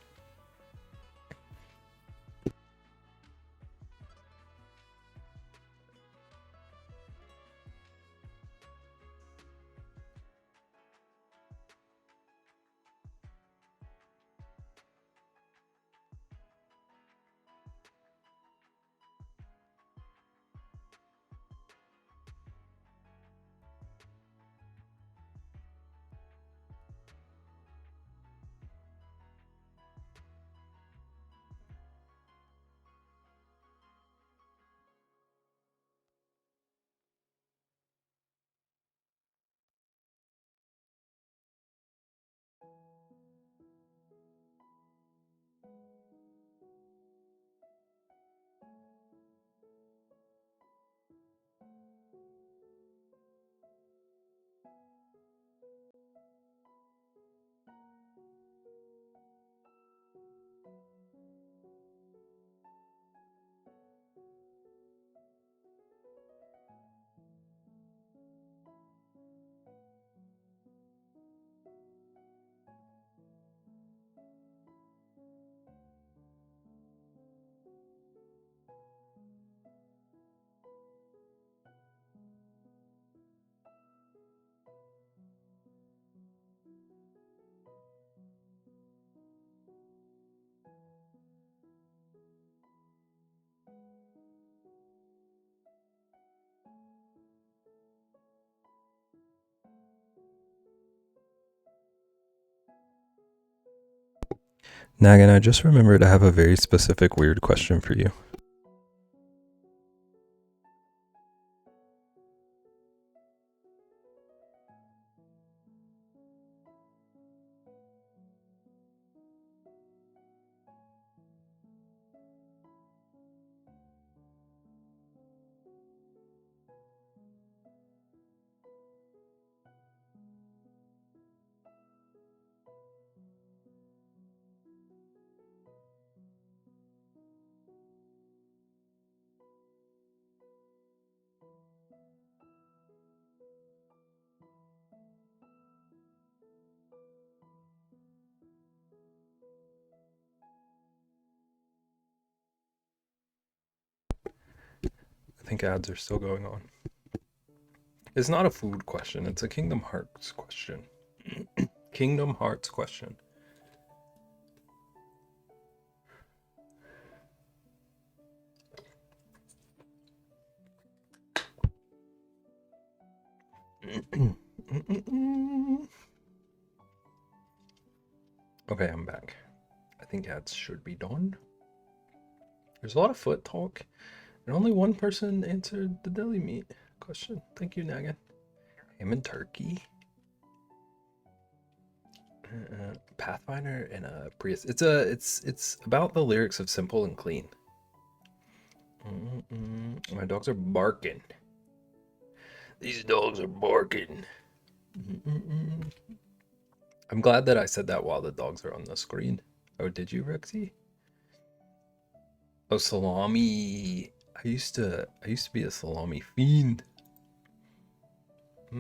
Nagan, I just remembered I have a very specific weird question for you. I think ads are still going on. It's not a food question, it's a Kingdom Hearts question. Kingdom Hearts question. Okay, I'm back. I think ads should be done. There's a lot of foot talk, and only one person answered the deli meat question. Thank you, Nagan. Ham and turkey. Pathfinder and a Prius. It's about the lyrics of Simple and Clean. My dogs are barking. These dogs are barking. I'm glad that I said that while the dogs are on the screen. Oh, did you, Rexy? Oh, salami. I used to be a salami fiend. I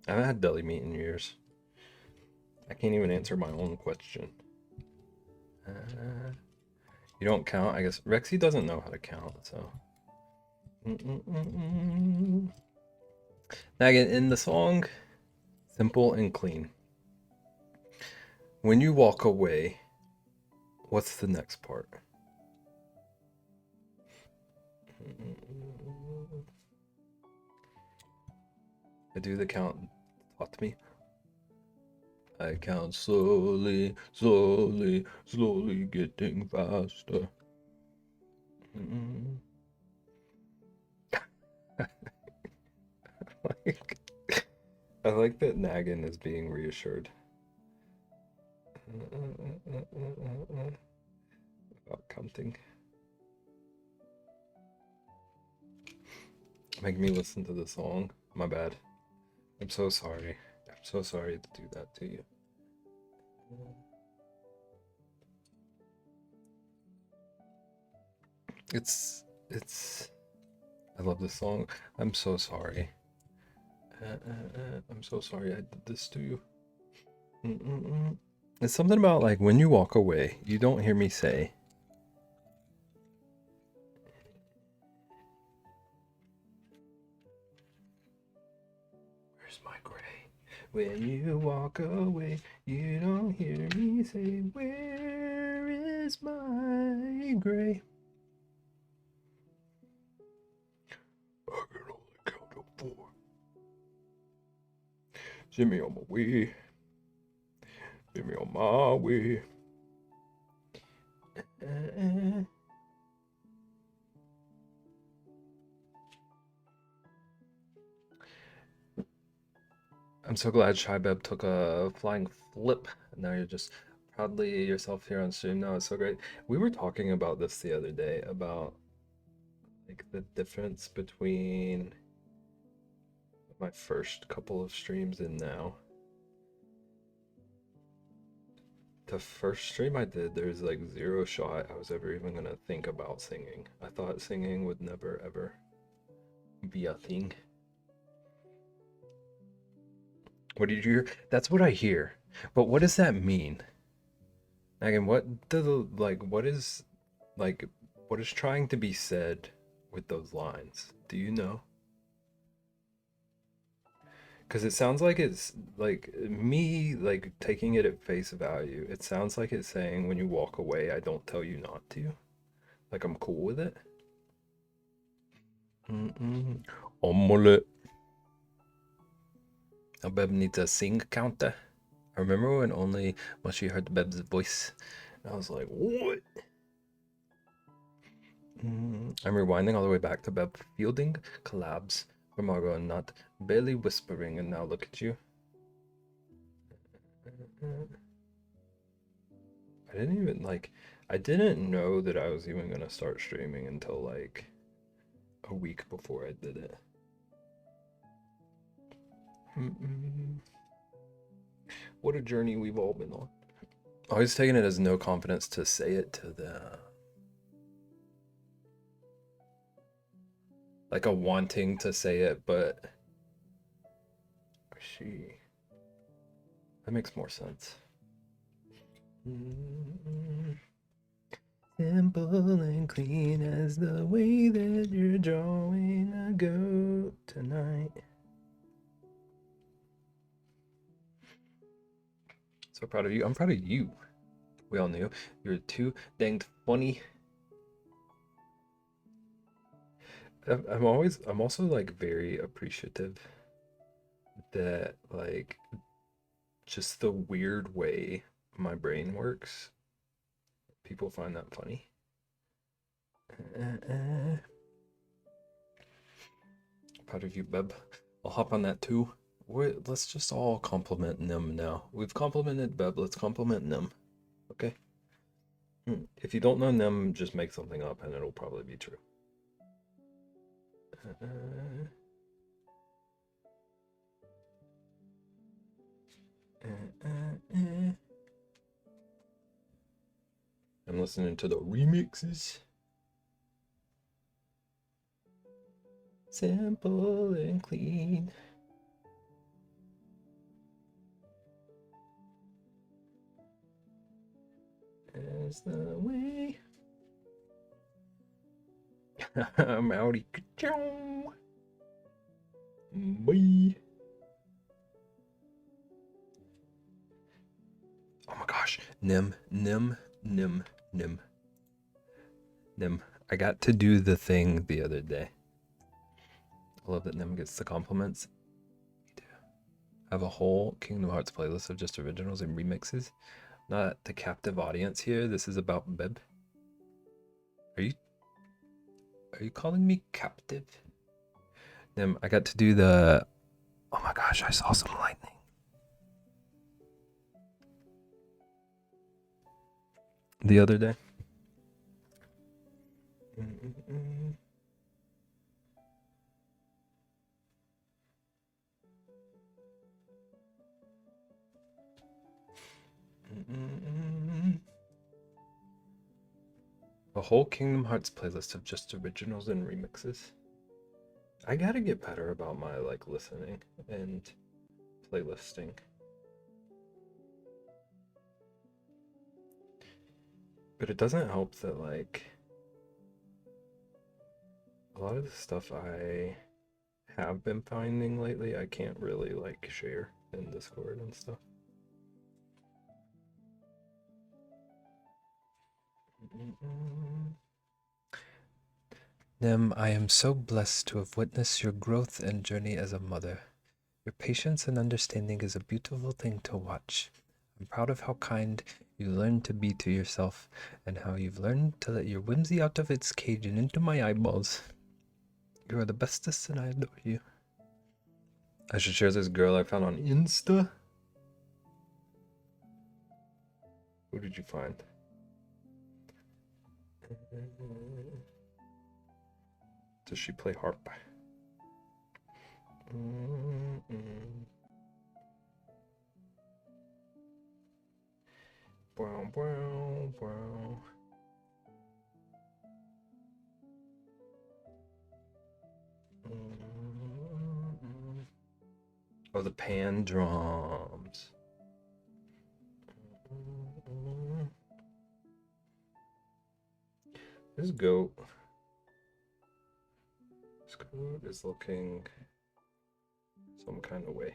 haven't had deli meat in years. I can't even answer my own question. You don't count? I guess Rexy doesn't know how to count, so. Now again, in the song, Simple and Clean. When you walk away, what's the next part? I do the count. Talk to me. I count slowly, slowly, slowly getting faster. Mm. Like, I like that Naggin is being reassured. About counting. Make me listen to the song. My bad. I'm so sorry. I'm so sorry to do that to you. It's. I love this song. I'm so sorry. I'm so sorry I did this to you. Mm-mm-mm. It's something about like when you walk away, you don't hear me say, "Where's my gray?" When you walk away, you don't hear me say, "Where is my gray?" I can only count to 4. Send me on my way. Send me on my way. I'm so glad Shybeb took a flying flip. Now you're just proudly yourself here on stream. No, it's so great. We were talking about this the other day about like the difference between my first couple of streams and now. The first stream I did, there's like zero shot I was ever even gonna think about singing. I thought singing would never ever be a thing. What did you hear? That's what I hear. But what does that mean? Again, what does like what is trying to be said with those lines? Do you know? Because it sounds like it's like me like taking it at face value. It sounds like it's saying when you walk away, I don't tell you not to. Like I'm cool with it. Omelette. A Beb needs a sing counter. I remember when only once she heard Beb's voice, I was like, what? I'm rewinding all the way back to Beb fielding collabs for Margot and not barely whispering, and now look at you. I didn't know that I was even gonna start streaming until like a week before I did it. What a journey we've all been on. Always taking it as no confidence to say it to the like a wanting to say it, but she that makes more sense. Simple and clean as the way that you're drawing a goat tonight. So proud of you. I'm proud of you. We all knew you're too danged funny. I'm also like very appreciative that like just the weird way my brain works. People find that funny. Proud of you, Beb. I'll hop on that too. Let's just all compliment Nim now. We've complimented Beb. Let's compliment Nim. Okay. If you don't know Nim, just make something up and it'll probably be true. I'm listening to the remixes. Simple and clean. As the way. I'm outie. Bye. Oh my gosh. Nim. I got to do the thing the other day. I love that Nim gets the compliments. Me too. I have a whole Kingdom Hearts playlist of just originals and remixes. Not the captive audience here. This is about Beb. Are you calling me captive? Then I got to do the. Oh my gosh! I saw some lightning. The other day. A whole Kingdom Hearts playlist of just originals and remixes. I gotta get better about my like listening and playlisting. But it doesn't help that like a lot of the stuff I have been finding lately I can't really like share in Discord and stuff. Nim, I am so blessed to have witnessed your growth and journey as a mother. Your patience and understanding is a beautiful thing to watch. I'm proud of how kind you learned to be to yourself and how you've learned to let your whimsy out of its cage and into my eyeballs. You are the bestest and I adore you. I should share this girl I found on Insta. Who did you find? Does she play harp? Wow, wow, wow. Oh, the pan drums. This goat. This goat is looking some kind of way.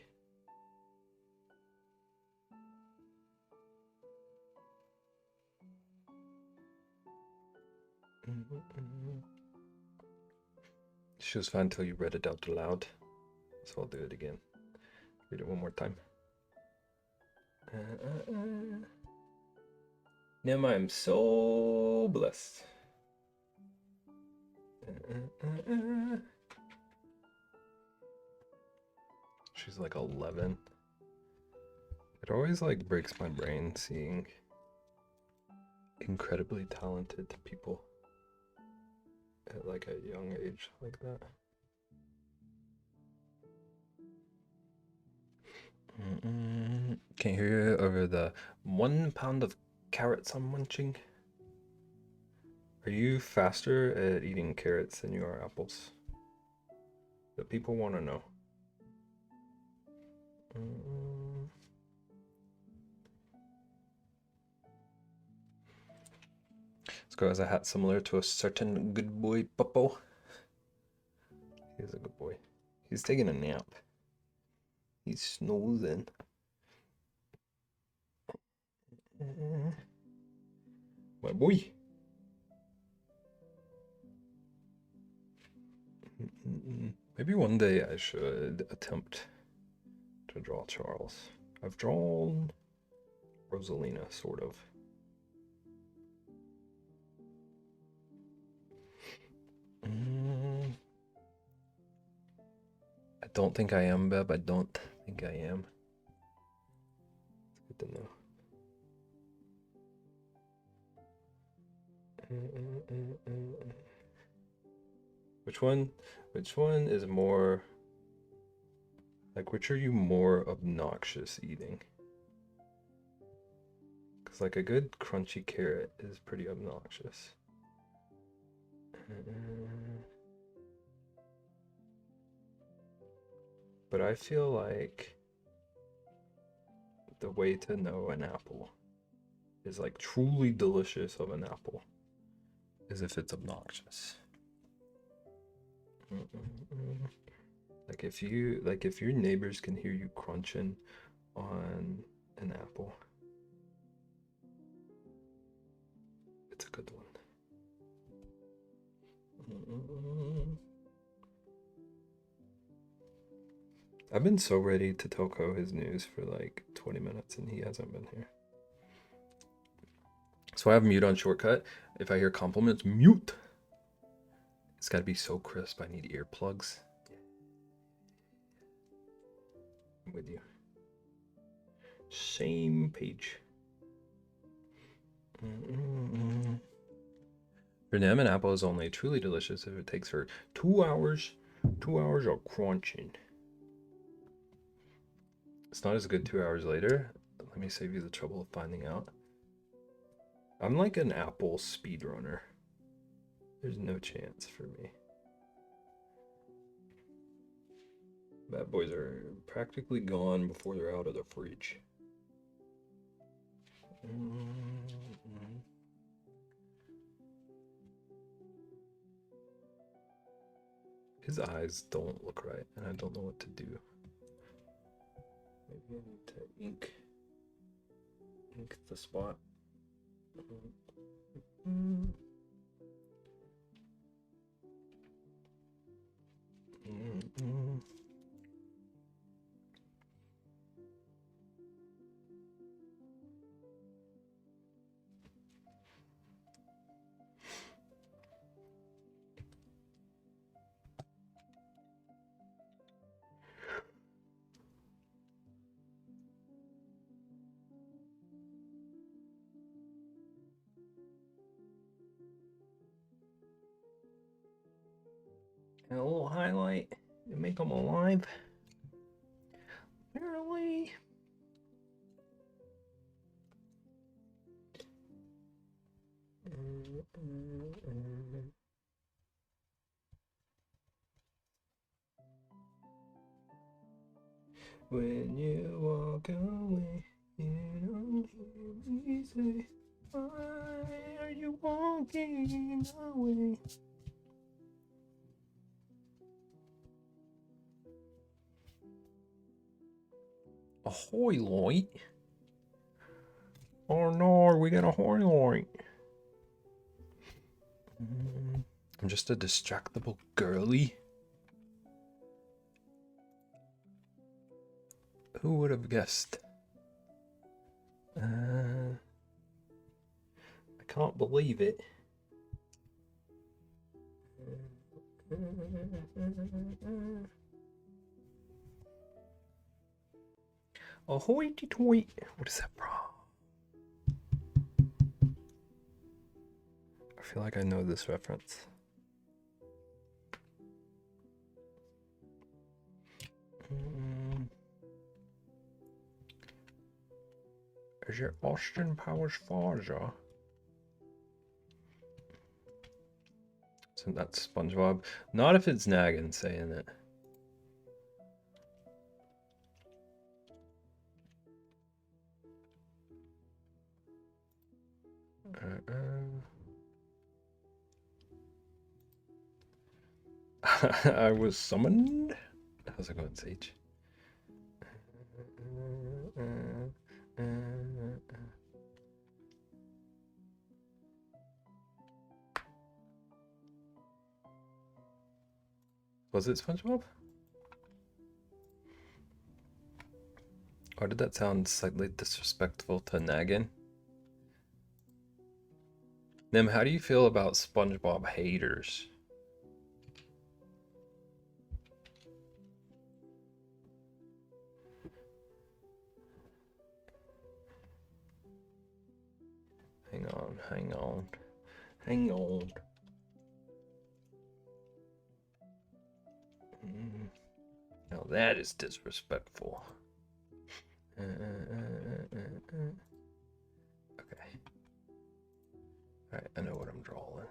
She was fine until you read it out loud. So I'll do it again. Read it one more time. Now I'm so blessed. She's like 11. It always like breaks my brain seeing incredibly talented people at like a young age like that. Can't hear you over the 1 pound of carrots I'm munching. Are you faster at eating carrots than you are apples? The people want to know. This girl has a hat similar to a certain good boy Popo. He's a good boy. He's taking a nap. He's snoozing. My boy. Maybe one day I should attempt to draw Charles. I've drawn Rosalina, sort of. I don't think I am, Beb. I don't think I am. It's good to know. Which one is more like, which are you more obnoxious eating? Because like a good crunchy carrot is pretty obnoxious. But I feel like the way to know an apple is like truly delicious of an apple is if it's obnoxious. Like if your neighbors can hear you crunching on an apple, it's a good one. I've been so ready to tell Ko his news for like 20 minutes and he hasn't been here. So I have mute on shortcut. If I hear compliments, mute. It's got to be so crisp. I need earplugs. I'm with you. Same page. For them, an apple is only truly delicious if it takes her 2 hours. 2 hours of crunching. It's not as good 2 hours later. Let me save you the trouble of finding out. I'm like an apple speedrunner. There's no chance for me. Bad boys are practically gone before they're out of the fridge. His eyes don't look right, and I don't know what to do. Maybe I need to ink the spot. And a little highlight to make them alive. Barely. When you walk away, you don't hear me say, why are you walking away? Ahoy, light. Oh no, we got a ahoy, light. I'm just a distractible girly. Who would have guessed? I can't believe it. Ahoy, toy. What is that from? I feel like I know this reference. Is it Austin Powers Farja? Isn't that SpongeBob? Not if it's Naggin saying it. I was summoned. How's it going, Sage? Was it SpongeBob? Or did that sound slightly disrespectful to Naggin? Nim, how do you feel about SpongeBob haters? Hang on, hang on, hang on. Now that is disrespectful. Okay. Alright, I know what I'm drawing.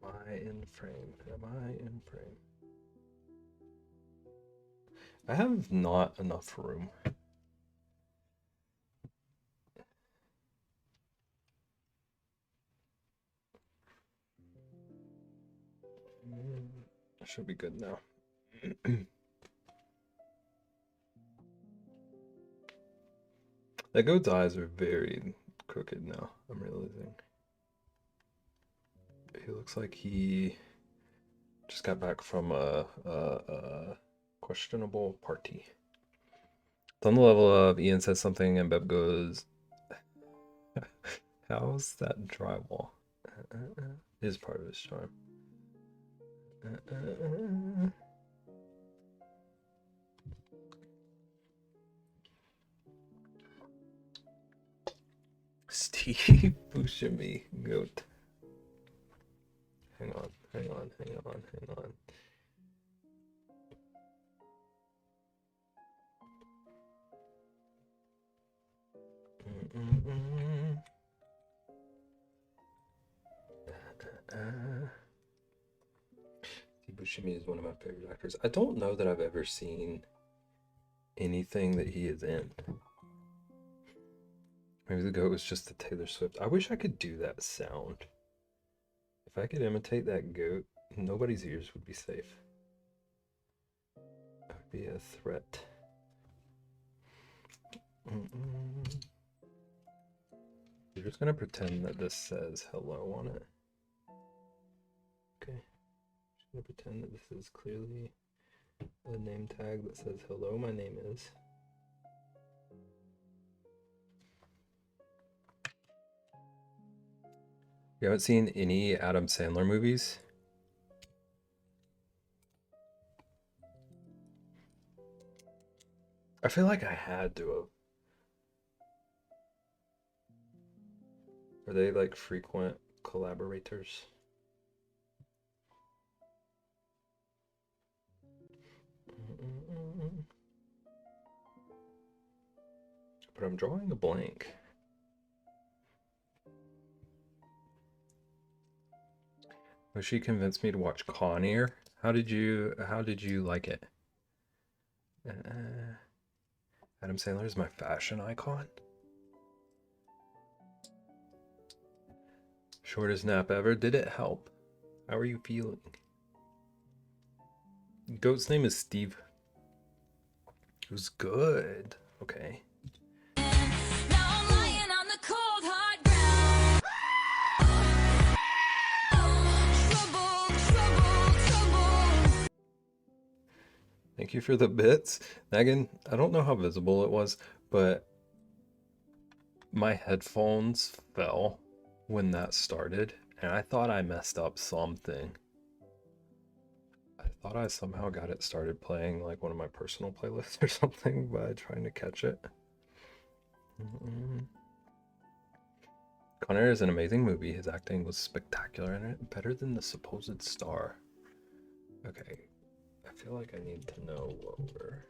Am I in frame? Am I in frame? I have not enough room. Should be good now. That goat's eyes are very crooked now, I'm realizing. He looks like he Just got back from a questionable party. It's on the level of Ian says something and Beb goes, "How's that drywall?" Is part of his charm. Steve Buscemi, goat. Hang on. Steve Buscemi is one of my favorite actors. I don't know that I've ever seen anything that he is in. Maybe the goat was just the Taylor Swift. I wish I could do that sound. If I could imitate that goat, nobody's ears would be safe. That would be a threat. We're just gonna pretend that this says hello on it. Okay. Just gonna pretend that this is clearly a name tag that says hello, my name is. You haven't seen any Adam Sandler movies? I feel like I had to have. Are they like frequent collaborators? But I'm drawing a blank. Well, she convinced me to watch Con Air. How did you like it? Adam Sandler is my fashion icon. Shortest nap ever. Did it help? How are you feeling? Goat's name is Steve. It was good. Okay. Thank you for the bits. Megan, I don't know how visible it was, but my headphones fell when that started, and I thought I messed up something. I thought I somehow got it started playing like one of my personal playlists or something by trying to catch it. Con Air is an amazing movie. His acting was spectacular in it, better than the supposed star. Okay, I feel like I need to know what we're...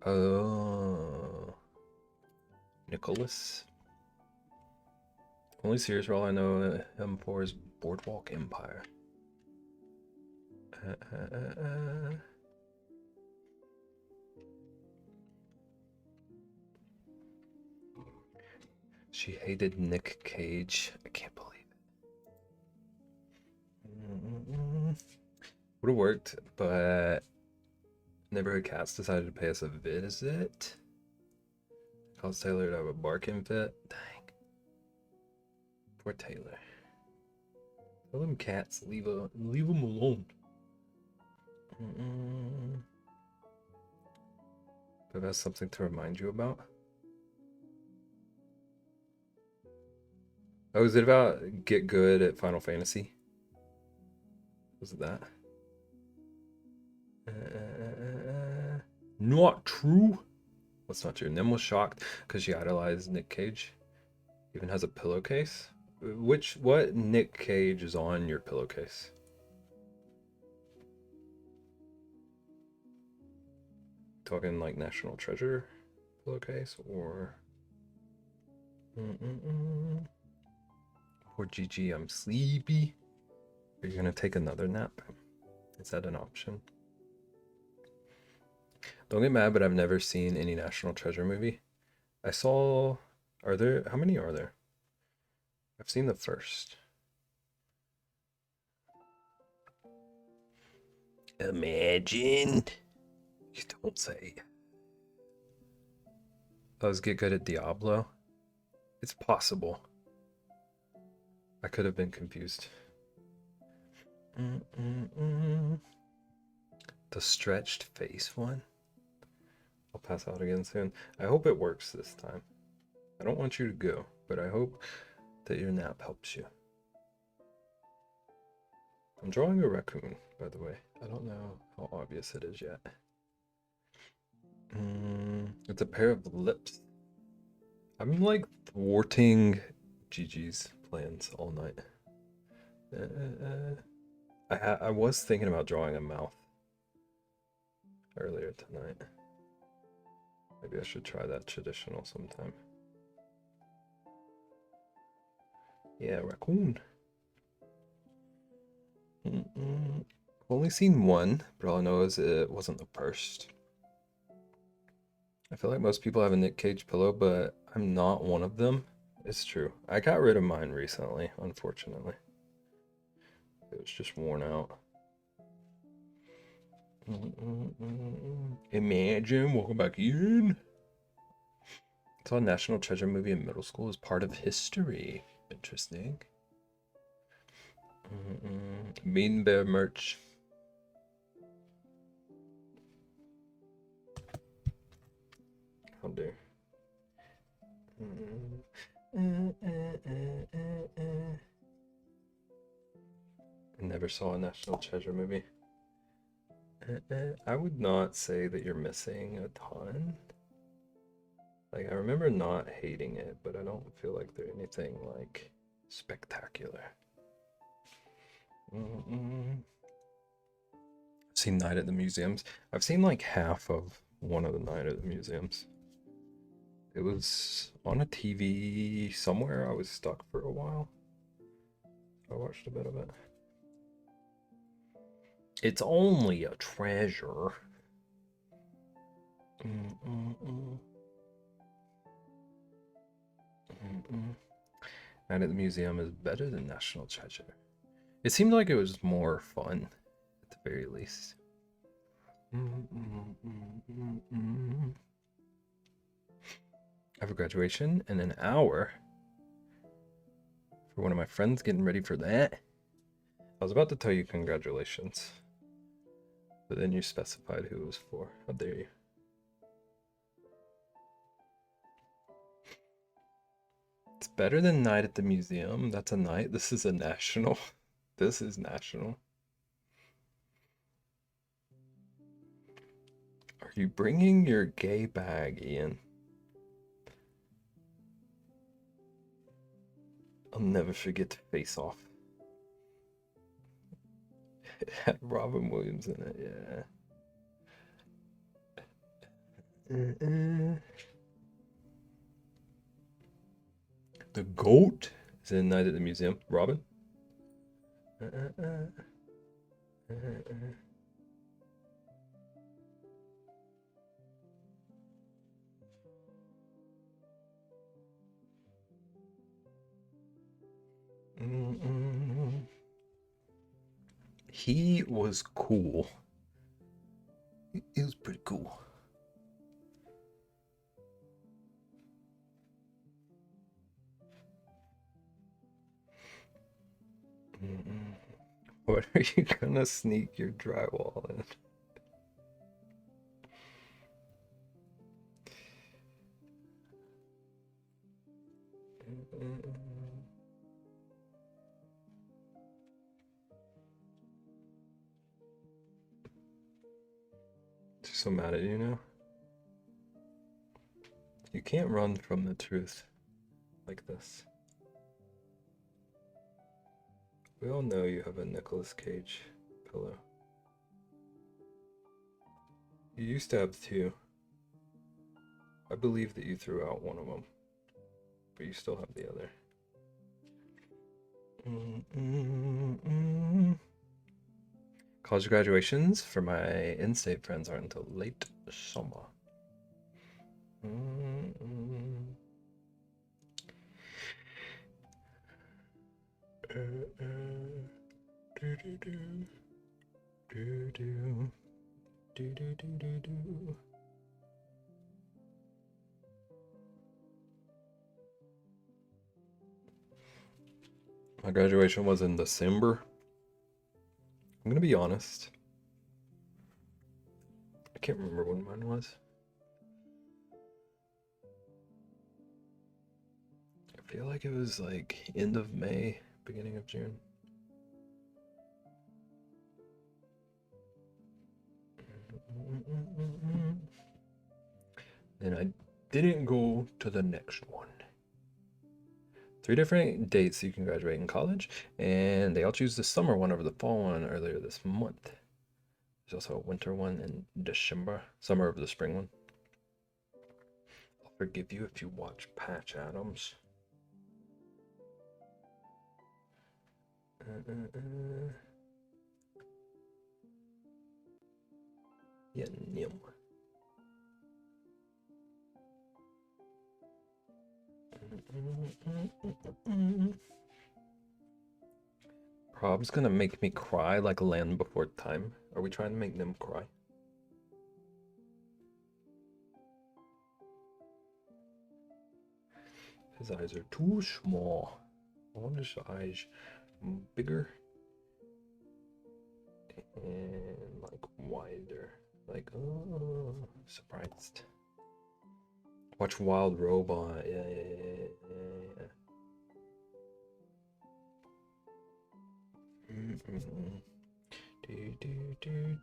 Oh... Nicholas? Only series role I know him for is Boardwalk Empire. She hated Nick Cage. I can't believe it. Would have worked, but Neighborhood Cats decided to pay us a visit. Caused Taylor to have a barking fit. Dang. Poor Taylor. Tell them cats, leave them alone. But that's something to remind you about. Oh, is it about get good at Final Fantasy? Was it that? Not true. What's not true? Nim was shocked because she idolized Nick Cage. Even has a pillowcase. What Nick Cage is on your pillowcase? Talking like National Treasure pillowcase or... Or GG, I'm sleepy. Are you gonna take another nap? Is that an option? Don't get mad, but I've never seen any National Treasure movie. I saw... Are there... How many are there? I've seen the first. Imagine. You don't say. Let's get good at Diablo. It's possible. I could have been confused. The stretched face one. I'll pass out again soon. I hope it works this time. I don't want you to go, but I hope that your nap helps you. I'm drawing a raccoon, by the way. I don't know how obvious it is yet. It's a pair of lips. I'm like thwarting Gigi's plans all night. I was thinking about drawing a mouth earlier tonight. Maybe I should try that traditional sometime. Yeah, raccoon. I've only seen one, but all I know is it wasn't the first. I feel like most people have a Nick Cage pillow, but I'm not one of them. It's true. I got rid of mine recently, unfortunately. It was just worn out. Imagine, welcome back in. I saw a National Treasure movie in middle school as part of history. Interesting. Mean Bear merch. How dare. I never saw a National Treasure movie. I would not say that you're missing a ton. Like, I remember not hating it, but I don't feel like there's anything, like, spectacular. I've seen Night at the Museums. I've seen, like, half of one of the Night at the Museums. It was on a TV somewhere. I was stuck for a while. I watched a bit of it. It's only a treasure. Night at the Museum is better than National Treasure. It seemed like it was more fun, at the very least. I have a graduation in an hour for one of my friends, getting ready for that. I was about to tell you congratulations, but then you specified who it was for. How dare you? It's better than Night at the Museum. That's a night. This is a national. This is national. Are you bringing your gay bag, Ian? I'll never forget to Face Off. It had Robin Williams in it, yeah. The goat is in Night at the Museum. Robin? He was cool. He was pretty cool. What are you gonna sneak your drywall in? She's so mad at you now. You can't run from the truth like this. We all know you have a Nicolas Cage pillow. You used to have two. I believe that you threw out one of them, but you still have the other. College graduations for my in-state friends aren't until late summer. My graduation was in December. I'm gonna be honest. I can't remember when mine was. I feel like it was like end of May, beginning of June. And I didn't go to the next one. 3 different dates you can graduate in college, and they all choose the summer one over the fall one earlier this month. There's also a winter one in December, summer over the spring one. I'll forgive you if you watch Patch Adams. Yeah, Nim. Prob's gonna make me cry like Land Before Time. Are we trying to make Nim cry? His eyes are too small. I want his eyes bigger and like wider. Like, oh, surprised. Watch Wild Robot. Yeah.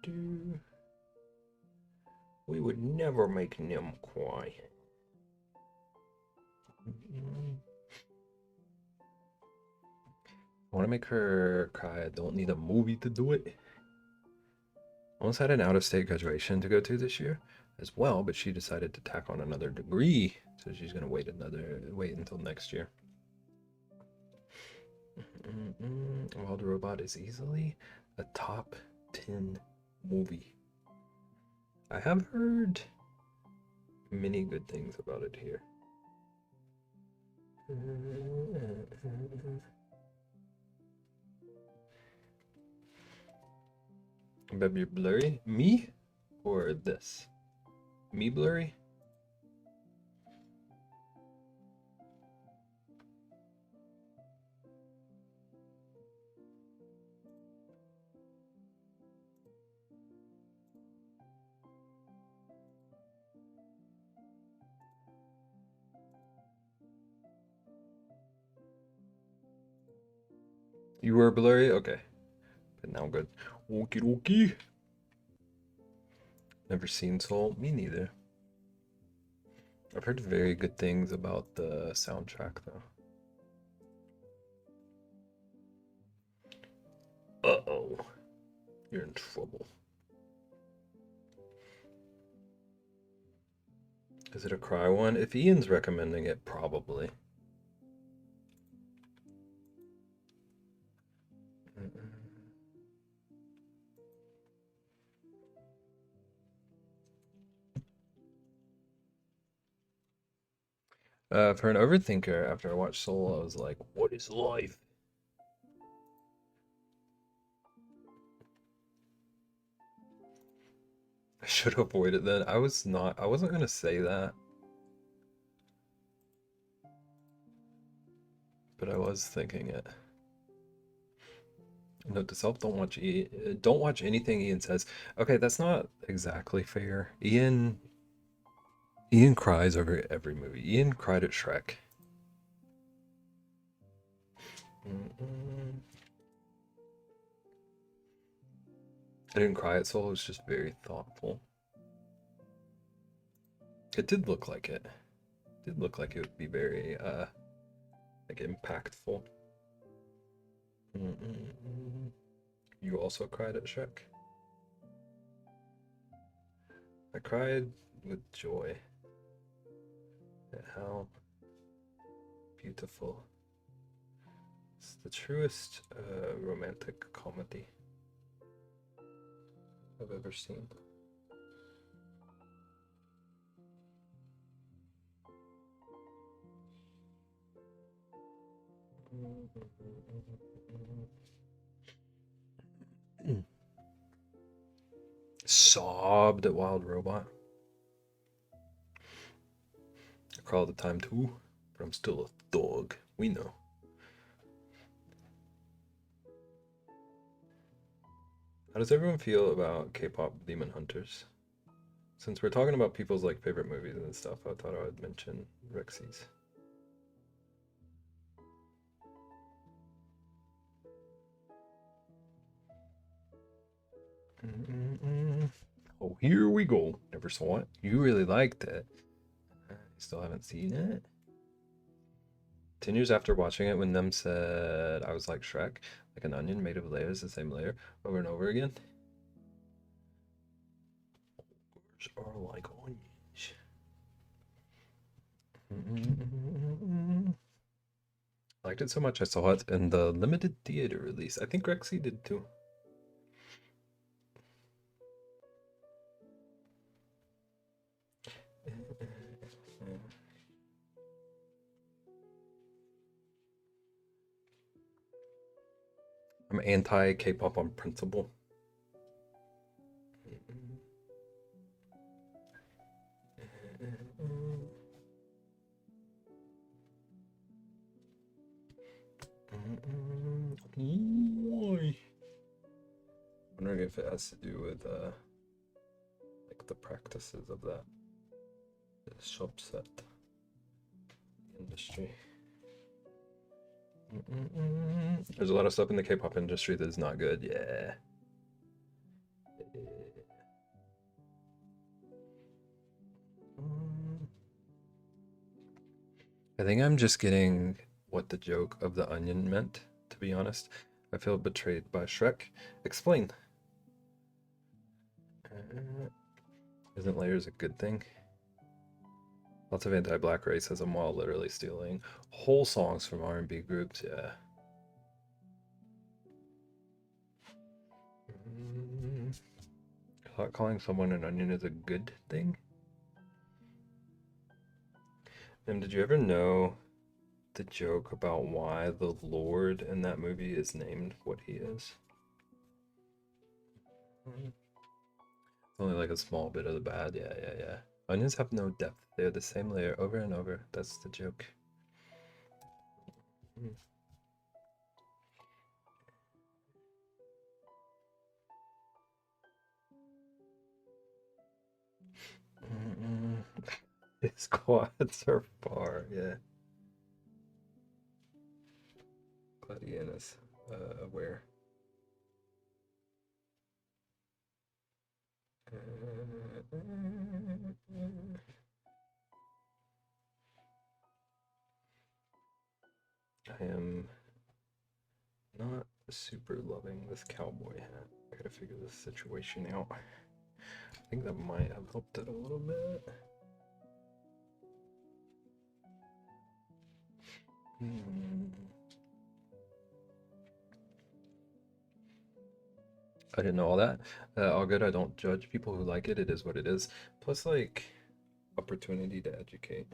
Do. We would never make Nim cry. I want to make her cry. I don't need a movie to do it. Almost had an out-of-state graduation to go to this year as well, but she decided to tack on another degree, so she's gonna wait until next year. Wild Robot is easily a top 10 movie. I have heard many good things about it here. Baby, you're blurry? Me? Or this? Me blurry? You were blurry? Okay. But now good. Okie dokie. Never seen Soul? Me neither. I've heard very good things about the soundtrack though. Uh-oh. You're in trouble. Is it a cry one? If Ian's recommending it, probably. For an overthinker, after I watched Soul, I was like, what is life? I should avoid it then. I wasn't gonna say that. But I was thinking it. Note to self: don't watch anything Ian says. Okay, that's not exactly fair. Ian cries over every movie. Ian cried at Shrek. I didn't cry at Soul. It was just very thoughtful. It did look like it. It did look like it would be very like impactful. You also cried at Shrek? I cried with joy at how beautiful. It's the truest romantic comedy I've ever seen. Sobbed at Wild Robot. I cry all the time too, but I'm still a dog. We know. How does everyone feel about K-pop Demon Hunters? Since we're talking about people's like favorite movies and stuff, I thought I would mention Rexy's. Oh, here we go. Never saw it. You really liked it. You still haven't seen it? 10 years after watching it, when them said I was like Shrek, like an onion made of layers, the same layer, over and over again. Words are like onions. I liked it so much I saw it in the limited theater release. I think Rexy did too. I'm anti K-pop on principle. Why? I'm wondering if it has to do with like the practices of that subset industry. There's a lot of stuff in the K-pop industry that is not good. Yeah. I think I'm just getting what the joke of the onion meant, to be honest. I feel betrayed by Shrek. Explain. Isn't layers a good thing? Lots of anti-black racism while literally stealing whole songs from R&B groups, yeah. Thought calling someone an onion is a good thing? And did you ever know the joke about why the Lord in that movie is named what he is? Only like a small bit of the bad, yeah. Onions have no depth. They're the same layer over and over. That's the joke. His quads are far, yeah. Glad Ian is aware. I am not super loving this cowboy hat. I gotta figure this situation out. I think that might have helped it a little bit. I didn't know all that. All good. I don't judge people who like it. It is what it is. Plus, like, opportunity to educate.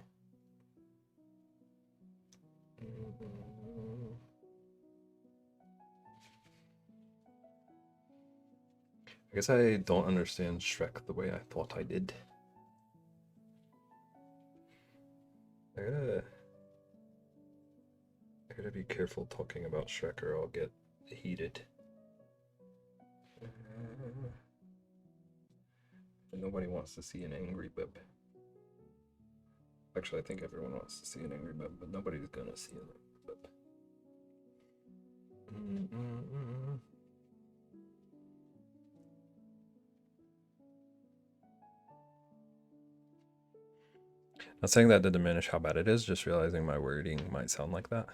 I guess I don't understand Shrek the way I thought I did. I gotta be careful talking about Shrek or I'll get heated. Nobody wants to see an angry bib. Actually, I think everyone wants to see an angry bib, but nobody's gonna see an angry bib. Not saying that to diminish how bad it is, just realizing my wording might sound like that.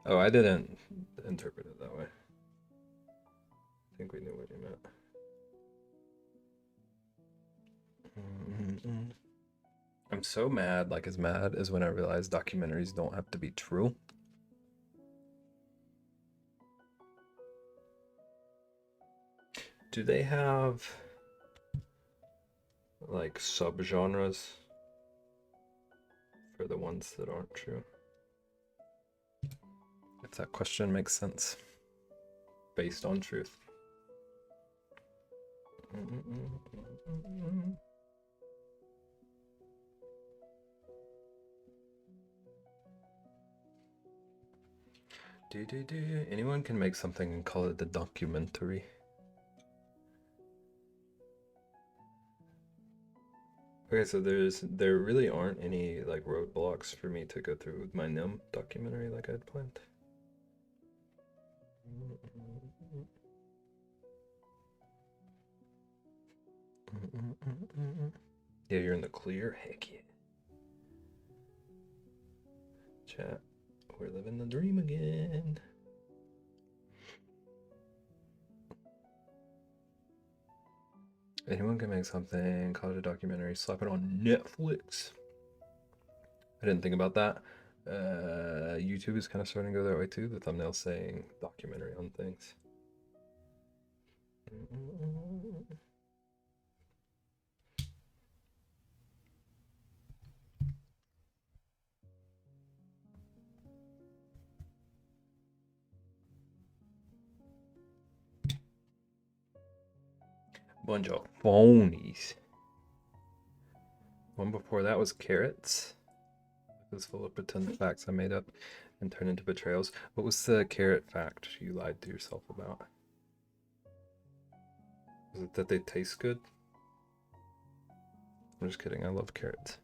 Oh, I didn't interpret it that way. I think we knew what you meant. I'm so mad, like as mad as when I realized documentaries don't have to be true. Do they have like subgenres for the ones that aren't true? If that question makes sense. Based on truth. Anyone can make something and call it the documentary. Okay, so there really aren't any like roadblocks for me to go through with my NIM documentary like I'd planned. Yeah, you're in the clear. Heck yeah. Chat. We're living the dream again. Anyone can make something, call it a documentary, slap it on Netflix. I didn't think about that. YouTube is kind of starting to go that way too. The thumbnail saying documentary on things. Bunch of phonies. One before that was carrots. It was full of pretend facts I made up and turned into betrayals. What was the carrot fact you lied to yourself about? Is it that they taste good? I'm just kidding. I love carrots.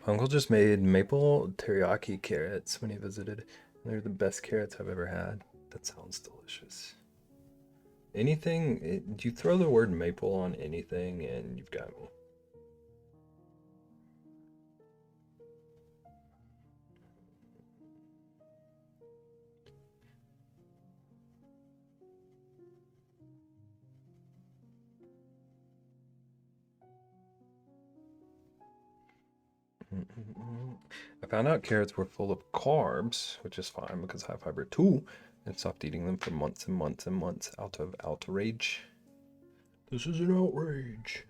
Uncle just made maple teriyaki carrots when he visited. They're the best carrots I've ever had. That sounds delicious. Anything, you throw the word maple on anything and you've got me. I found out carrots were full of carbs, which is fine because high fiber too, and stopped eating them for months and months and months out of outrage. This is an outrage.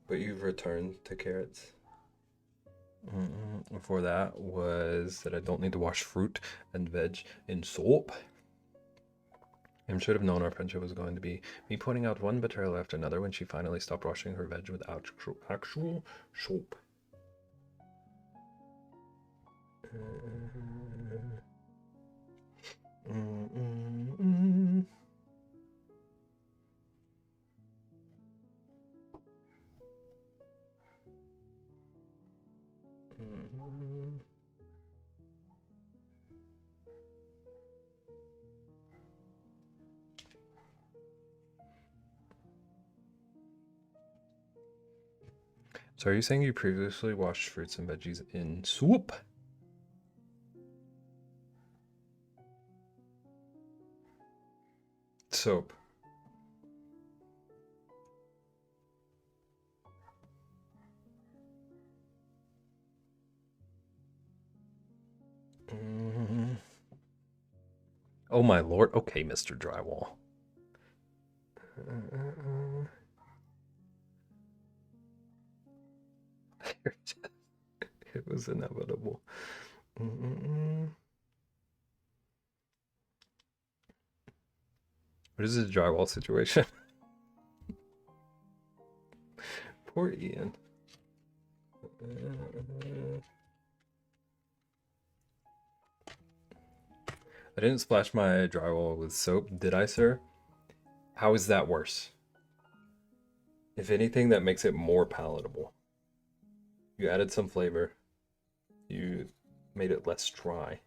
But you've returned to carrots. Before that was that I don't need to wash fruit and veg in soap. I should have known our friendship was going to be me pointing out one betrayal after another when she finally stopped washing her veg with actual soap. So are you saying you previously washed fruits and veggies in soup? Soap. Oh my lord. Okay, Mr. Drywall. It was inevitable. What is this drywall situation? Poor Ian. I didn't splash my drywall with soap, did I, sir? How is that worse? If anything, that makes it more palatable. You added some flavor. You made it less dry.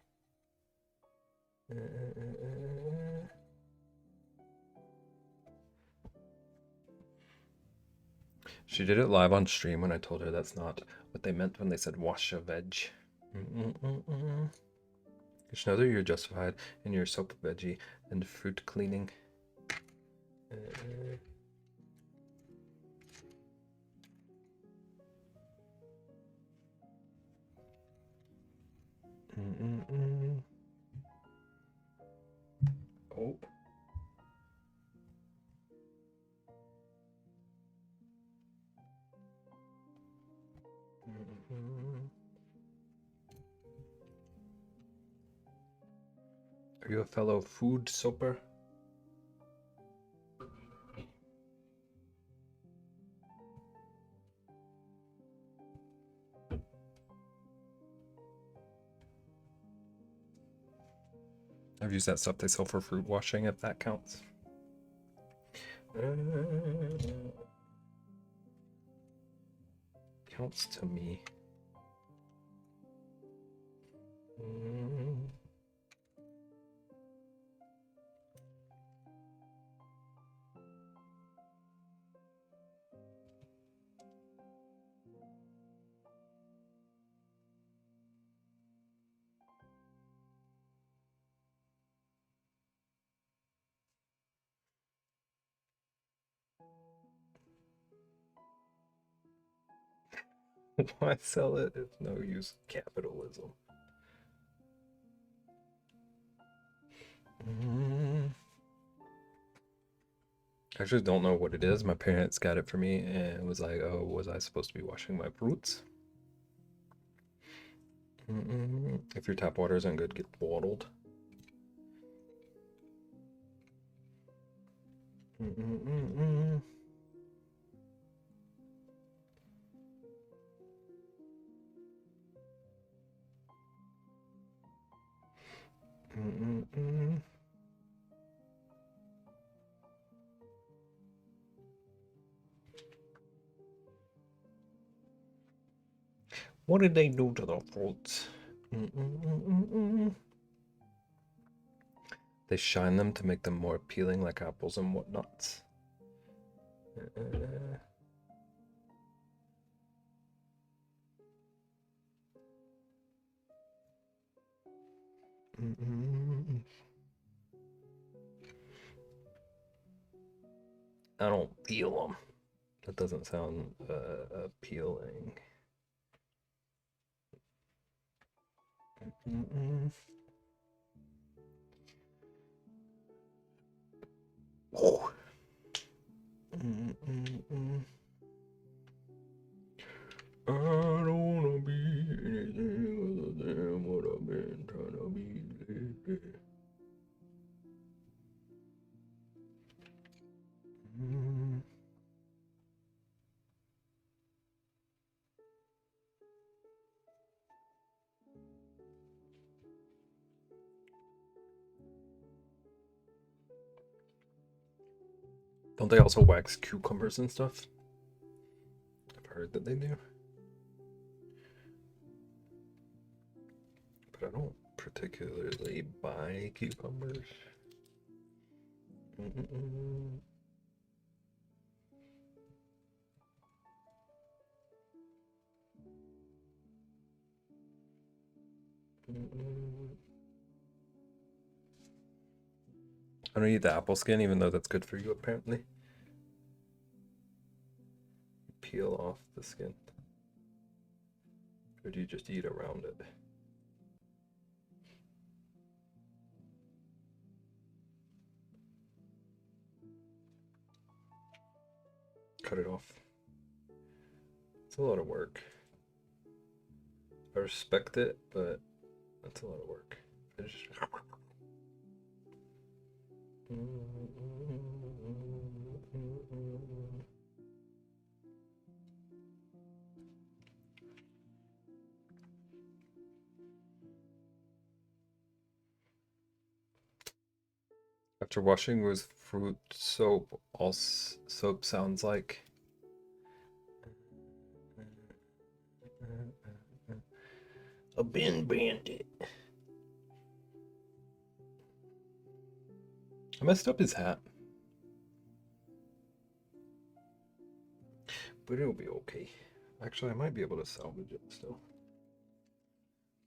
She did it live on stream when I told her that's not what they meant when they said wash a veg. You should know that you're justified in your soap, veggie, and fruit cleaning. Mhm. Are you a fellow food soaper? I've used that stuff they sell for fruit washing, if that counts. Counts to me. Why sell it if no use capitalism? I actually don't know what it is. My parents got it for me and was like, oh, was I supposed to be washing my fruits? If your tap water isn't good, get bottled. What did they do to the fruits? They shine them to make them more appealing, like apples and whatnots. I don't feel them. That doesn't sound appealing. Oh. I don't wanna be anything other than what I've been trying to be lately. Don't they also wax cucumbers and stuff? I've heard that they do. But I don't particularly buy cucumbers. I don't eat the apple skin, even though that's good for you, apparently. Peel off the skin. Or do you just eat around it? Cut it off. It's a lot of work. I respect it, but that's a lot of work. After washing with fruit soap, all soap sounds like a bin bandit. I messed up his hat. But it'll be okay. Actually, I might be able to salvage it still.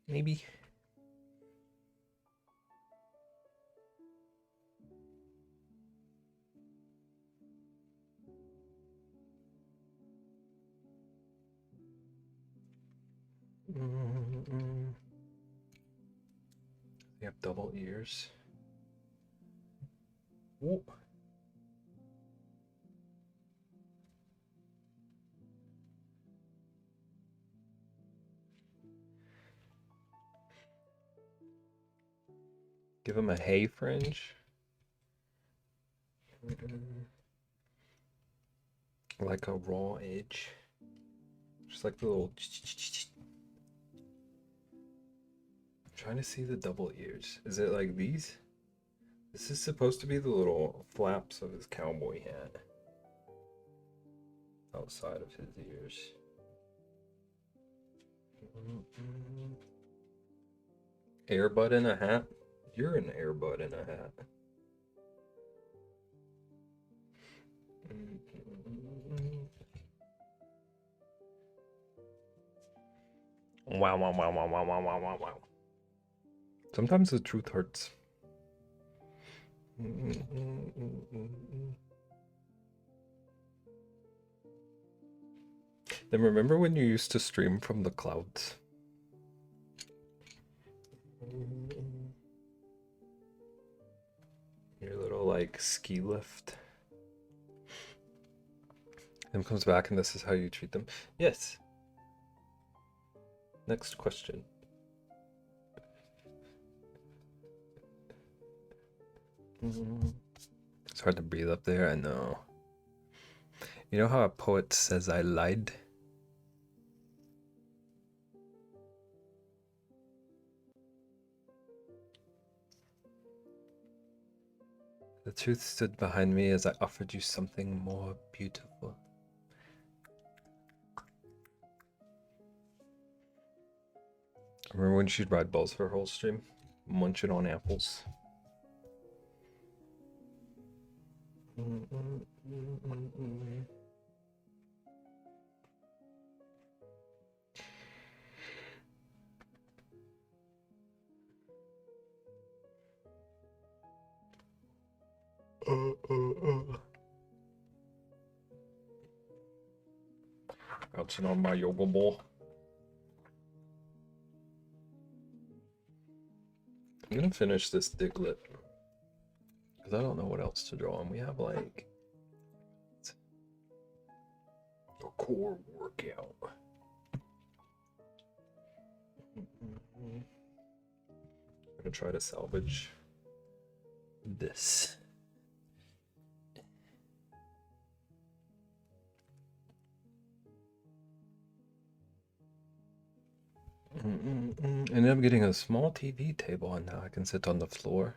Maybe. They have double ears. Whoop. Give him a hay fringe. Like a raw edge. Just like the little. I'm trying to see the double ears. Is it like these? This is supposed to be the little flaps of his cowboy hat. Outside of his ears. Airbud in a hat? You're an airbud in a hat. Wow, wow, wow, wow, wow, wow, wow, wow, wow. Sometimes the truth hurts. Then remember when you used to stream from the clouds? Your little like ski lift. Then comes back and this is how you treat them. Yes. Next question. It's hard to breathe up there, I know. You know how a poet says I lied? The truth stood behind me as I offered you something more beautiful. Remember when she'd ride balls for her whole stream? Munching on apples. Bouncing on my yoga ball. I'm gonna finish this Diglett because I don't know what else to draw, and we have like a core workout. I'm gonna try to salvage this. Ended up getting a small TV table, and now I can sit on the floor.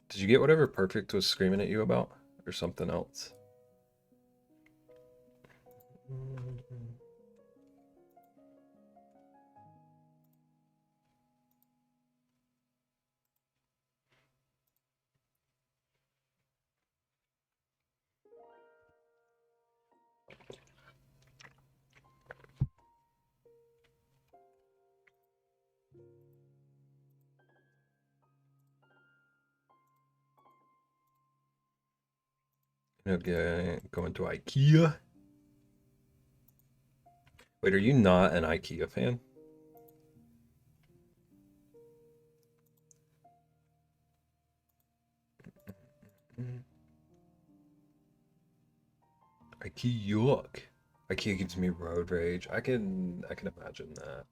Did you get whatever Perfect was screaming at you about, or something else? Okay, going to IKEA. Wait, are you not an IKEA fan? IKEA, yuck. IKEA gives me road rage. I can imagine that.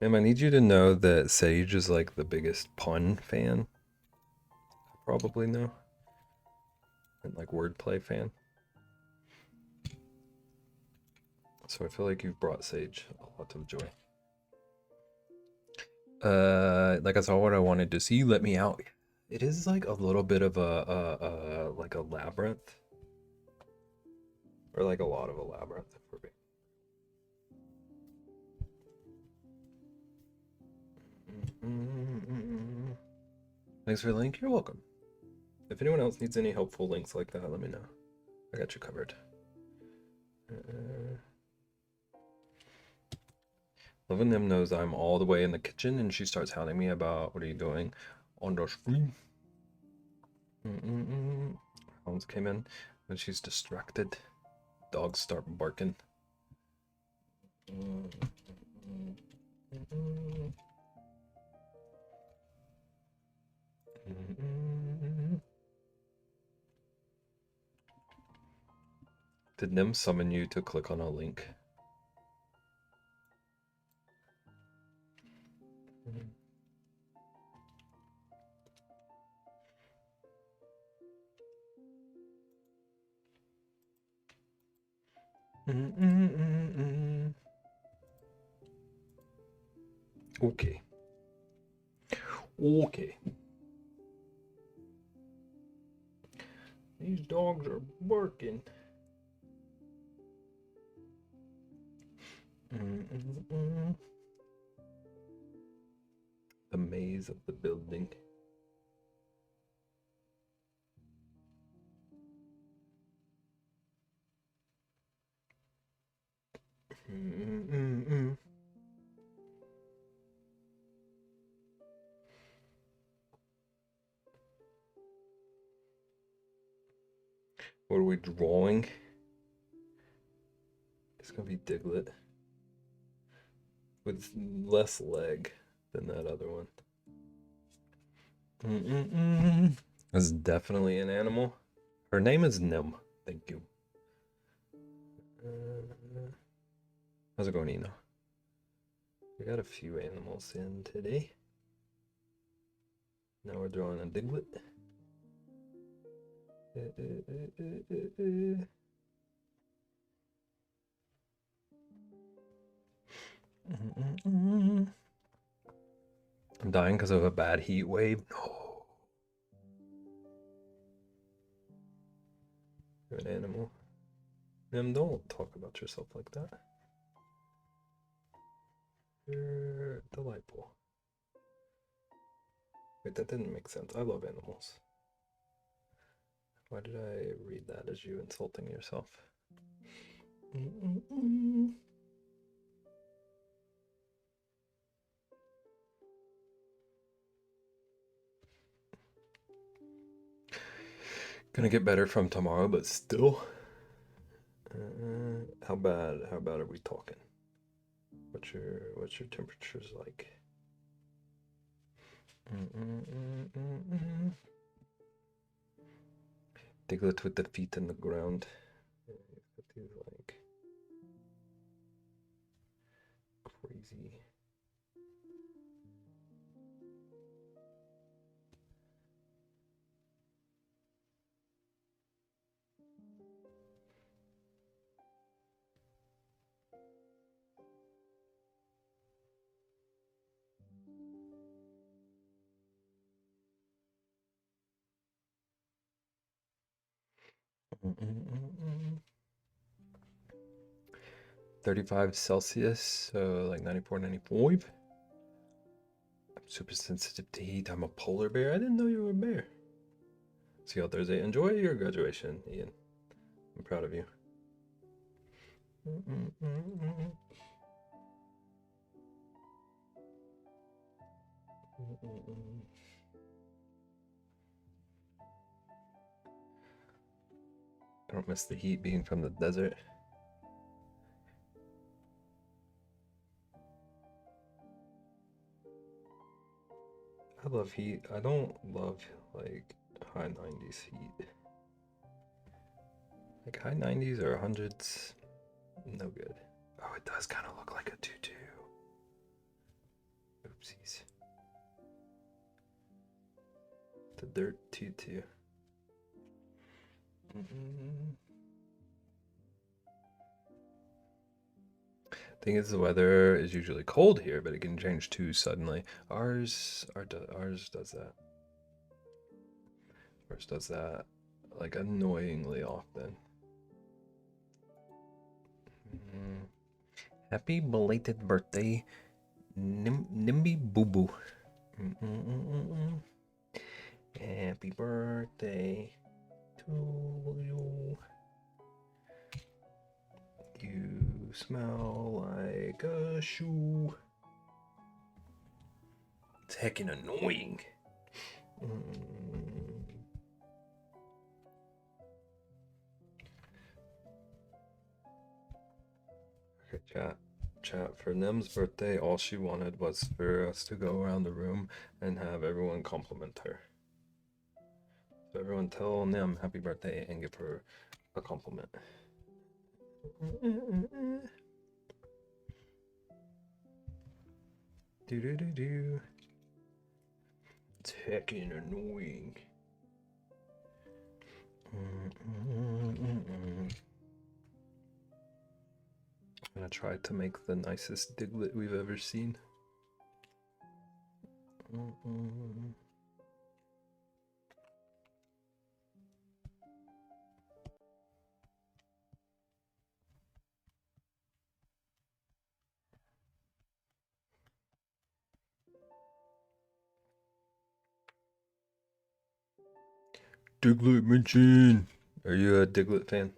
Ma'am, I need you to know that Sage is like the biggest pun fan. I probably know. And like wordplay fan. So I feel like you've brought Sage a lot of joy. Like I saw what I wanted to see. Let me out. It is like a little bit of a like a labyrinth, or like a lot of a labyrinth. If we're being... Thanks for the link. You're welcome. If anyone else needs any helpful links like that, let me know. I got you covered. Loving them knows I'm all the way in the kitchen, and she starts hounding me about what are you doing on the screen. Hounds came in when she's distracted. Dogs start barking. Did Nim summon you to click on a link? Okay. Okay. These dogs are barking. The maze of the building. What are we drawing? It's gonna be Diglett with less leg than that other one. That's definitely an animal. Her name is Nim. Thank you. How's it going, Eno? We got a few animals in today. Now we're drawing a Diglett. I'm dying because of a bad heat wave. No. You're an animal. Nim, don't talk about yourself like that. You're delightful. Wait, that didn't make sense. I love animals. Why did I read that as you insulting yourself? Gonna get better from tomorrow, but still. How bad are we talking? What's your temperatures like? Diglett with the feet in the ground. These like crazy. Mm-mm-mm-mm. 35 Celsius, so like 94, 95. I'm super sensitive to heat. I'm a polar bear. I didn't know you were a bear. See you on Thursday. Enjoy your graduation, Ian. I'm proud of you. I don't miss the heat being from the desert. I love heat. I don't love like high 90s heat. Like high 90s or 100s, no good. Oh, it does kind of look like a tutu. Oopsies. The dirt tutu. Thing is, the weather is usually cold here, but it can change too suddenly. Ours does that. Ours does that like annoyingly often. Happy belated birthday, Nimby Boo Boo. Happy birthday to you. You smell like a shoe. It's heckin' annoying. Okay, chat. For Nim's birthday, all she wanted was for us to go around the room and have everyone compliment her. So everyone tell Nim happy birthday and give her a compliment. Do do do do. It's heckin' annoying. I'm gonna try to make the nicest Diglett we've ever seen. Diglett mention. Are you a Diglett fan?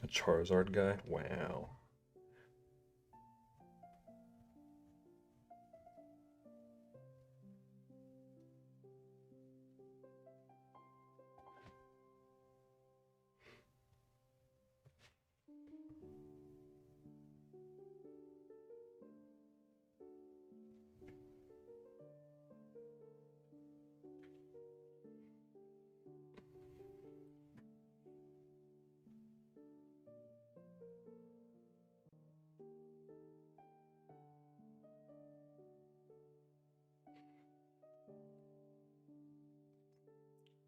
A Charizard guy? Wow.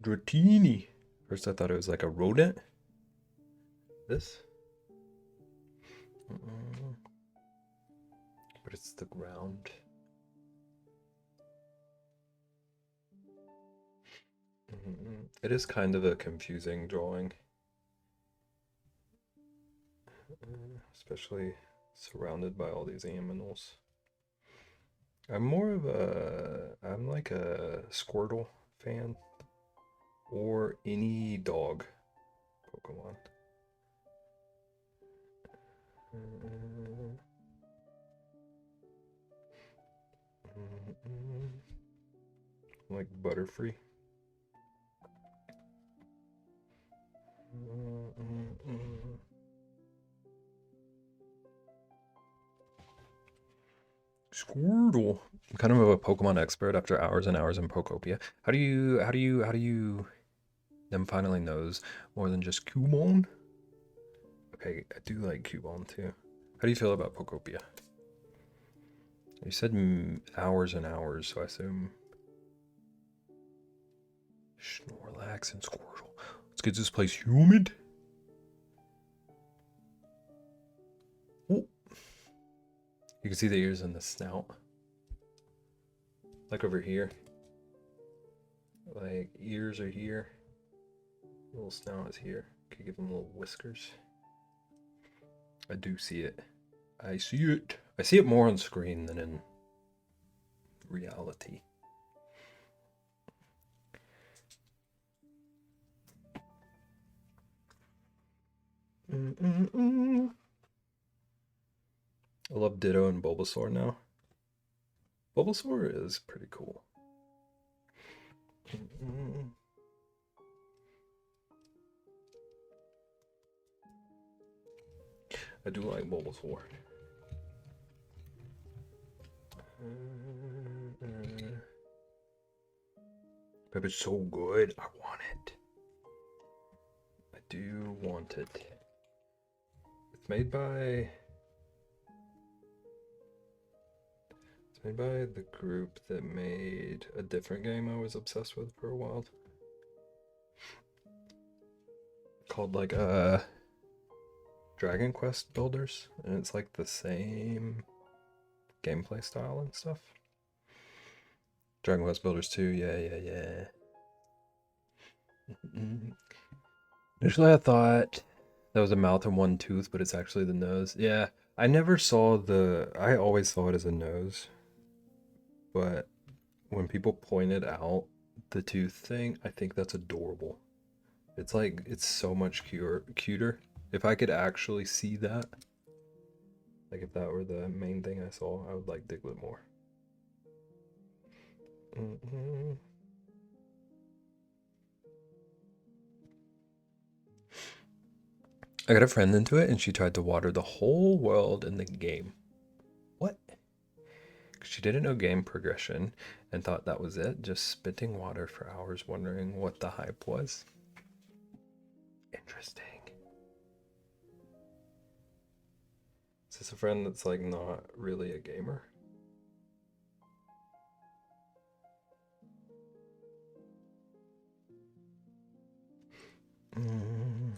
Dratini. First I thought it was like a rodent. This? But it's the ground. It is kind of a confusing drawing. Especially surrounded by all these aminals. I'm like a Squirtle fan. Or any dog Pokemon. Like Butterfree. Squirtle. I'm kind of a Pokemon expert after hours and hours in Pokopia. How do you them finally knows more than just Cubone? Okay, I do like Cubone too. How do you feel about Pokopia? You said hours and hours, so I assume Snorlax and Squirtle. Let's get this place humid. Ooh. You can see the ears and the snout. Like over here. Like ears are here. Little snout is here. Could give them little whiskers. I do see it. I see it. I see it more on screen than in reality. I love Ditto and Bulbasaur now. Bulbasaur is pretty cool. I do like Bulbasaur. But it's so good. I want it. I do want it. It's made by the group that made a different game I was obsessed with for a while. Called like Dragon Quest Builders, and it's like the same gameplay style and stuff. Dragon Quest Builders 2, yeah. Initially I thought that was a mouth and one tooth, but it's actually the nose. Yeah, I never saw I always saw it as a nose. But when people pointed out the tooth thing, I think that's adorable. It's like, it's so much cuter. If I could actually see that, like if that were the main thing I saw, I would like Diglett more. I got a friend into it and she tried to water the whole world in the game. What? She didn't know game progression and thought that was it, just spitting water for hours wondering what the hype was. Interesting. Is this a friend that's like not really a gamer? Mm.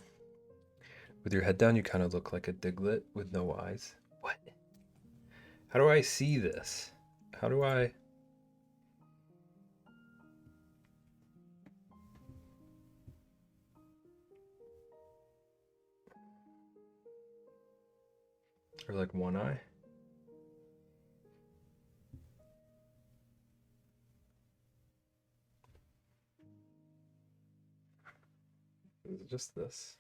With your head down, you kind of look like a Diglett with no eyes. What? How do I see this? How do I... Or like one eye? Is it just this?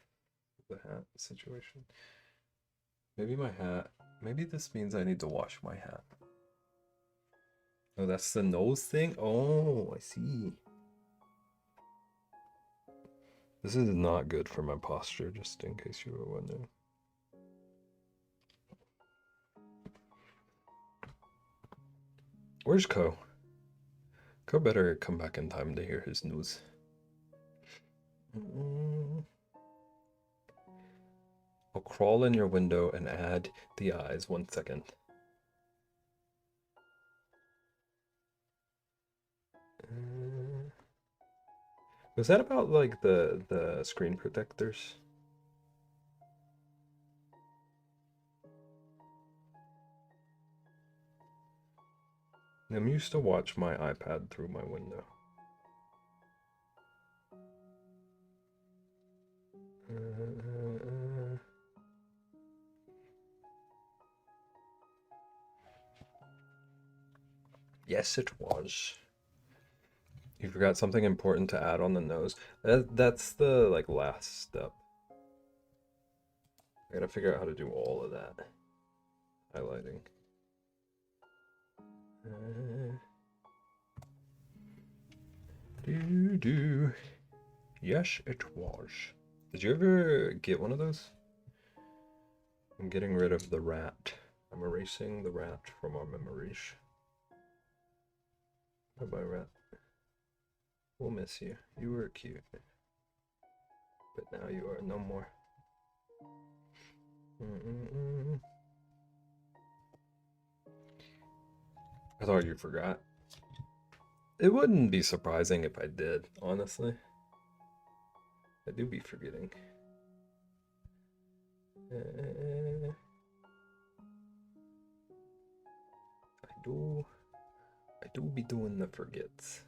The hat situation? Maybe my hat... Maybe this means I need to wash my hat. Oh, that's the nose thing? Oh, I see. This is not good for my posture, just in case you were wondering. Where's Ko? Ko better come back in time to hear his news. I'll crawl in your window and add the eyes. 1 second. Was that about like the screen protectors? I'm used to watch my iPad through my window. Yes, it was. You forgot something important to add on the nose. That's the like last step. I gotta figure out how to do all of that. Highlighting. Do. Yes, it was. Did you ever get one of those? I'm getting rid of the rat. I'm erasing the rat from our memories. Bye-bye, rat. We'll miss you. You were cute. But now you are no more. I thought you forgot. It wouldn't be surprising if I did, honestly. I do be forgetting. I do be doing the forgets.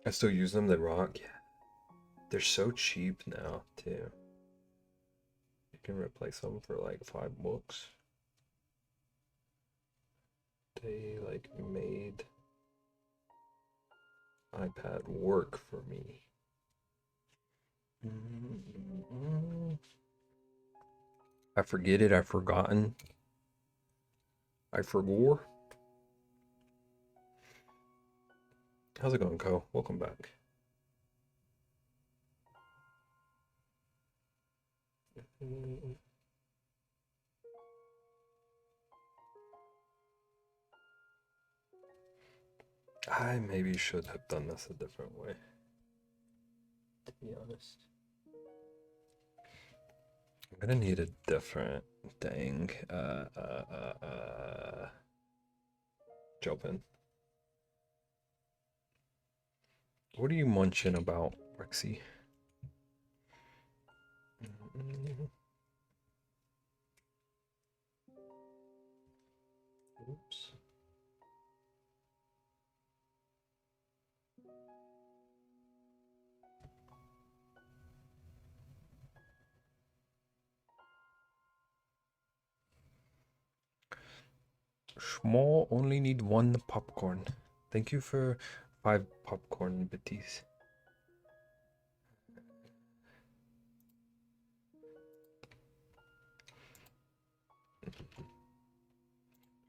I still use them, they rock. Yeah. They're so cheap now, too. You can replace them for like $5. They like made iPad work for me. I forget it, I've forgotten. I forgot. How's it going, Ko? Welcome back. I maybe should have done this a different way, to be honest. I'm gonna need a different dang gel pen. What are you munching about, Rexy? Oops. Small only need 1 popcorn. Thank you for 5 popcorn bitties.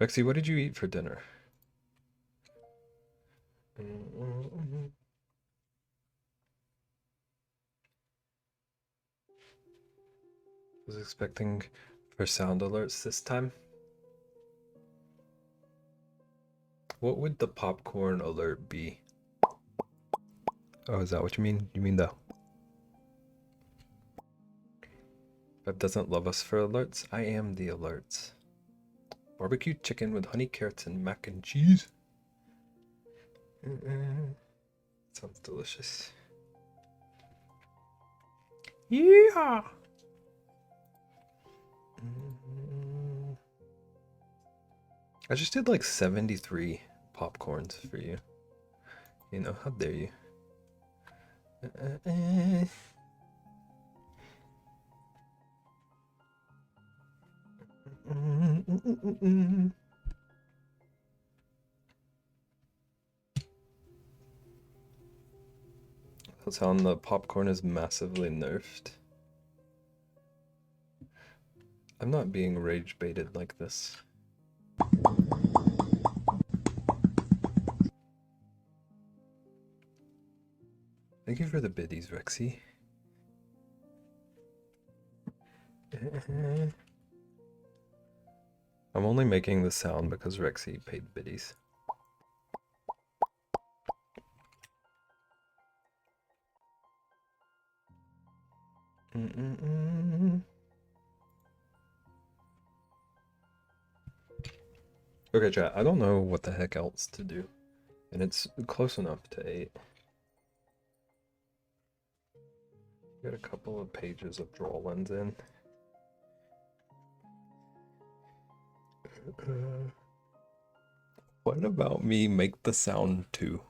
Rexy, what did you eat for dinner? Was expecting for sound alerts this time. What would the popcorn alert be? Oh, is that what you mean? You mean the... Web doesn't love us for alerts. I am the alerts. Barbecue chicken with honey, carrots, and mac and cheese. Sounds delicious. Yeah. I just did like 73 popcorns for you. You know, how dare you? That's how the popcorn is massively nerfed. I'm not being rage baited like this. Thank you for the biddies, Rexy. I'm only making the sound because Rexy paid biddies. Okay, chat, I don't know what the heck else to do. And it's close enough to 8. Got a couple of pages of drawlins in. What about me make the sound too?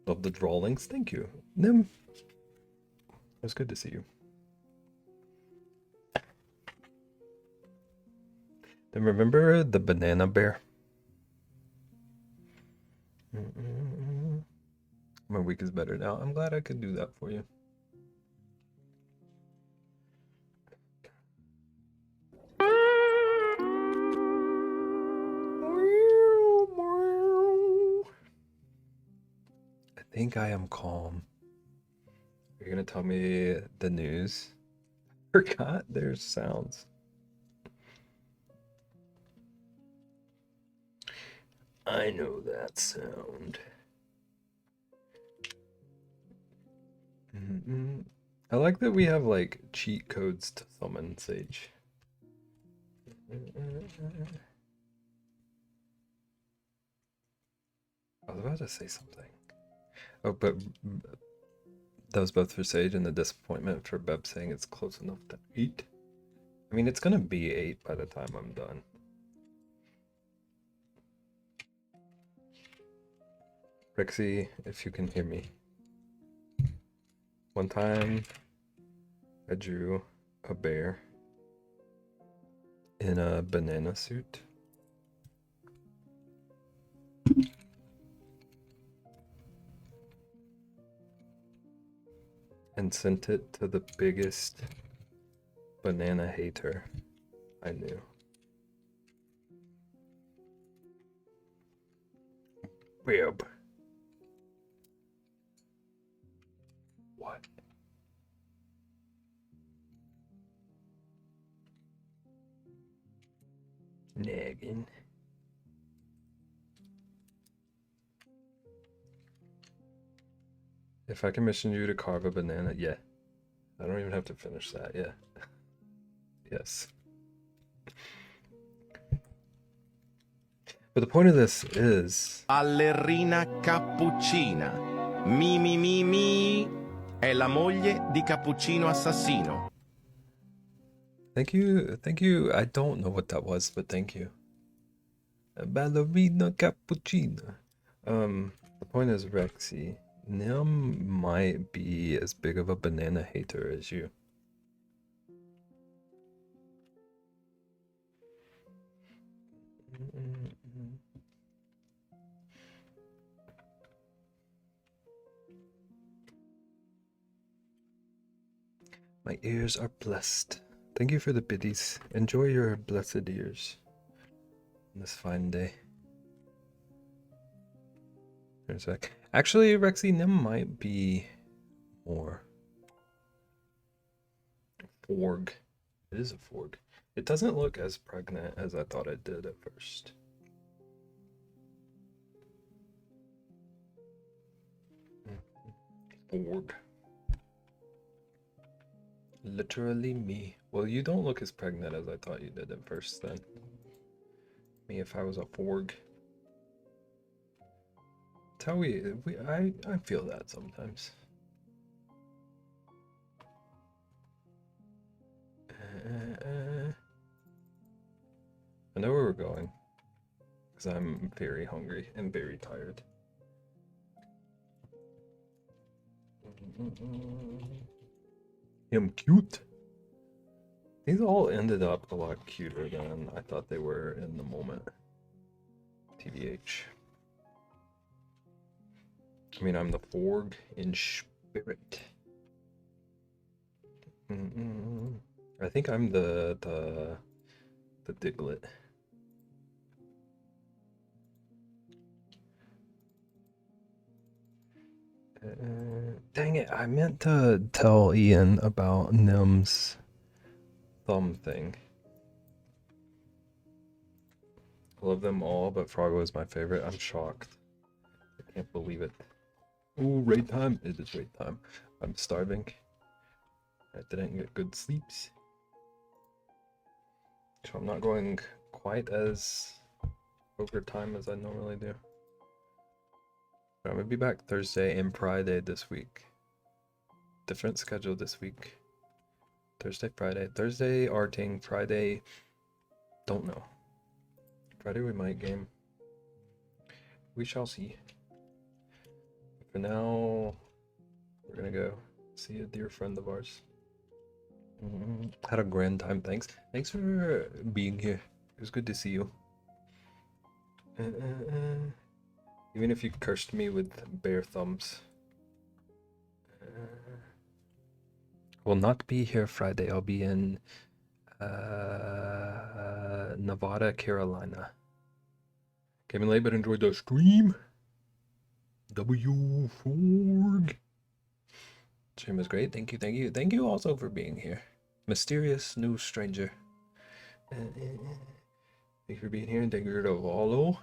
Love the drawlings, thank you. Nim. It was good to see you. Then remember the banana bear? My week is better now. I'm glad I could do that for you. I think I am calm. You're gonna tell me the news? Forgot there's sounds. I know that sound. I like that we have like cheat codes to summon Sage. I was about to say something. Oh, but that was both for Sage and the disappointment for Beb saying it's close enough to 8. I mean, it's gonna be 8 by the time I'm done. Rexy, if you can hear me. One time, I drew a bear in a banana suit. And sent it to the biggest banana hater I knew. Web. What? Nagging. If I commissioned you to carve a banana, yeah. I don't even have to finish that, yeah. Yes. But the point of this is... Ballerina cappuccina. Mi mi mi mi. È la moglie di Cappuccino Assassino. Thank you. I don't know what that was, but thank you. Ballerina cappuccino. The point is, Rexy, Nim might be as big of a banana hater as you. My ears are blessed. Thank you for the biddies. Enjoy your blessed ears on this fine day. There's a sec. Actually, Rexy Nim might be more. Forg. It is a forg. It doesn't look as pregnant as I thought it did at first. Forg. Literally me. Well, you don't look as pregnant as I thought you did at first then. Me if I was a forg. It's how I feel that sometimes. I know where we're going. Because I'm very hungry and very tired. I'm cute. These all ended up a lot cuter than I thought they were in the moment. TBH. I mean, I'm the Forg in spirit. I think I'm the Diglett. Dang it, I meant to tell Ian about Nim's thumb thing. I love them all, but Froggo is my favorite. I'm shocked. I can't believe it. Ooh, raid time. It is raid time. I'm starving. I didn't get good sleeps. So I'm not going quite as overtime as I normally do. But I'm gonna be back Thursday and Friday this week. Different schedule this week. Thursday, Friday. Thursday, arting. Friday, don't know. Friday we might game. We shall see. For now, we're gonna go see a dear friend of ours. Had a grand time. Thanks for being here. It was good to see you. Even if you cursed me with bare thumbs. Will not be here Friday. I'll be in Nevada, Carolina. Came in late but enjoyed the stream. W Forg. Stream was great. Thank you. Thank you also for being here. Mysterious new stranger. Thank you for being here and thank you to follow.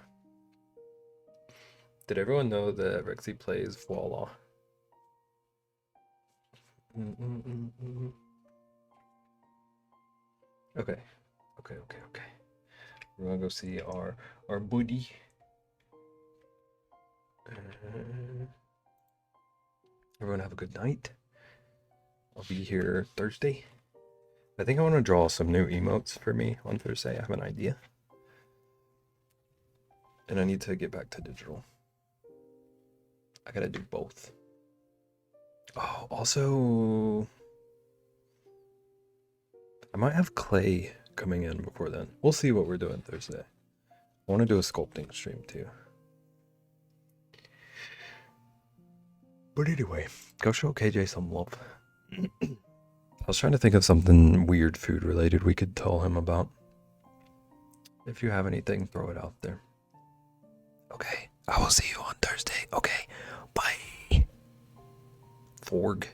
Did everyone know that Rexy plays Voila? Okay. We're gonna go see our buddy. Everyone have a good night. I'll be here Thursday. I think I want to draw some new emotes for me on Thursday. I have an idea. And I need to get back to digital. I gotta do both. Oh, also, I might have clay coming in before then. We'll see what we're doing Thursday. I want to do a sculpting stream too. But anyway, go show KJ some love. I was trying to think of something weird food related we could tell him about. If you have anything, throw it out there. Okay, I will see you on Thursday. Okay, bye. Forg.